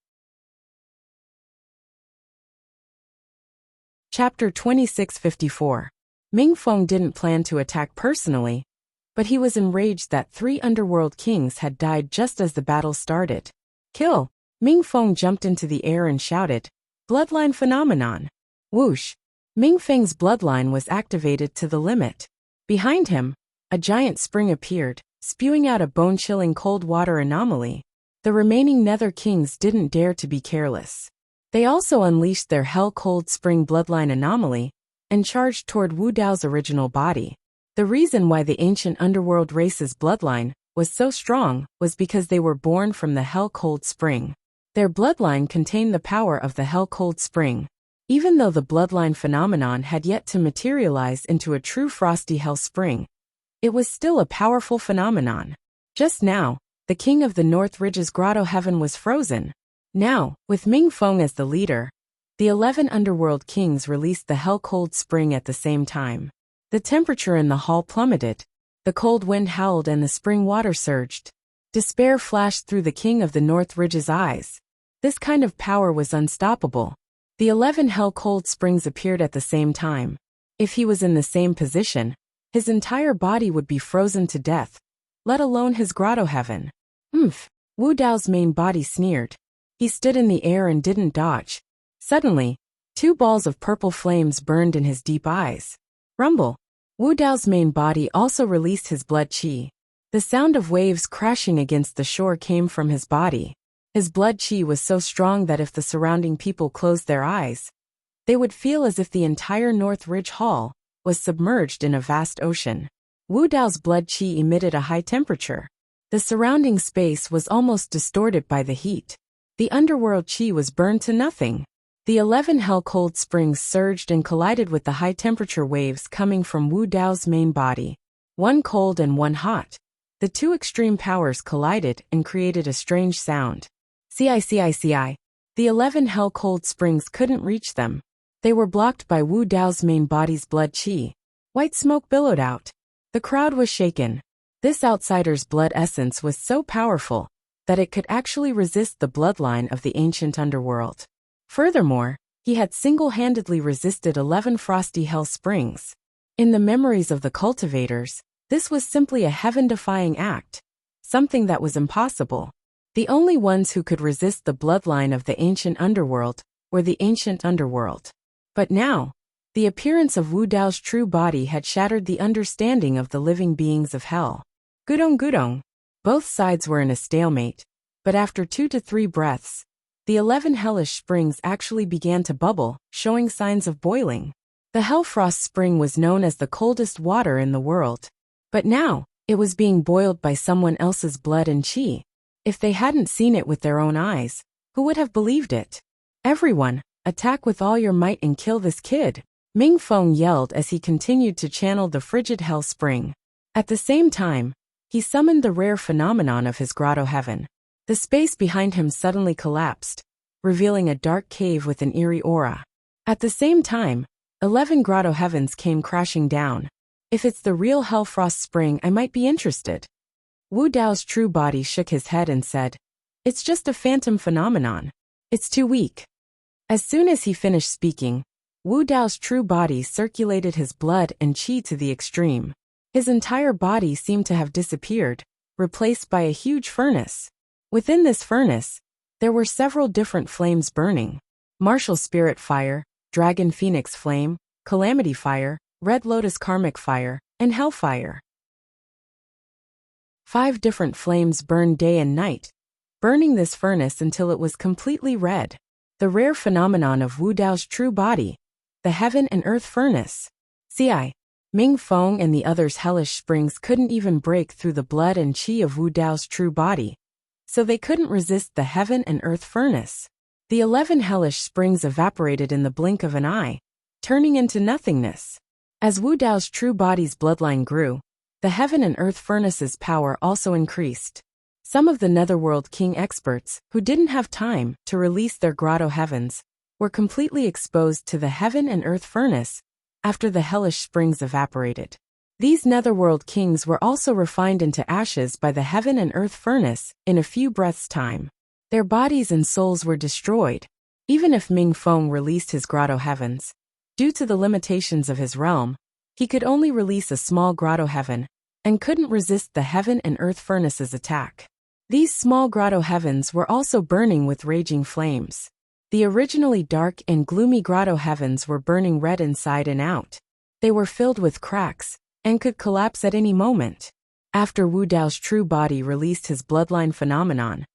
Chapter 2654. Ming Feng didn't plan to attack personally, but he was enraged that 3 underworld kings had died just as the battle started. Kill! Ming Feng jumped into the air and shouted, "Bloodline phenomenon!" Whoosh! Ming Feng's bloodline was activated to the limit. Behind him, a giant spring appeared, spewing out a bone-chilling cold water anomaly. The remaining Nether Kings didn't dare to be careless. They also unleashed their hell-cold spring bloodline anomaly and charged toward Wu Dao's original body. The reason why the ancient underworld race's bloodline was so strong was because they were born from the hell-cold spring. Their bloodline contained the power of the hell-cold spring. Even though the bloodline phenomenon had yet to materialize into a true frosty hell spring, it was still a powerful phenomenon. Just now, the king of the North Ridge's Grotto Heaven was frozen. Now, with Ming Feng as the leader, the 11 underworld kings released the hell-cold spring at the same time. The temperature in the hall plummeted. The cold wind howled and the spring water surged. Despair flashed through the king of the North Ridge's eyes. This kind of power was unstoppable. The 11 hell-cold springs appeared at the same time. If he was in the same position, his entire body would be frozen to death, let alone his Grotto Heaven. Wu Dao's main body sneered. He stood in the air and didn't dodge. Suddenly, 2 balls of purple flames burned in his deep eyes. Rumble! Wu Dao's main body also released his blood qi. The sound of waves crashing against the shore came from his body. His blood qi was so strong that if the surrounding people closed their eyes, they would feel as if the entire North Ridge Hall was submerged in a vast ocean. Wu Dao's blood qi emitted a high temperature. The surrounding space was almost distorted by the heat. The underworld qi was burned to nothing. The 11 hell-cold springs surged and collided with the high-temperature waves coming from Wu Dao's main body. One cold and one hot. The 2 extreme powers collided and created a strange sound. CI. The 11 hell-cold springs couldn't reach them. They were blocked by Wu Dao's main body's blood qi. White smoke billowed out. The crowd was shaken. This outsider's blood essence was so powerful that it could actually resist the bloodline of the ancient underworld. Furthermore, he had single-handedly resisted 11 frosty hell springs. In the memories of the cultivators, this was simply a heaven-defying act, something that was impossible. The only ones who could resist the bloodline of the ancient underworld were the ancient underworld. But now, the appearance of Wu Dao's true body had shattered the understanding of the living beings of hell. Gudong. Both sides were in a stalemate, but after 2 to 3 breaths, the 11 hellish springs actually began to bubble, showing signs of boiling. The Hellfrost spring was known as the coldest water in the world. But now, it was being boiled by someone else's blood and qi. If they hadn't seen it with their own eyes, who would have believed it? Everyone, attack with all your might and kill this kid! Ming Feng yelled as he continued to channel the frigid hell spring. At the same time, he summoned the rare phenomenon of his Grotto Heaven. The space behind him suddenly collapsed, revealing a dark cave with an eerie aura. At the same time, 11 Grotto Heavens came crashing down. If it's the real Hellfrost spring, I might be interested. Wu Dao's true body shook his head and said, "It's just a phantom phenomenon. It's too weak." As soon as he finished speaking, Wu Dao's true body circulated his blood and qi to the extreme. His entire body seemed to have disappeared, replaced by a huge furnace. Within this furnace, there were several different flames burning: Martial Spirit Fire, Dragon Phoenix Flame, Calamity Fire, Red Lotus Karmic Fire, and Hellfire. 5 different flames burned day and night, burning this furnace until it was completely red. The rare phenomenon of Wu Dao's true body, the Heaven and Earth Furnace. CI. Ming Feng and the others' hellish springs couldn't even break through the blood and qi of Wu Dao's true body, so they couldn't resist the Heaven and Earth Furnace. The 11 hellish springs evaporated in the blink of an eye, turning into nothingness. As Wu Dao's true body's bloodline grew, the heaven and earth furnace's power also increased. Some of the Netherworld King experts, who didn't have time to release their grotto heavens, were completely exposed to the heaven and earth furnace after the hellish springs evaporated. These Netherworld Kings were also refined into ashes by the heaven and earth furnace in a few breaths' time. Their bodies and souls were destroyed, even if Ming Feng released his grotto heavens. Due to the limitations of his realm, he could only release a small grotto heaven, and couldn't resist the heaven and earth furnace's attack. These small grotto heavens were also burning with raging flames. The originally dark and gloomy grotto heavens were burning red inside and out. They were filled with cracks, and could collapse at any moment. After Wu Dao's true body released his bloodline phenomenon,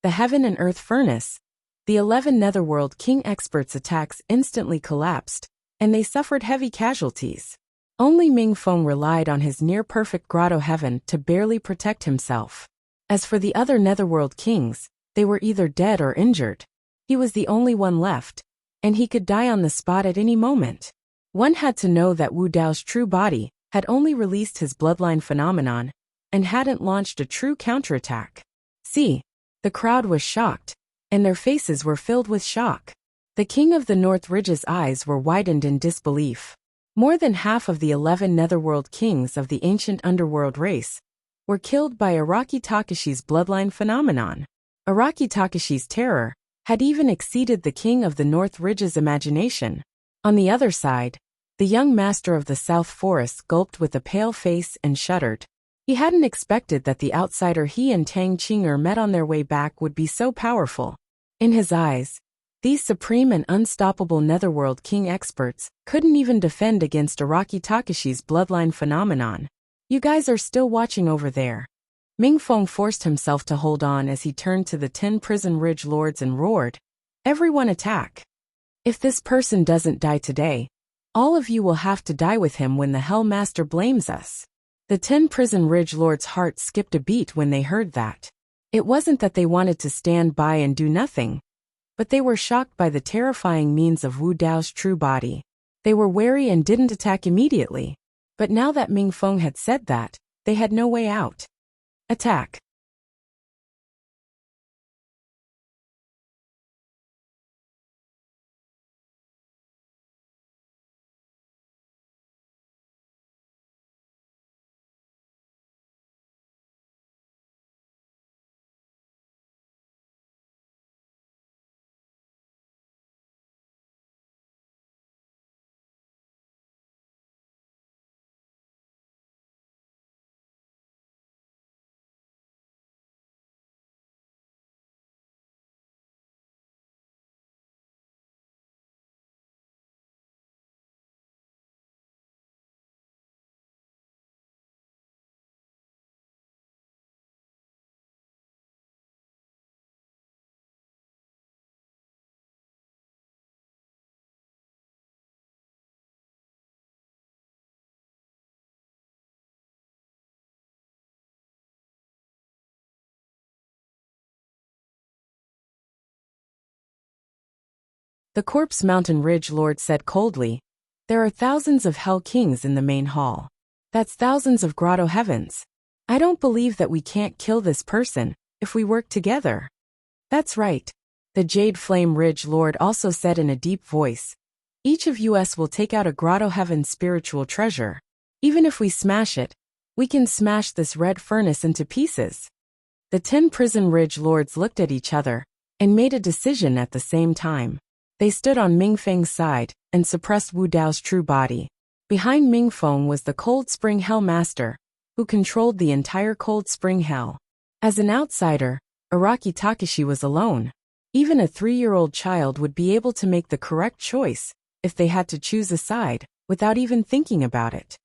the heaven and earth furnace, the 11 Netherworld King experts' attacks instantly collapsed, and they suffered heavy casualties. Only Ming Feng relied on his near-perfect grotto heaven to barely protect himself. As for the other Netherworld Kings, they were either dead or injured. He was the only one left, and he could die on the spot at any moment. One had to know that Wu Dao's true body had only released his bloodline phenomenon and hadn't launched a true counterattack. See, the crowd was shocked, and their faces were filled with shock. The King of the North Ridge's eyes were widened in disbelief. More than half of the 11 Netherworld Kings of the ancient underworld race were killed by Araki Takashi's bloodline phenomenon. Araki Takashi's terror had even exceeded the King of the North Ridge's imagination. On the other side, the young master of the South Forest gulped with a pale face and shuddered. He hadn't expected that the outsider he and Tang Qing'er met on their way back would be so powerful. In his eyes, these supreme and unstoppable Netherworld King experts couldn't even defend against Araki Takashi's bloodline phenomenon. You guys are still watching over there. Ming Feng forced himself to hold on as he turned to the 10 Prison Ridge Lords and roared, "Everyone attack! If this person doesn't die today, all of you will have to die with him when the Hell Master blames us." The 10 Prison Ridge Lords' hearts skipped a beat when they heard that. It wasn't that they wanted to stand by and do nothing, but they were shocked by the terrifying means of Wu Dao's true body. They were wary and didn't attack immediately. But now that Ming Feng had said that, they had no way out. Attack! The Corpse Mountain Ridge Lord said coldly, "There are thousands of Hell Kings in the main hall. That's thousands of grotto heavens. I don't believe that we can't kill this person if we work together." "That's right," the Jade Flame Ridge Lord also said in a deep voice. "Each of us will take out a grotto heaven spiritual treasure. Even if we smash it, we can smash this red furnace into pieces." The 10 Prison Ridge Lords looked at each other and made a decision at the same time. They stood on Ming Feng's side and suppressed Wu Dao's true body. Behind Ming Feng was the Cold Spring Hell Master, who controlled the entire Cold Spring Hell. As an outsider, Araki Takashi was alone. Even a 3-year-old child would be able to make the correct choice if they had to choose a side, without even thinking about it.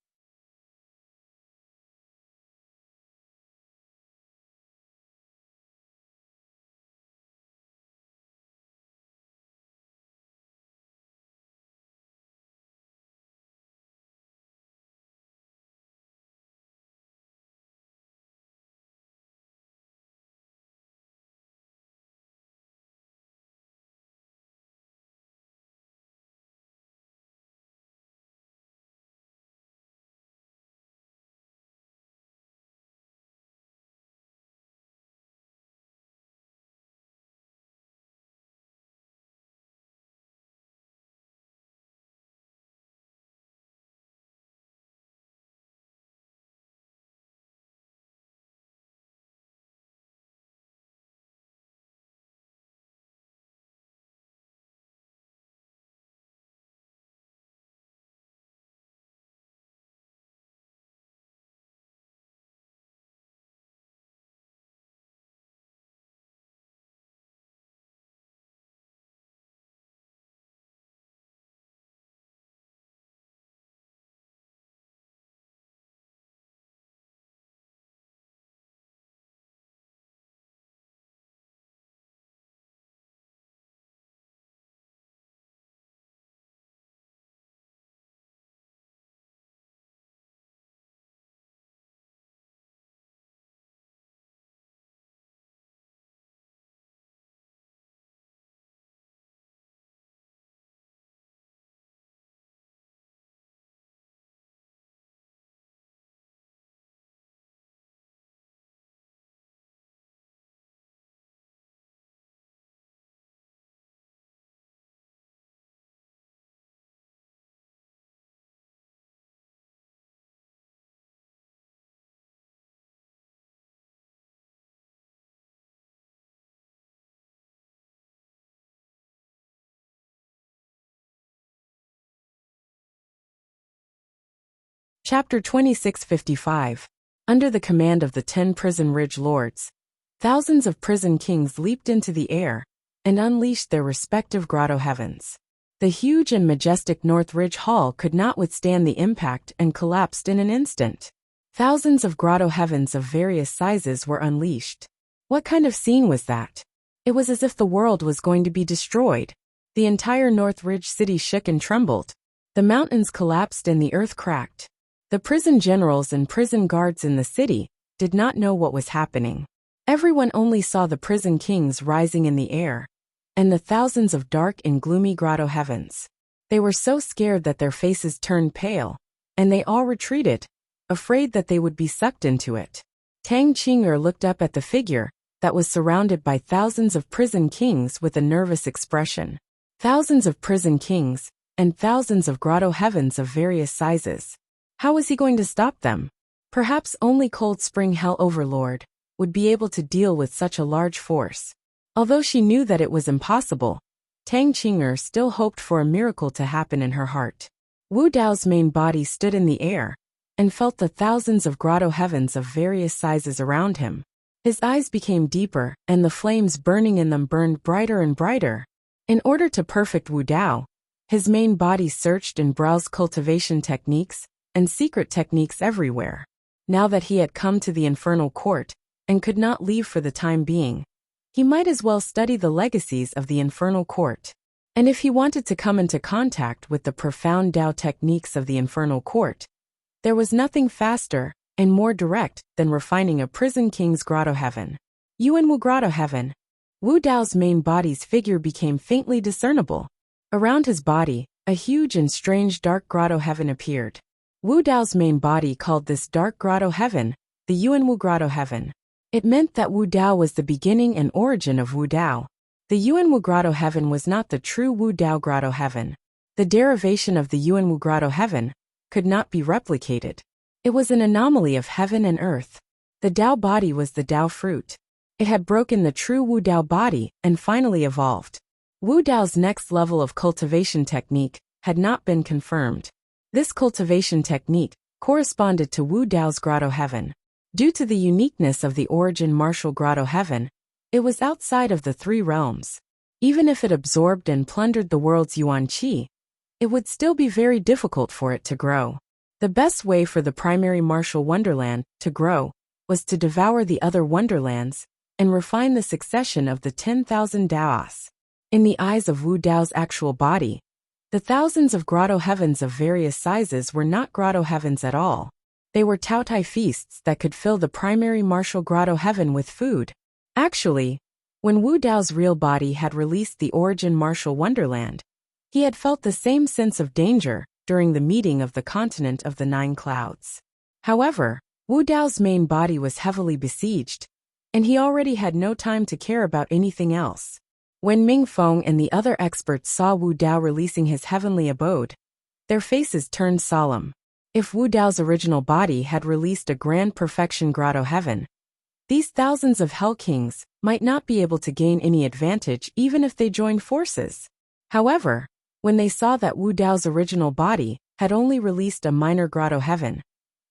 Chapter 2655. Under the command of the 10 Prison Ridge Lords, thousands of prison kings leaped into the air and unleashed their respective grotto heavens. The huge and majestic North Ridge Hall could not withstand the impact and collapsed in an instant. Thousands of grotto heavens of various sizes were unleashed. What kind of scene was that? It was as if the world was going to be destroyed. The entire North Ridge city shook and trembled. The mountains collapsed and the earth cracked. The prison generals and prison guards in the city did not know what was happening. Everyone only saw the prison kings rising in the air, and the thousands of dark and gloomy grotto heavens. They were so scared that their faces turned pale, and they all retreated, afraid that they would be sucked into it. Tang Qing'er looked up at the figure that was surrounded by thousands of prison kings with a nervous expression. Thousands of prison kings, and thousands of grotto heavens of various sizes. How was he going to stop them? Perhaps only Cold Spring Hell Overlord would be able to deal with such a large force. Although she knew that it was impossible, Tang Qing'er still hoped for a miracle to happen in her heart. Wu Dao's main body stood in the air and felt the thousands of grotto heavens of various sizes around him. His eyes became deeper, and the flames burning in them burned brighter and brighter. In order to perfect Wu Dao, his main body searched and browsed cultivation techniques and secret techniques everywhere. Now that he had come to the infernal court and could not leave for the time being, he might as well study the legacies of the infernal court. And if he wanted to come into contact with the profound Dao techniques of the infernal court, there was nothing faster and more direct than refining a prison king's grotto heaven. Yuanwu grotto heaven. Wu Dao's main body's figure became faintly discernible. Around his body, a huge and strange dark grotto heaven appeared. Wu Dao's main body called this dark grotto heaven the Yuanwu grotto heaven. It meant that Wu Dao was the beginning and origin of Wu Dao. The Yuanwu grotto heaven was not the true Wu Dao grotto heaven. The derivation of the Yuanwu grotto heaven could not be replicated. It was an anomaly of heaven and earth. The Dao body was the Dao fruit. It had broken the true Wu Dao body and finally evolved. Wu Dao's next level of cultivation technique had not been confirmed. This cultivation technique corresponded to Wu Dao's grotto heaven. Due to the uniqueness of the origin martial grotto heaven, it was outside of the three realms. Even if it absorbed and plundered the world's yuan qi, it would still be very difficult for it to grow. The best way for the primary martial wonderland to grow was to devour the other wonderlands and refine the succession of the 10,000 Daos. In the eyes of Wu Dao's actual body, the thousands of grotto heavens of various sizes were not grotto heavens at all. They were Taotai feasts that could fill the primary martial grotto heaven with food. Actually, when Wu Dao's real body had released the origin martial wonderland, he had felt the same sense of danger during the meeting of the continent of the 9 clouds. However, Wu Dao's main body was heavily besieged, and he already had no time to care about anything else. When Ming Feng and the other experts saw Wu Dao releasing his heavenly abode, their faces turned solemn. If Wu Dao's original body had released a grand perfection grotto heaven, these thousands of Hell Kings might not be able to gain any advantage even if they joined forces. However, when they saw that Wu Dao's original body had only released a minor grotto heaven,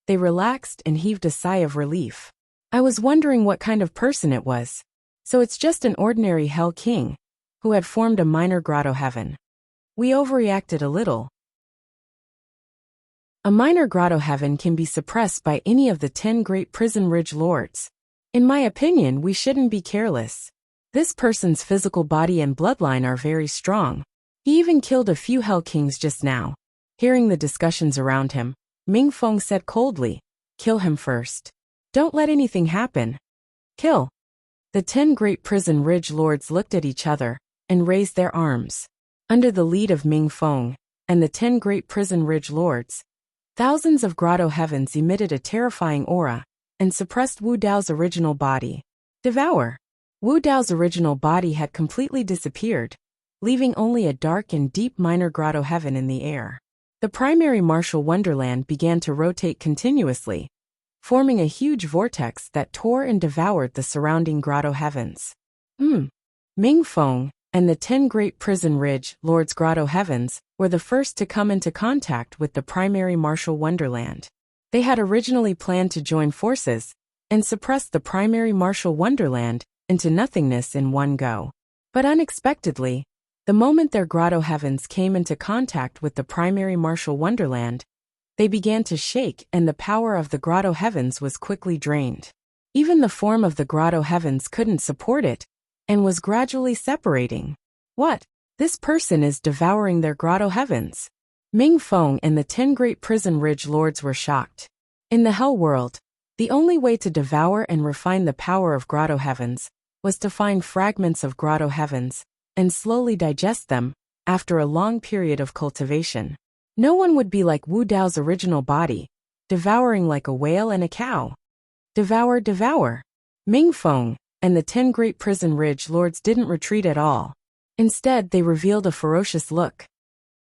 they relaxed and heaved a sigh of relief. I was wondering what kind of person it was. So it's just an ordinary Hell King who had formed a minor grotto heaven. We overreacted a little. A minor grotto heaven can be suppressed by any of the 10 great prison ridge lords. In my opinion, we shouldn't be careless. This person's physical body and bloodline are very strong. He even killed a few Hell Kings just now. Hearing the discussions around him, Ming Feng said coldly, "Kill him first. Don't let anything happen. Kill." The 10 great prison ridge lords looked at each other and raised their arms. Under the lead of Ming Feng and the 10 great prison ridge lords, thousands of grotto heavens emitted a terrifying aura and suppressed Wu Dao's original body. Devour. Wu Dao's original body had completely disappeared, leaving only a dark and deep minor grotto heaven in the air. The primary martial wonderland began to rotate continuously, forming a huge vortex that tore and devoured the surrounding grotto heavens. Ming Feng and the 10 great prison ridge lords' grotto heavens were the first to come into contact with the primary martial wonderland. They had originally planned to join forces and suppress the primary martial wonderland into nothingness in one go. But unexpectedly, the moment their grotto heavens came into contact with the primary martial wonderland, they began to shake and the power of the grotto heavens was quickly drained. Even the form of the grotto heavens couldn't support it and was gradually separating. What? This person is devouring their grotto heavens. Ming Feng and the 10 great prison ridge lords were shocked. In the hell world, the only way to devour and refine the power of grotto heavens was to find fragments of grotto heavens and slowly digest them after a long period of cultivation. No one would be like Wu Dao's original body, devouring like a whale and a cow. Devour, devour. Ming Feng and the 10 great prison ridge lords didn't retreat at all. Instead, they revealed a ferocious look.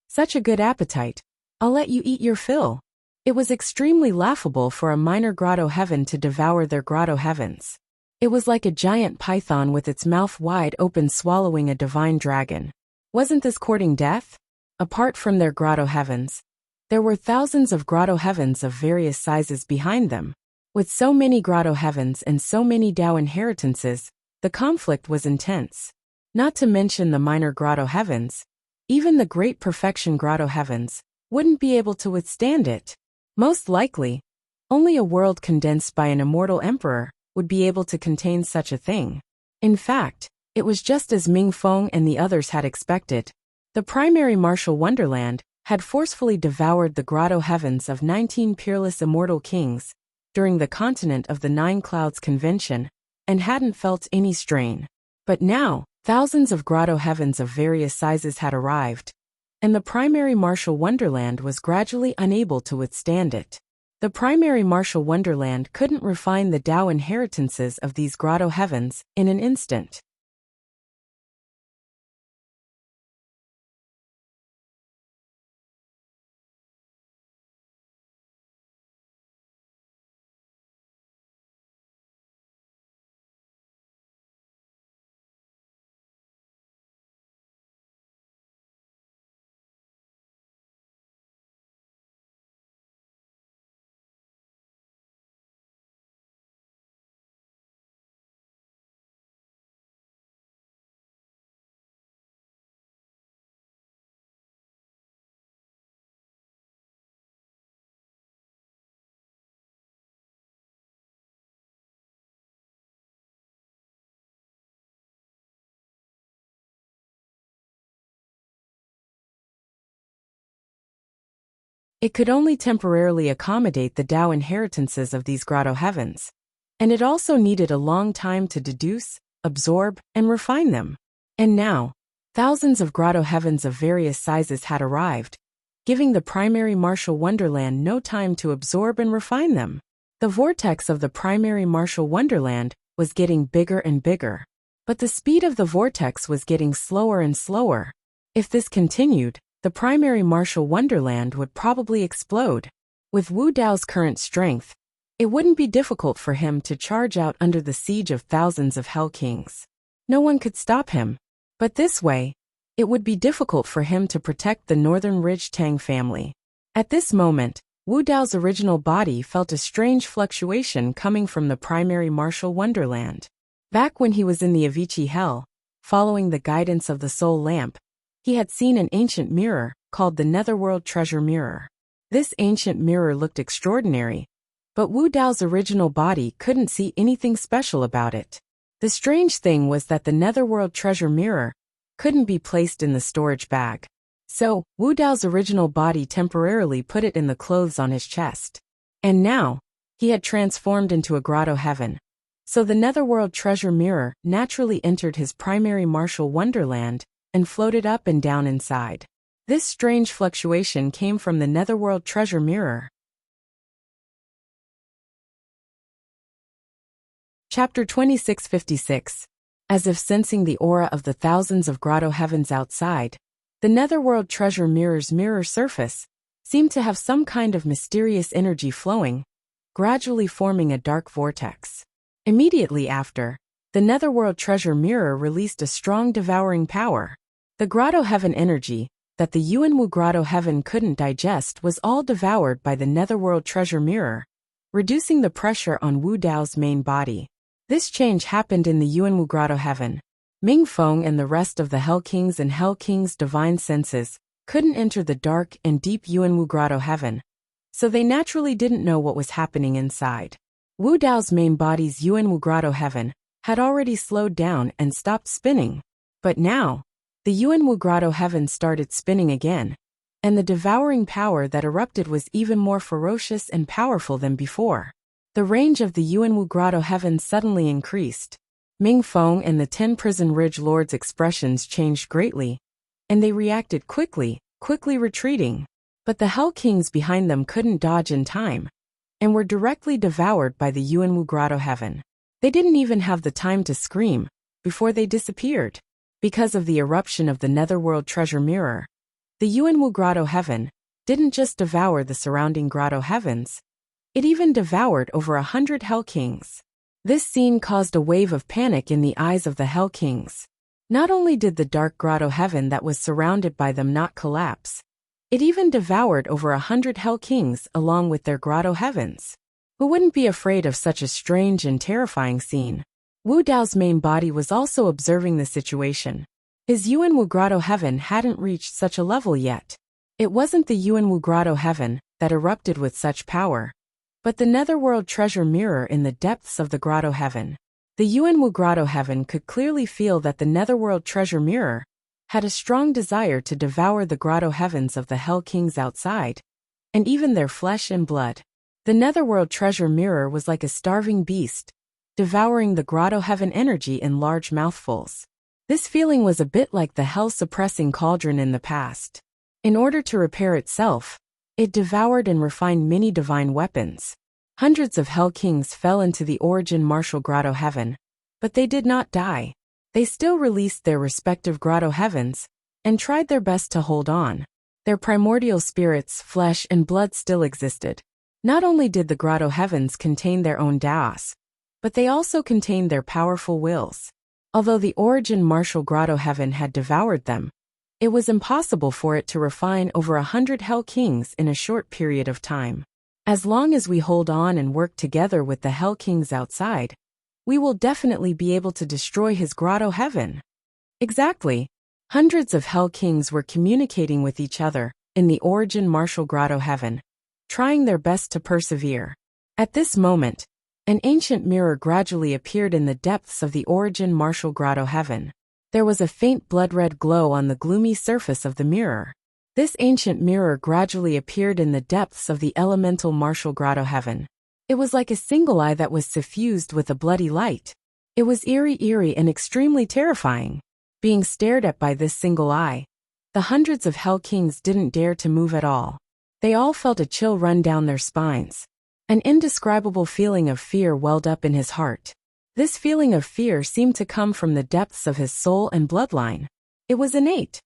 Such a good appetite. I'll let you eat your fill. It was extremely laughable for a minor grotto heaven to devour their grotto heavens. It was like a giant python with its mouth wide open swallowing a divine dragon. Wasn't this courting death? Apart from their grotto heavens, there were thousands of grotto heavens of various sizes behind them. With so many grotto heavens and so many Dao inheritances, the conflict was intense. Not to mention the minor grotto heavens, even the great perfection grotto heavens wouldn't be able to withstand it. Most likely, only a world condensed by an immortal emperor would be able to contain such a thing. In fact, it was just as Ming Feng and the others had expected. The primary martial wonderland had forcefully devoured the grotto heavens of 19 peerless immortal kings during the Continent of the Nine Clouds convention and hadn't felt any strain. But now, thousands of grotto heavens of various sizes had arrived, and the primary martial wonderland was gradually unable to withstand it. The primary martial wonderland couldn't refine the Dao inheritances of these grotto heavens in an instant. It could only temporarily accommodate the Dao inheritances of these grotto heavens, and it also needed a long time to deduce, absorb, and refine them. And now, thousands of grotto heavens of various sizes had arrived, giving the primary martial wonderland no time to absorb and refine them. The vortex of the primary martial wonderland was getting bigger and bigger, but the speed of the vortex was getting slower and slower. If this continued, the primary martial wonderland would probably explode. With Wu Dao's current strength, it wouldn't be difficult for him to charge out under the siege of thousands of Hell Kings. No one could stop him. But this way, it would be difficult for him to protect the Northern Ridge Tang family. At this moment, Wu Dao's original body felt a strange fluctuation coming from the primary martial wonderland. Back when he was in the Avicii Hell, following the guidance of the Soul Lamp, he had seen an ancient mirror called the Netherworld Treasure Mirror. This ancient mirror looked extraordinary, but Wu Dao's original body couldn't see anything special about it. The strange thing was that the Netherworld Treasure Mirror couldn't be placed in the storage bag. So, Wu Dao's original body temporarily put it in the clothes on his chest. And now, he had transformed into a grotto heaven. So the Netherworld Treasure Mirror naturally entered his primary martial wonderland and floated up and down inside. This strange fluctuation came from the Netherworld Treasure Mirror. Chapter 2656. As if sensing the aura of the thousands of grotto heavens outside, the Netherworld Treasure Mirror's mirror surface seemed to have some kind of mysterious energy flowing, gradually forming a dark vortex. Immediately after, the Netherworld Treasure Mirror released a strong devouring power. The grotto heaven energy that the Yuanwu Grotto heaven couldn't digest was all devoured by the netherworld treasure mirror, reducing the pressure on Wu Dao's main body. This change happened in the Yuanwu Grotto heaven. Ming Feng and the rest of the Hell Kings and Hell King's divine senses couldn't enter the dark and deep Yuanwu Grotto heaven, so they naturally didn't know what was happening inside. Wu Dao's main body's Yuanwu Grotto heaven had already slowed down and stopped spinning, but now, the Yuanwu Grotto heaven started spinning again, and the devouring power that erupted was even more ferocious and powerful than before. The range of the Yuanwu Grotto heaven suddenly increased. Ming Feng and the 10 Prison Ridge Lords' expressions changed greatly, and they reacted quickly retreating. But the Hell Kings behind them couldn't dodge in time, and were directly devoured by the Yuanwu Grotto heaven. They didn't even have the time to scream before they disappeared. Because of the eruption of the netherworld treasure mirror, the Yuanwu Grotto heaven didn't just devour the surrounding grotto heavens, it even devoured over 100 Hell Kings. This scene caused a wave of panic in the eyes of the Hell Kings. Not only did the dark grotto heaven that was surrounded by them not collapse, it even devoured over 100 Hell Kings along with their grotto heavens. Who wouldn't be afraid of such a strange and terrifying scene? Wu Dao's main body was also observing the situation. His Yuanwu Grotto heaven hadn't reached such a level yet. It wasn't the Yuanwu Grotto heaven that erupted with such power, but the netherworld treasure mirror in the depths of the grotto heaven. The Yuanwu Grotto heaven could clearly feel that the netherworld treasure mirror had a strong desire to devour the grotto heavens of the Hell Kings outside, and even their flesh and blood. The netherworld treasure mirror was like a starving beast, devouring the grotto heaven energy in large mouthfuls. This feeling was a bit like the hell-suppressing cauldron in the past. In order to repair itself, it devoured and refined many divine weapons. Hundreds of Hell Kings fell into the origin martial grotto heaven, but they did not die. They still released their respective grotto heavens and tried their best to hold on. Their primordial spirits, flesh, and blood still existed. Not only did the grotto heavens contain their own Daos, but they also contained their powerful wills. Although the origin martial grotto heaven had devoured them, it was impossible for it to refine over 100 Hell Kings in a short period of time. As long as we hold on and work together with the Hell Kings outside, we will definitely be able to destroy his grotto heaven. Exactly. Hundreds of Hell Kings were communicating with each other in the origin martial grotto heaven, trying their best to persevere. At this moment, an ancient mirror gradually appeared in the depths of the origin martial grotto heaven. There was a faint blood-red glow on the gloomy surface of the mirror. This ancient mirror gradually appeared in the depths of the elemental martial grotto heaven. It was like a single eye that was suffused with a bloody light. It was eerie and extremely terrifying. Being stared at by this single eye, the hundreds of Hell Kings didn't dare to move at all. They all felt a chill run down their spines. An indescribable feeling of fear welled up in his heart. This feeling of fear seemed to come from the depths of his soul and bloodline. It was innate.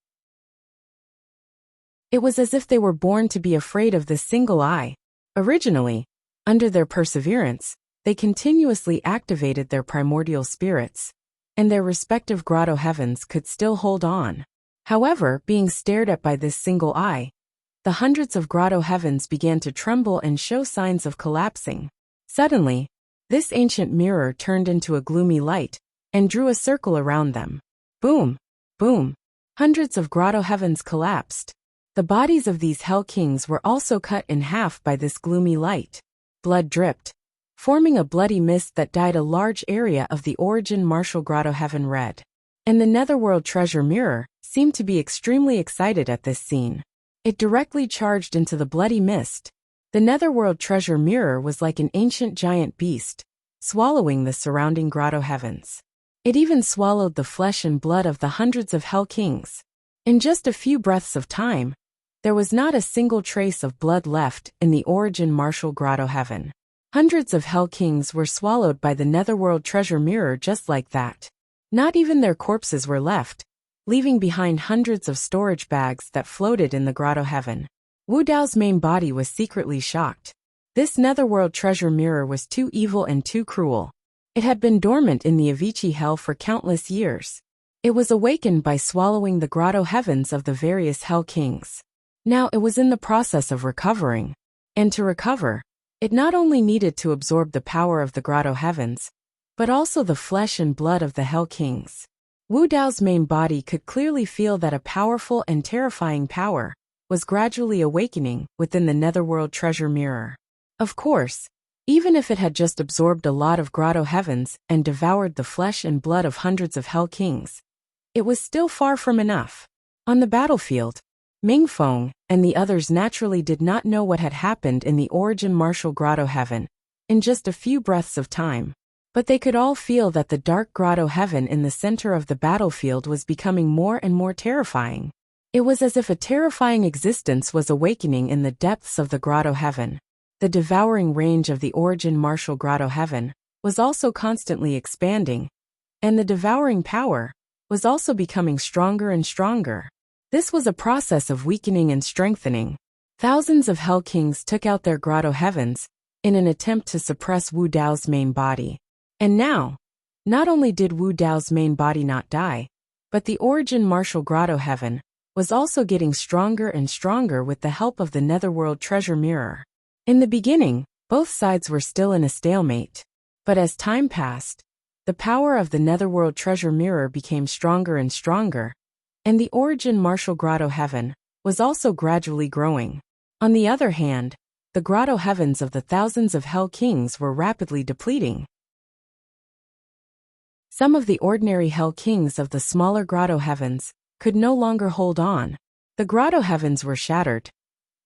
It was as if they were born to be afraid of this single eye. Originally, under their perseverance, they continuously activated their primordial spirits, and their respective grotto heavens could still hold on. However, being stared at by this single eye, the hundreds of grotto heavens began to tremble and show signs of collapsing. Suddenly, this ancient mirror turned into a gloomy light and drew a circle around them. Boom! Boom! Hundreds of grotto heavens collapsed. The bodies of these Hell Kings were also cut in half by this gloomy light. Blood dripped, forming a bloody mist that dyed a large area of the origin martial grotto heaven red. And the netherworld treasure mirror seemed to be extremely excited at this scene. It directly charged into the bloody mist. The netherworld treasure mirror was like an ancient giant beast, swallowing the surrounding grotto heavens. It even swallowed the flesh and blood of the hundreds of Hell Kings. In just a few breaths of time, there was not a single trace of blood left in the origin martial grotto heaven. Hundreds of Hell Kings were swallowed by the netherworld treasure mirror just like that. Not even their corpses were left, leaving behind hundreds of storage bags that floated in the grotto heaven. Wu Dao's main body was secretly shocked. This netherworld treasure mirror was too evil and too cruel. It had been dormant in the Avicii hell for countless years. It was awakened by swallowing the grotto heavens of the various hell kings. Now it was in the process of recovering. And to recover, it not only needed to absorb the power of the grotto heavens, but also the flesh and blood of the hell kings. Wu Dao's main body could clearly feel that a powerful and terrifying power was gradually awakening within the netherworld treasure mirror. Of course, even if it had just absorbed a lot of grotto heavens and devoured the flesh and blood of hundreds of hell kings, it was still far from enough. On the battlefield, Ming Feng and the others naturally did not know what had happened in the origin martial grotto heaven in just a few breaths of time. But they could all feel that the dark grotto heaven in the center of the battlefield was becoming more and more terrifying. It was as if a terrifying existence was awakening in the depths of the grotto heaven. The devouring range of the origin martial grotto heaven was also constantly expanding, and the devouring power was also becoming stronger and stronger. This was a process of weakening and strengthening. Thousands of hell kings took out their grotto heavens in an attempt to suppress Wu Dao's main body. And now, not only did Wu Dao's main body not die, but the origin martial grotto heaven was also getting stronger and stronger with the help of the netherworld treasure mirror. In the beginning, both sides were still in a stalemate. But as time passed, the power of the netherworld treasure mirror became stronger and stronger, and the origin martial grotto heaven was also gradually growing. On the other hand, the grotto heavens of the thousands of hell kings were rapidly depleting. Some of the ordinary hell kings of the smaller grotto heavens could no longer hold on. The grotto heavens were shattered,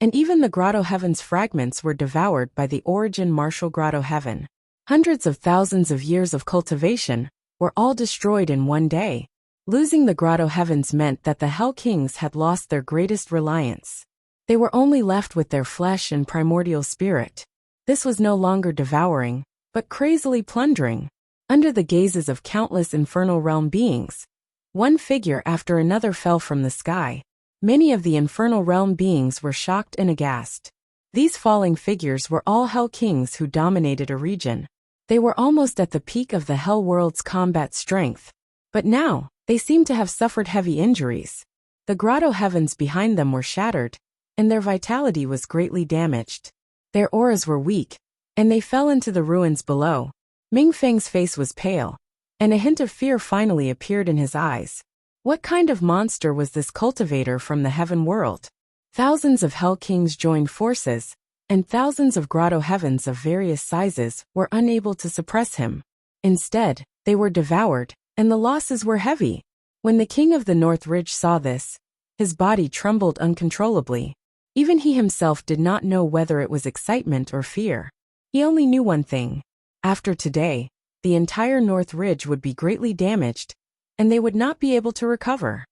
and even the grotto heavens fragments were devoured by the origin martial grotto heaven. Hundreds of thousands of years of cultivation were all destroyed in one day. Losing the grotto heavens meant that the hell kings had lost their greatest reliance. They were only left with their flesh and primordial spirit. This was no longer devouring, but crazily plundering. Under the gazes of countless infernal realm beings, one figure after another fell from the sky. Many of the infernal realm beings were shocked and aghast. These falling figures were all hell kings who dominated a region. They were almost at the peak of the hell world's combat strength. But now, they seemed to have suffered heavy injuries. The grotto heavens behind them were shattered, and their vitality was greatly damaged. Their auras were weak, and they fell into the ruins below. Ming Feng's face was pale, and a hint of fear finally appeared in his eyes. What kind of monster was this cultivator from the heaven world? Thousands of hell kings joined forces, and thousands of grotto heavens of various sizes were unable to suppress him. Instead, they were devoured, and the losses were heavy. When the king of the North Ridge saw this, his body trembled uncontrollably. Even he himself did not know whether it was excitement or fear. He only knew one thing. After today, the entire North Ridge would be greatly damaged, and they would not be able to recover.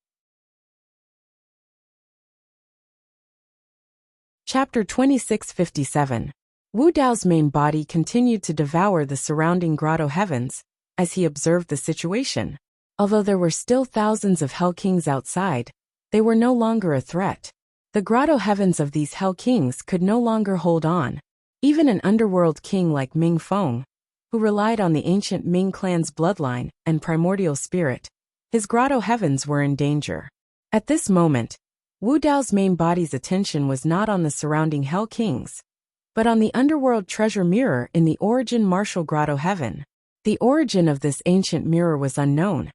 Chapter 2657. Wu Dao's main body continued to devour the surrounding grotto heavens as he observed the situation. Although there were still thousands of hell kings outside, they were no longer a threat. The grotto heavens of these hell kings could no longer hold on. Even an underworld king like Ming Feng, who relied on the ancient Ming clan's bloodline and primordial spirit, his grotto heavens were in danger. At this moment, Wu Dao's main body's attention was not on the surrounding hell kings, but on the underworld treasure mirror in the origin martial grotto heaven. The origin of this ancient mirror was unknown,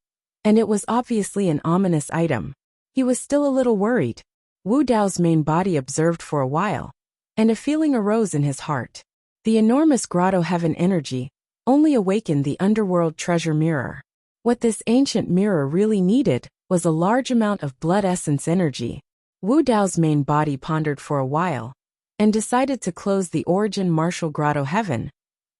and it was obviously an ominous item. He was still a little worried. Wu Dao's main body observed for a while, and a feeling arose in his heart. The enormous grotto heaven energy only awakened the underworld treasure mirror. What this ancient mirror really needed was a large amount of blood essence energy. Wu Dao's main body pondered for a while, and decided to close the origin martial grotto heaven,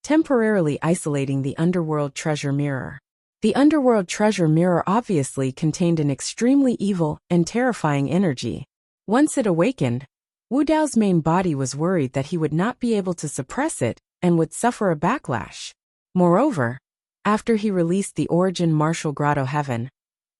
temporarily isolating the underworld treasure mirror. The underworld treasure mirror obviously contained an extremely evil and terrifying energy. Once it awakened, Wu Dao's main body was worried that he would not be able to suppress it and would suffer a backlash. Moreover, after he released the origin martial grotto heaven,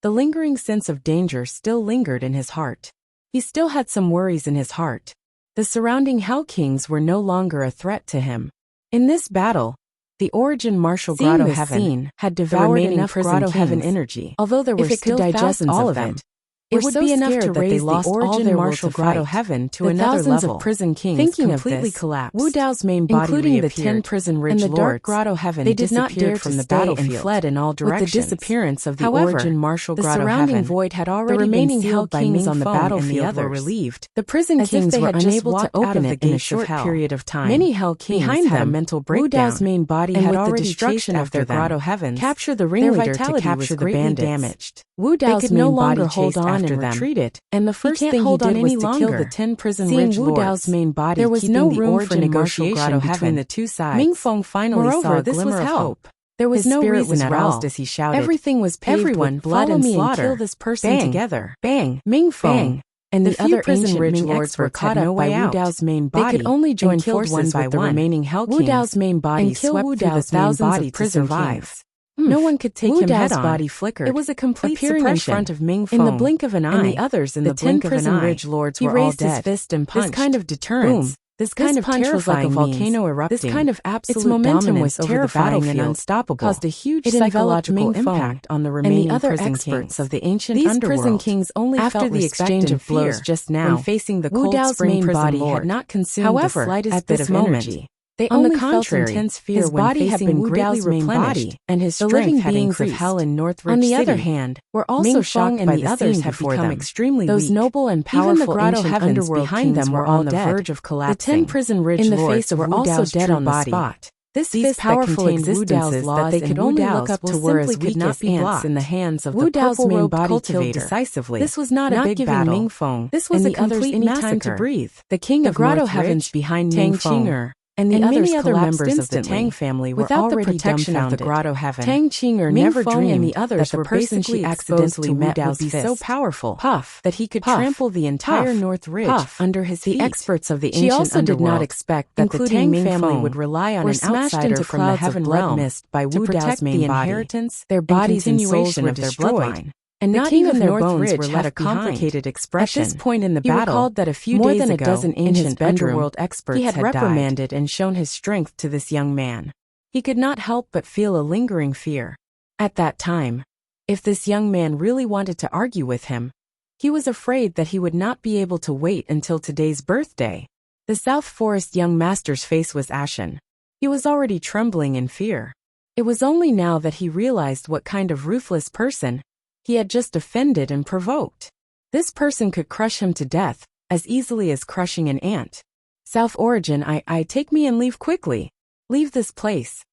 the lingering sense of danger still lingered in his heart. He still had some worries in his heart. The surrounding hell kings were no longer a threat to him. In this battle, The origin martial Seeing grotto this heaven scene had devoured remaining enough prison grotto heaven kings, energy. although there were If it still could digest thousands all of of them, it, it were would so be enough scared to that they raise the lost all origin their will martial to grotto fight. heaven to The another thousands level. of prison kings Thinking completely of this, collapsed. Wu Dao's main body including the reappeared, 10 prison ridge and the lords. dark grotto heaven They did not disappeared dare from to the stay battlefield and fled in all directions. With the disappearance of the However, origin martial the grotto surrounding heaven, void had the already remaining been hell sealed by kings Ming on the Feng and battlefield the were others. relieved. The prison As if kings they were had just unable to walked out open of it the in a gates of short hell. period of time. Many hell kings Behind had a them, mental Wu breakdown, Dao's main body and had with the already destruction chased of their after them. grotto heavens, Capture the their ringleader vitality to capture was the greatly bandits. damaged. Wu They Dao's could no main longer body hold chased on after and them. retreated, And the he first can't thing he hold on did any was to kill longer. the 10 prison Seeing ridge Wu lords. Dao's main body There was keeping no the room for origin martial negotiation grotto between heaven, the two sides. Ming Feng finally saw Moreover, a this was glimmer of hell. hope. There was His no spirit reason was at roused all. as he shouted, Everything was paved "Everyone, with blood follow and me and slaughter. kill this person Bang, together." Bang, Ming Feng bang, and the the few other prison ancient ridge Ming lords were experts caught had up no by way Wu out. Dao's main They body could only join and killed forces one by with the one. remaining hell Wu kings Dao's main body and kill swept Wu through the Dao's main thousands body of to prison survive. kings. No one could take Wu him Dao's head on. body flickered. It was a complete appearing in suppression. front of Ming In the Feng blink of an eye, and the others in the the 10 blink of an prison eye. ridge lords He were all raised his dead. fist and This punched. kind of deterrence, Boom. this kind of punch was like a terrifying volcano means, erupting. this kind of absolute Its momentum dominance was over the terrifying and battlefield unstoppable. caused a huge It enveloped psychological Ming Feng impact on the and remaining the other prison experts kings of the ancient These underworld. prison kings only After felt the respect exchange and of blows fear just now, when facing the Wu Cold Dao's Spring main prison body lord. had not consumed However, the slightest at bit this of moment, energy. they On the only felt contrary, intense fear his when body had facing been Wu greatly Dao's main replenished, body, and his the strength living had beings increased. of hell in Northridge On the City other hand, were also Ming shocked Feng by and the the others scene had before become them. extremely Those weak. noble and Even powerful the grotto ancient heavens underworld behind kings them were were on all the dead. verge of The collapsing. 10 prison ridge In the lords face of were Wu also Dao's dead true on the body. spot. This These fist that powerful contained Wu Dao's existences laws that they and could Wu only Dao's look up to will were as simply weak cannot as be ants blocked. in the hands of Wu the Dao's main purple-robed body killed cultivator. decisively. This was not a Not big giving battle. Ming Feng This was and a the others complete any time to massacre. breathe. The king The of grotto Northridge, heavens behind Tang Ming Feng Qing'er, and the and others many other collapsed members of the instantly. Tang family were Without the already protection of the dumbfounded. grotto heaven, Tang Qing'er Ming never Feng dreamed and the others that the were person basically she accidentally accidentally met met would Wudao's be so fist. powerful Puff, that he could puff, trample the entire puff, North Ridge puff. under his The feet. experts of the She ancient also did not underworld, expect that the including Tang Ming family Feng, would rely on were an smashed outsider into from the clouds heaven of blood realm mist by to Wu Dao's protect main the body, inheritance, their and bodies and continuation souls were of their destroyed. bloodline. And The not king even of their Northridge bones had were a left complicated behind. expression. At this point in the He battle, recalled that a few more days than a ago, dozen in his ancient bedroom, underworld experts he had died. reprimanded and shown his strength to this young man. He could not help but feel a lingering fear. At that time, if this young man really wanted to argue with him, he was afraid that he would not be able to wait until today's birthday. The South Forest young master's face was ashen. He was already trembling in fear. It was only now that he realized what kind of ruthless person he had just offended and provoked. This person could crush him to death as easily as crushing an ant. South Origin, I take me and leave quickly. Leave this place.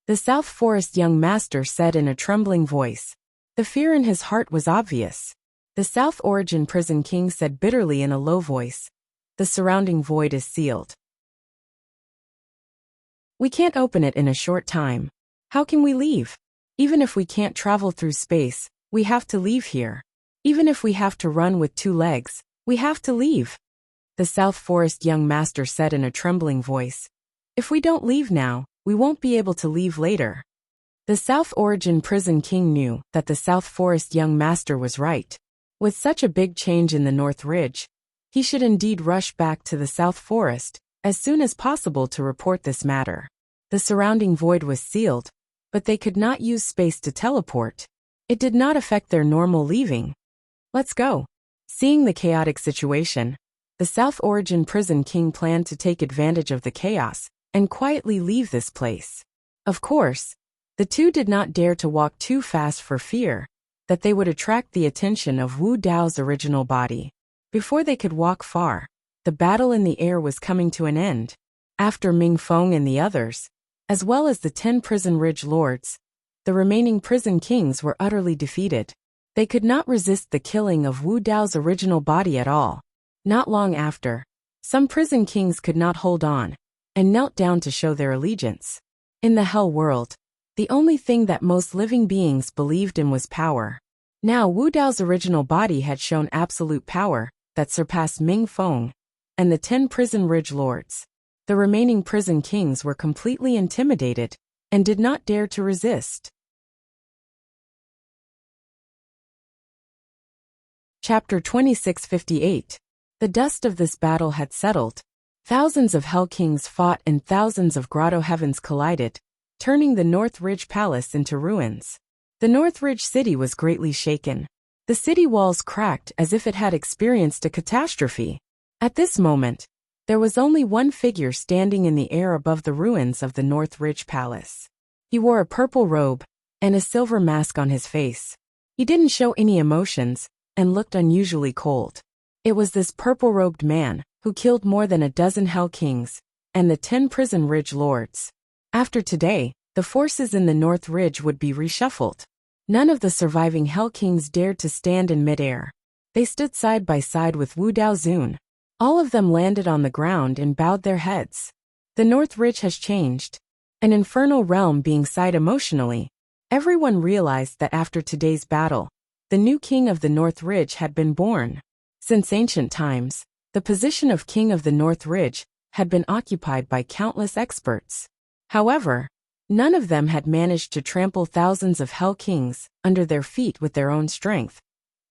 The South Forest young master said in a trembling voice. The fear in his heart was obvious. The South Origin prison king said bitterly in a low voice. The surrounding void is sealed. We can't open it in a short time. How can we leave? Even if we can't travel through space, we have to leave here. Even if we have to run with 2 legs, we have to leave. The South Forest young master said in a trembling voice. If we don't leave now, we won't be able to leave later. The South Origin prison king knew that the South Forest young master was right. With such a big change in the North Ridge, he should indeed rush back to the South Forest as soon as possible to report this matter. The surrounding void was sealed, but they could not use space to teleport. It did not affect their normal leaving. Let's go. Seeing the chaotic situation, the South Origin prison king planned to take advantage of the chaos and quietly leave this place. Of course, the two did not dare to walk too fast for fear that they would attract the attention of Wu Dao's original body. Before they could walk far, the battle in the air was coming to an end. After Ming Feng and the others, as well as the 10 prison ridge lords, the remaining prison kings were utterly defeated. They could not resist the killing of Wu Dao's original body at all. Not long after, some prison kings could not hold on and knelt down to show their allegiance. In the hell world, the only thing that most living beings believed in was power. Now Wu Dao's original body had shown absolute power that surpassed Ming Feng and the 10 prison ridge lords. The remaining prison kings were completely intimidated and did not dare to resist. Chapter 2658. The dust of this battle had settled. Thousands of Hell Kings fought and thousands of Grotto Heavens collided, turning the North Ridge Palace into ruins. The North Ridge city was greatly shaken. The city walls cracked as if it had experienced a catastrophe. At this moment, there was only one figure standing in the air above the ruins of the North Ridge Palace. He wore a purple robe and a silver mask on his face. He didn't show any emotions and looked unusually cold. It was this purple-robed man who killed more than a dozen Hell Kings and the 10 Prison Ridge Lords. After today, the forces in the North Ridge would be reshuffled. None of the surviving Hell Kings dared to stand in midair. They stood side by side with Wu Daozun. All of them landed on the ground and bowed their heads. The North Ridge has changed. An infernal realm being sighed emotionally. Everyone realized that after today's battle, the new king of the North Ridge had been born. Since ancient times, the position of king of the North Ridge had been occupied by countless experts. However, none of them had managed to trample thousands of Hell Kings under their feet with their own strength,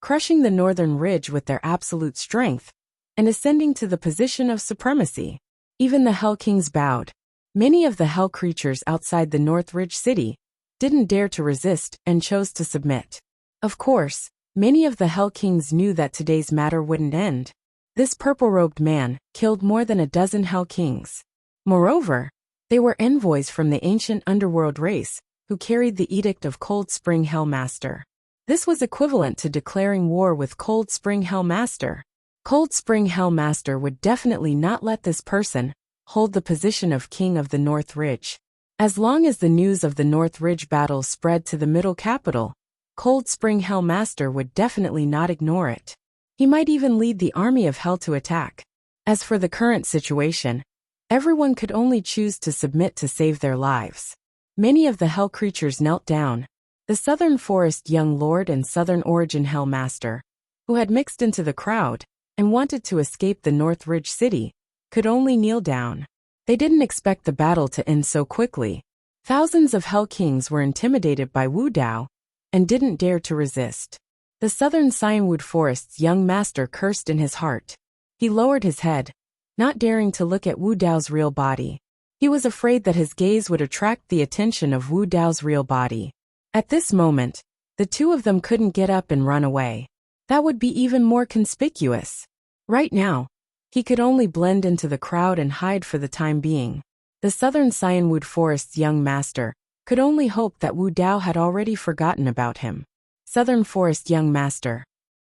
crushing the Northern Ridge with their absolute strength, and ascending to the position of supremacy. Even the Hell Kings bowed. Many of the Hell creatures outside the North Ridge city didn't dare to resist and chose to submit. Of course, many of the Hell Kings knew that today's matter wouldn't end. This purple-robed man killed more than a dozen Hell Kings. Moreover, they were envoys from the ancient underworld race who carried the Edict of Cold Spring Hellmaster. This was equivalent to declaring war with Cold Spring Hellmaster. Cold Spring Hellmaster would definitely not let this person hold the position of King of the North Ridge. As long as the news of the North Ridge battle spread to the middle capital, Cold Spring Hellmaster would definitely not ignore it. He might even lead the army of Hell to attack. As for the current situation, everyone could only choose to submit to save their lives. Many of the Hell creatures knelt down. The Southern Forest Young Lord and Southern Origin Hellmaster, who had mixed into the crowd and wanted to escape the North Ridge city, could only kneel down. They didn't expect the battle to end so quickly. Thousands of Hell Kings were intimidated by Wu Dao and didn't dare to resist. The Southern Cyanwood Forest's young master cursed in his heart. He lowered his head, not daring to look at Wu Dao's real body. He was afraid that his gaze would attract the attention of Wu Dao's real body. At this moment, the two of them couldn't get up and run away. That would be even more conspicuous. Right now, he could only blend into the crowd and hide for the time being. The Southern Cyanwood Forest's young master could only hope that Wu Dao had already forgotten about him. Southern Forest Young Master.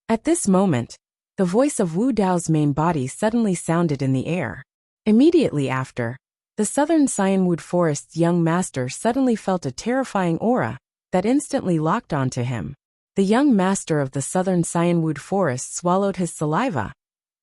At this moment, the voice of Wu Dao's main body suddenly sounded in the air. Immediately after, the Southern Cyanwood Forest's young master suddenly felt a terrifying aura that instantly locked onto him. The young master of the Southern Cyanwood Forest swallowed his saliva,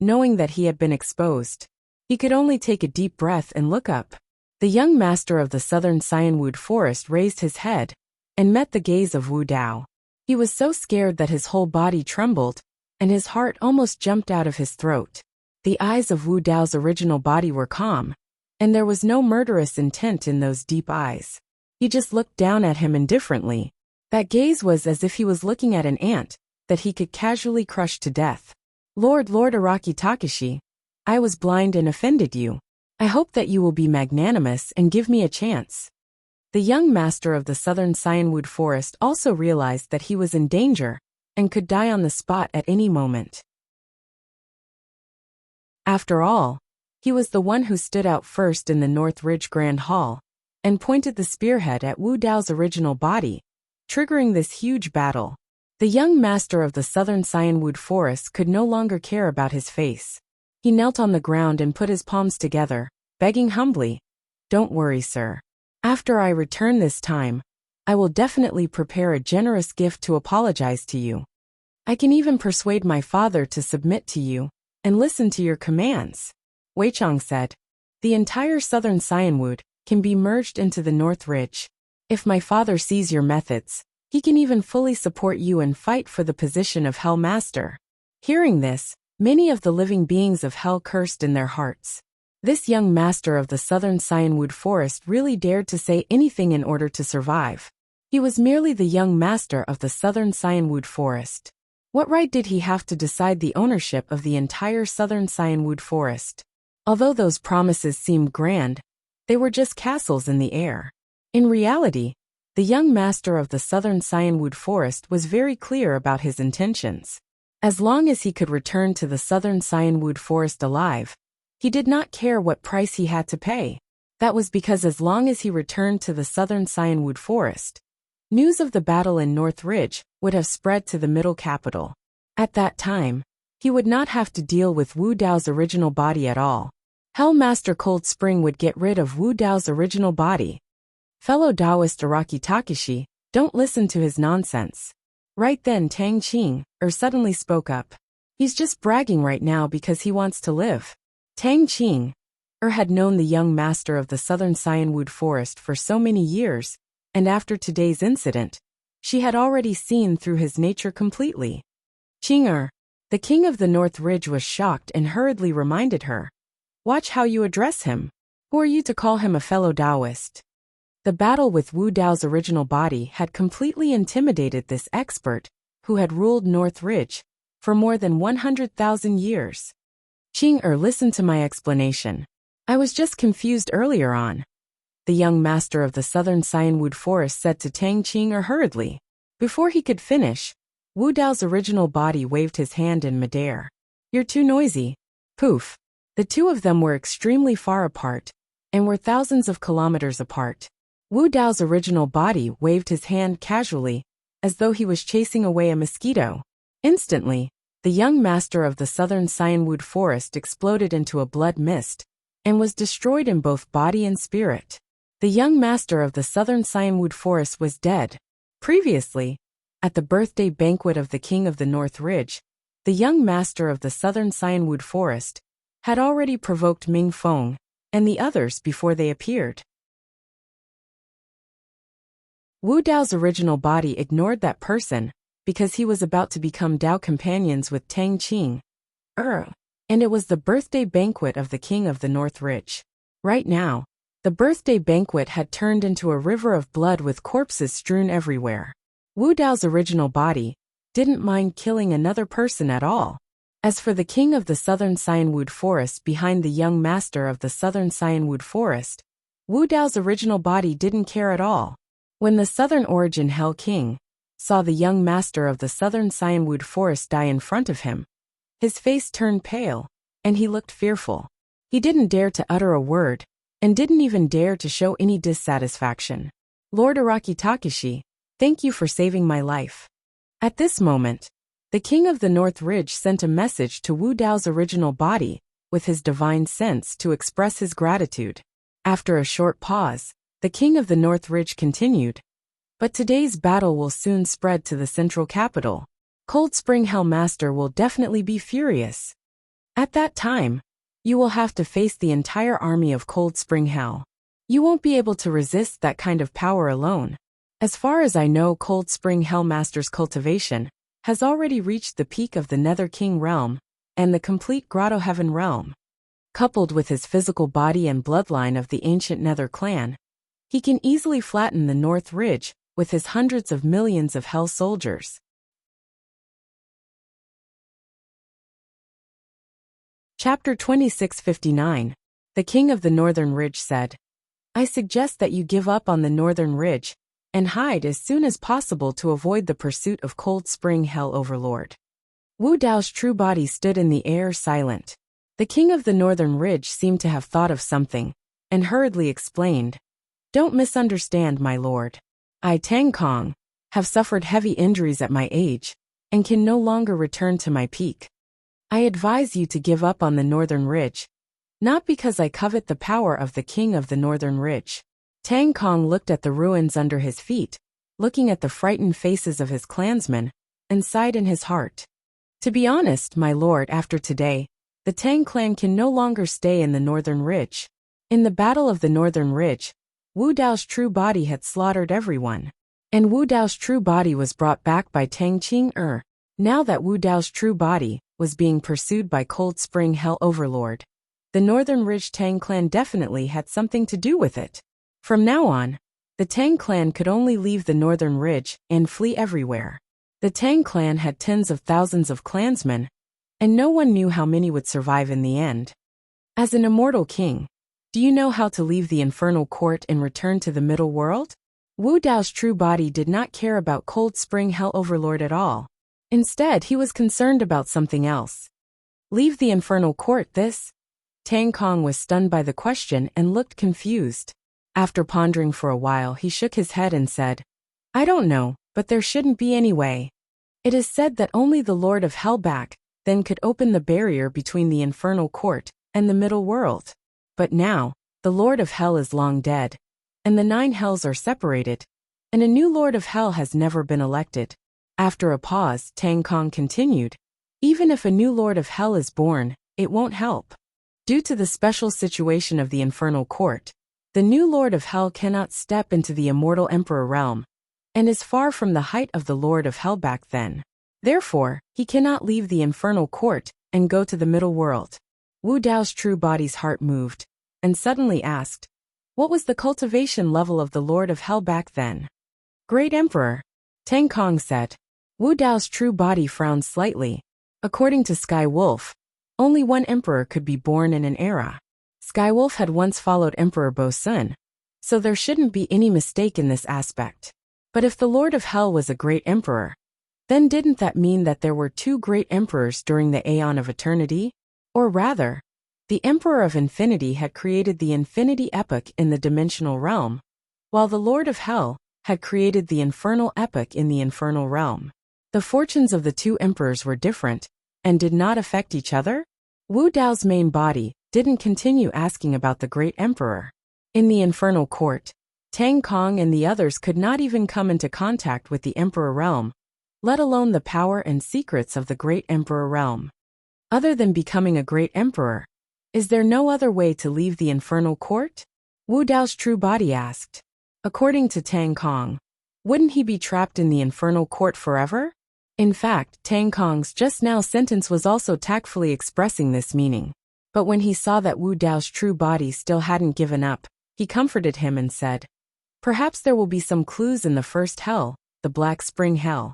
knowing that he had been exposed. He could only take a deep breath and look up. The young master of the Southern Cyanwood Forest raised his head and met the gaze of Wu Dao. He was so scared that his whole body trembled, and his heart almost jumped out of his throat. The eyes of Wu Dao's original body were calm, and there was no murderous intent in those deep eyes. He just looked down at him indifferently. That gaze was as if he was looking at an ant that he could casually crush to death. Lord Araki Takashi, I was blind and offended you. I hope that you will be magnanimous and give me a chance. The young master of the Southern Cyanwood Forest also realized that he was in danger and could die on the spot at any moment. After all, he was the one who stood out first in the North Ridge Grand Hall and pointed the spearhead at Wu Dao's original body, triggering this huge battle. The young master of the Southern Cyanwood Forest could no longer care about his face. He knelt on the ground and put his palms together, begging humbly, "Don't worry, sir. After I return this time, I will definitely prepare a generous gift to apologize to you. I can even persuade my father to submit to you and listen to your commands." Weichong said, "The entire Southern Cyanwood can be merged into the North Ridge. If my father sees your methods, he can even fully support you and fight for the position of Hell Master." Hearing this, many of the living beings of Hell cursed in their hearts. This young master of the Southern Cyanwood Forest really dared to say anything in order to survive. He was merely the young master of the Southern Cyanwood Forest. What right did he have to decide the ownership of the entire Southern Cyanwood Forest? Although those promises seemed grand, they were just castles in the air. In reality, the young master of the southern Cyanwood Forest was very clear about his intentions. As long as he could return to the southern Cyanwood Forest alive, he did not care what price he had to pay. That was because as long as he returned to the southern Cyanwood Forest, news of the battle in North Ridge would have spread to the middle capital. At that time, he would not have to deal with Wu Dao's original body at all. Hellmaster Cold Spring would get rid of Wu Dao's original body. Fellow Taoist Araki Takeshi, don't listen to his nonsense. Right then Tang Qing suddenly spoke up. He's just bragging right now because he wants to live. Tang Qing had known the young master of the southern Cyanwood Forest for so many years, and after today's incident, she had already seen through his nature completely. Qing the king of the North Ridge, was shocked and hurriedly reminded her. Watch how you address him. Who are you to call him a fellow Taoist? The battle with Wu Dao's original body had completely intimidated this expert, who had ruled North Ridge for more than 100,000 years. Qing listen to my explanation. I was just confused earlier on. The young master of the southern Cyanwood Forest said to Tang Qing hurriedly. Before he could finish, Wu Dao's original body waved his hand in midair. You're too noisy. Poof. The two of them were extremely far apart, and were thousands of kilometers apart. Wu Dao's original body waved his hand casually, as though he was chasing away a mosquito. Instantly, the young master of the southern Cyanwood Forest exploded into a blood mist, and was destroyed in both body and spirit. The young master of the southern Cyanwood Forest was dead. Previously, at the birthday banquet of the king of the North Ridge, the young master of the southern Cyanwood Forest had already provoked Ming Feng and the others before they appeared. Wu Dao's original body ignored that person because he was about to become Dao companions with Tang Qing. And it was the birthday banquet of the king of the North Ridge. Right now, the birthday banquet had turned into a river of blood with corpses strewn everywhere. Wu Dao's original body didn't mind killing another person at all. As for the king of the southern Cyanwood Forest behind the young master of the southern Cyanwood Forest, Wu Dao's original body didn't care at all. When the southern origin Hell King saw the young master of the southern Cyanwood Forest die in front of him, his face turned pale, and he looked fearful. He didn't dare to utter a word, and didn't even dare to show any dissatisfaction. Lord Araki Takeshi, thank you for saving my life. At this moment, the king of the North Ridge sent a message to Wu Dao's original body with his divine sense to express his gratitude. After a short pause, the king of the North Ridge continued. But today's battle will soon spread to the central capital. Cold Spring Hellmaster will definitely be furious. At that time, you will have to face the entire army of Cold Spring Hell. You won't be able to resist that kind of power alone. As far as I know, Cold Spring Hellmaster's cultivation has already reached the peak of the Nether King realm and the complete Grotto Heaven realm. Coupled with his physical body and bloodline of the ancient Nether clan, he can easily flatten the North Ridge with his hundreds of millions of Hell soldiers. Chapter 2659. The King of the Northern Ridge said, I suggest that you give up on the Northern Ridge and hide as soon as possible to avoid the pursuit of Cold Spring Hell Overlord. Wu Dao's true body stood in the air silent. The king of the Northern Ridge seemed to have thought of something, and hurriedly explained, Don't misunderstand, my lord. I, Tang Kong, have suffered heavy injuries at my age, and can no longer return to my peak. I advise you to give up on the Northern Ridge, not because I covet the power of the king of the Northern Ridge. Tang Kong looked at the ruins under his feet, looking at the frightened faces of his clansmen, and sighed in his heart. To be honest, my lord, after today, the Tang clan can no longer stay in the Northern Ridge. In the Battle of the Northern Ridge, Wu Dao's true body had slaughtered everyone. And Wu Dao's true body was brought back by Tang Qing. Now that Wu Dao's true body was being pursued by Cold Spring Hell Overlord, the Northern Ridge Tang clan definitely had something to do with it. From now on, the Tang clan could only leave the Northern Ridge and flee everywhere. The Tang clan had tens of thousands of clansmen, and no one knew how many would survive in the end. As an immortal king, Do you know how to leave the infernal court and return to the middle world? Wu Dao's true body did not care about Cold Spring Hell Overlord at all. Instead, he was concerned about something else. Leave the infernal court, this? Tang Kong was stunned by the question and looked confused. After pondering for a while, he shook his head and said, I don't know, but there shouldn't be any way. It is said that only the Lord of Hell back then could open the barrier between the infernal court and the middle world. But now, the Lord of Hell is long dead, and the 9 hells are separated, and a new Lord of Hell has never been elected. After a pause, Tang Kong continued, even if a new Lord of Hell is born, it won't help. Due to the special situation of the infernal court, the new Lord of Hell cannot step into the immortal Emperor realm, and is far from the height of the Lord of Hell back then. Therefore, he cannot leave the infernal court and go to the middle world. Wu Dao's true body's heart moved, and suddenly asked, what was the cultivation level of the Lord of Hell back then? Great Emperor, Tang Kong said. Wu Dao's true body frowned slightly. According to Sky Wolf, only one emperor could be born in an era. Sky Wolf had once followed Emperor Bo Sun, so there shouldn't be any mistake in this aspect. But if the Lord of Hell was a great emperor, then didn't that mean that there were 2 great emperors during the Aeon of Eternity? Or rather, the Emperor of Infinity had created the Infinity Epoch in the dimensional realm, while the Lord of Hell had created the Infernal Epoch in the infernal realm. The fortunes of the 2 emperors were different, and did not affect each other? Wu Dao's main body didn't continue asking about the great emperor. In the infernal court, Tang Kong and the others could not even come into contact with the emperor realm, let alone the power and secrets of the great emperor realm. Other than becoming a great emperor, is there no other way to leave the infernal court? Wu Dao's true body asked. According to Tang Kong, wouldn't he be trapped in the infernal court forever? In fact, Tang Kong's just now sentence was also tactfully expressing this meaning. But when he saw that Wu Dao's true body still hadn't given up, he comforted him and said, perhaps there will be some clues in the first hell, the Black Spring Hell.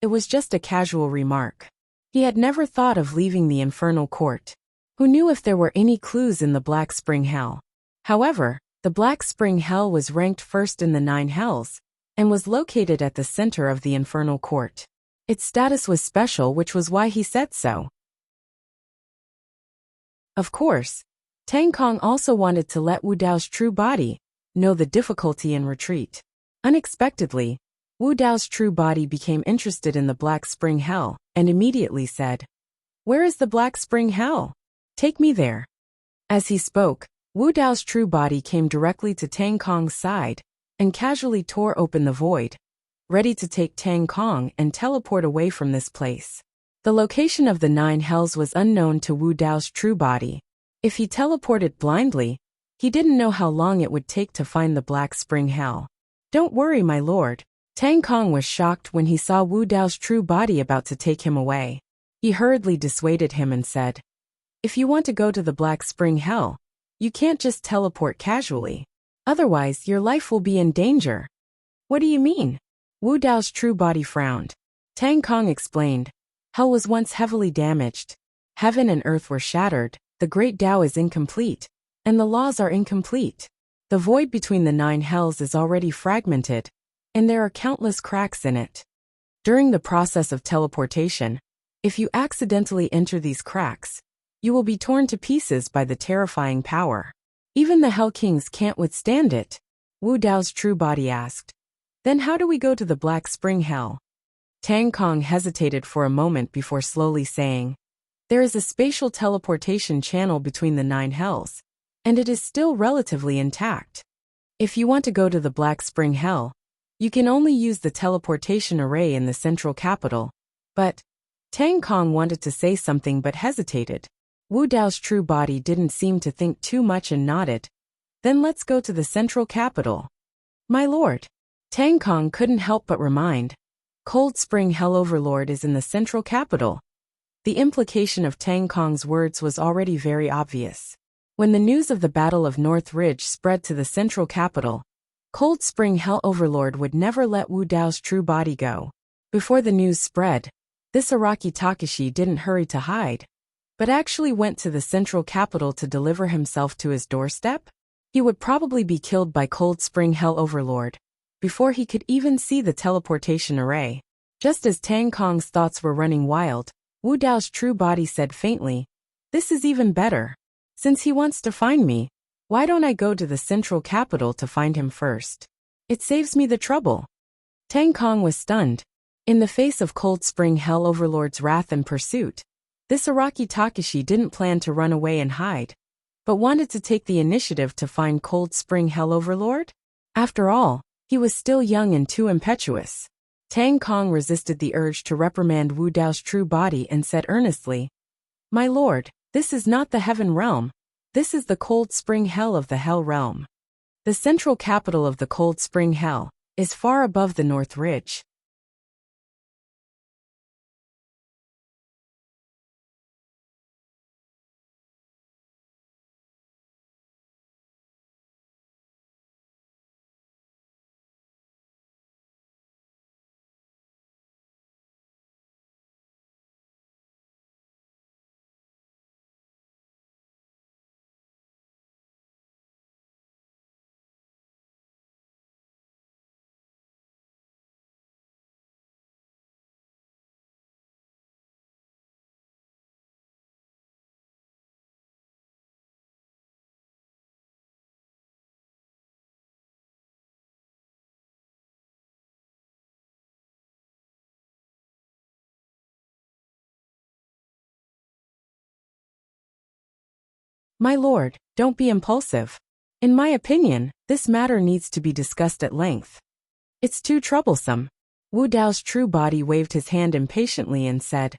It was just a casual remark. He had never thought of leaving the infernal court. Who knew if there were any clues in the Black Spring Hell? However, the Black Spring Hell was ranked first in the 9 hells, and was located at the center of the infernal court. Its status was special, which was why he said so. Of course, Tang Kong also wanted to let Wu Dao's true body know the difficulty in retreat. Unexpectedly, Wu Dao's true body became interested in the Black Spring Hell, and immediately said, where is the Black Spring Hell? Take me there. As he spoke, Wu Dao's true body came directly to Tang Kong's side, and casually tore open the void, ready to take Tang Kong and teleport away from this place. The location of the 9 hells was unknown to Wu Dao's true body. If he teleported blindly, he didn't know how long it would take to find the Black Spring Hell. Don't worry, my lord. Tang Kong was shocked when he saw Wu Dao's true body about to take him away. He hurriedly dissuaded him and said, if you want to go to the Black Spring Hell, you can't just teleport casually. Otherwise, your life will be in danger. What do you mean? Wu Dao's true body frowned. Tang Kong explained, hell was once heavily damaged. Heaven and earth were shattered, the great Dao is incomplete, and the laws are incomplete. The void between the 9 hells is already fragmented, and there are countless cracks in it. During the process of teleportation, if you accidentally enter these cracks, you will be torn to pieces by the terrifying power. Even the Hell Kings can't withstand it. Wu Dao's true body asked, then how do we go to the Black Spring Hell? Tang Kong hesitated for a moment before slowly saying, there is a spatial teleportation channel between the 9 hells, and it is still relatively intact. If you want to go to the Black Spring Hell, you can only use the teleportation array in the central capital. But Tang Kong wanted to say something but hesitated. Wu Dao's true body didn't seem to think too much and nodded. Then let's go to the central capital. My lord. Tang Kong couldn't help but remind, Cold Spring Hell Overlord is in the central capital. The implication of Tang Kong's words was already very obvious. When the news of the Battle of North Ridge spread to the central capital, Cold Spring Hell Overlord would never let Wu Dao's true body go. Before the news spread, this Araki Takashi didn't hurry to hide. but actually went to the central capital to deliver himself to his doorstep? He would probably be killed by Cold Spring Hell Overlord before he could even see the teleportation array. Just as Tang Kong's thoughts were running wild, Wu Dao's true body said faintly, "This is even better. Since he wants to find me, why don't I go to the central capital to find him first? It saves me the trouble." Tang Kong was stunned. In the face of Cold Spring Hell Overlord's wrath and pursuit, this Araki Takashi didn't plan to run away and hide, but wanted to take the initiative to find Cold Spring Hell Overlord? After all, he was still young and too impetuous. Tang Kong resisted the urge to reprimand Wu Dao's true body and said earnestly, "My lord, this is not the heaven realm. This is the Cold Spring Hell of the Hell realm. The central capital of the Cold Spring Hell is far above the North Ridge." "My lord, don't be impulsive. In my opinion, this matter needs to be discussed at length. It's too troublesome." Wu Dao's true body waved his hand impatiently and said,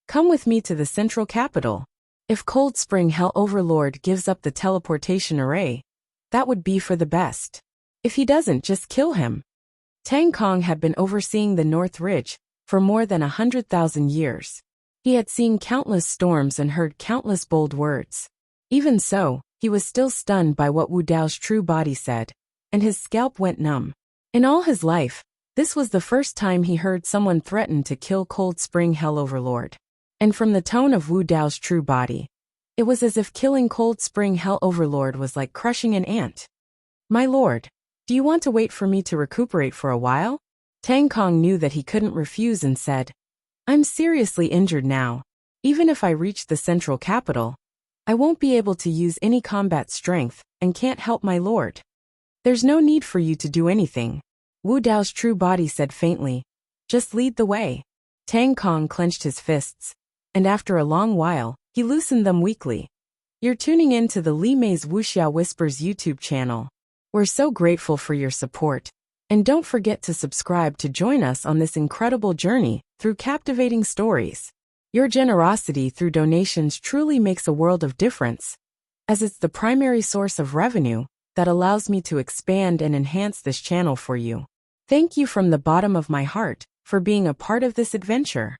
"Come with me to the central capital. If Cold Spring Hell Overlord gives up the teleportation array, that would be for the best. If he doesn't, just kill him." Tang Kong had been overseeing the North Ridge for more than 100,000 years. He had seen countless storms and heard countless bold words. Even so, he was still stunned by what Wu Dao's true body said, and his scalp went numb. In all his life, this was the first time he heard someone threaten to kill Cold Spring Hell Overlord. And from the tone of Wu Dao's true body, it was as if killing Cold Spring Hell Overlord was like crushing an ant. "My lord, do you want to wait for me to recuperate for a while?" Tang Kong knew that he couldn't refuse and said, "I'm seriously injured now. Even if I reach the central capital, I won't be able to use any combat strength and can't help my lord." "There's no need for you to do anything," Wu Dao's true body said faintly. "Just lead the way." Tang Kong clenched his fists, and after a long while, he loosened them weakly. You're tuning in to the Li Mei's Wuxia Whispers YouTube channel. We're so grateful for your support, and don't forget to subscribe to join us on this incredible journey through captivating stories. Your generosity through donations truly makes a world of difference, as it's the primary source of revenue that allows me to expand and enhance this channel for you. Thank you from the bottom of my heart for being a part of this adventure.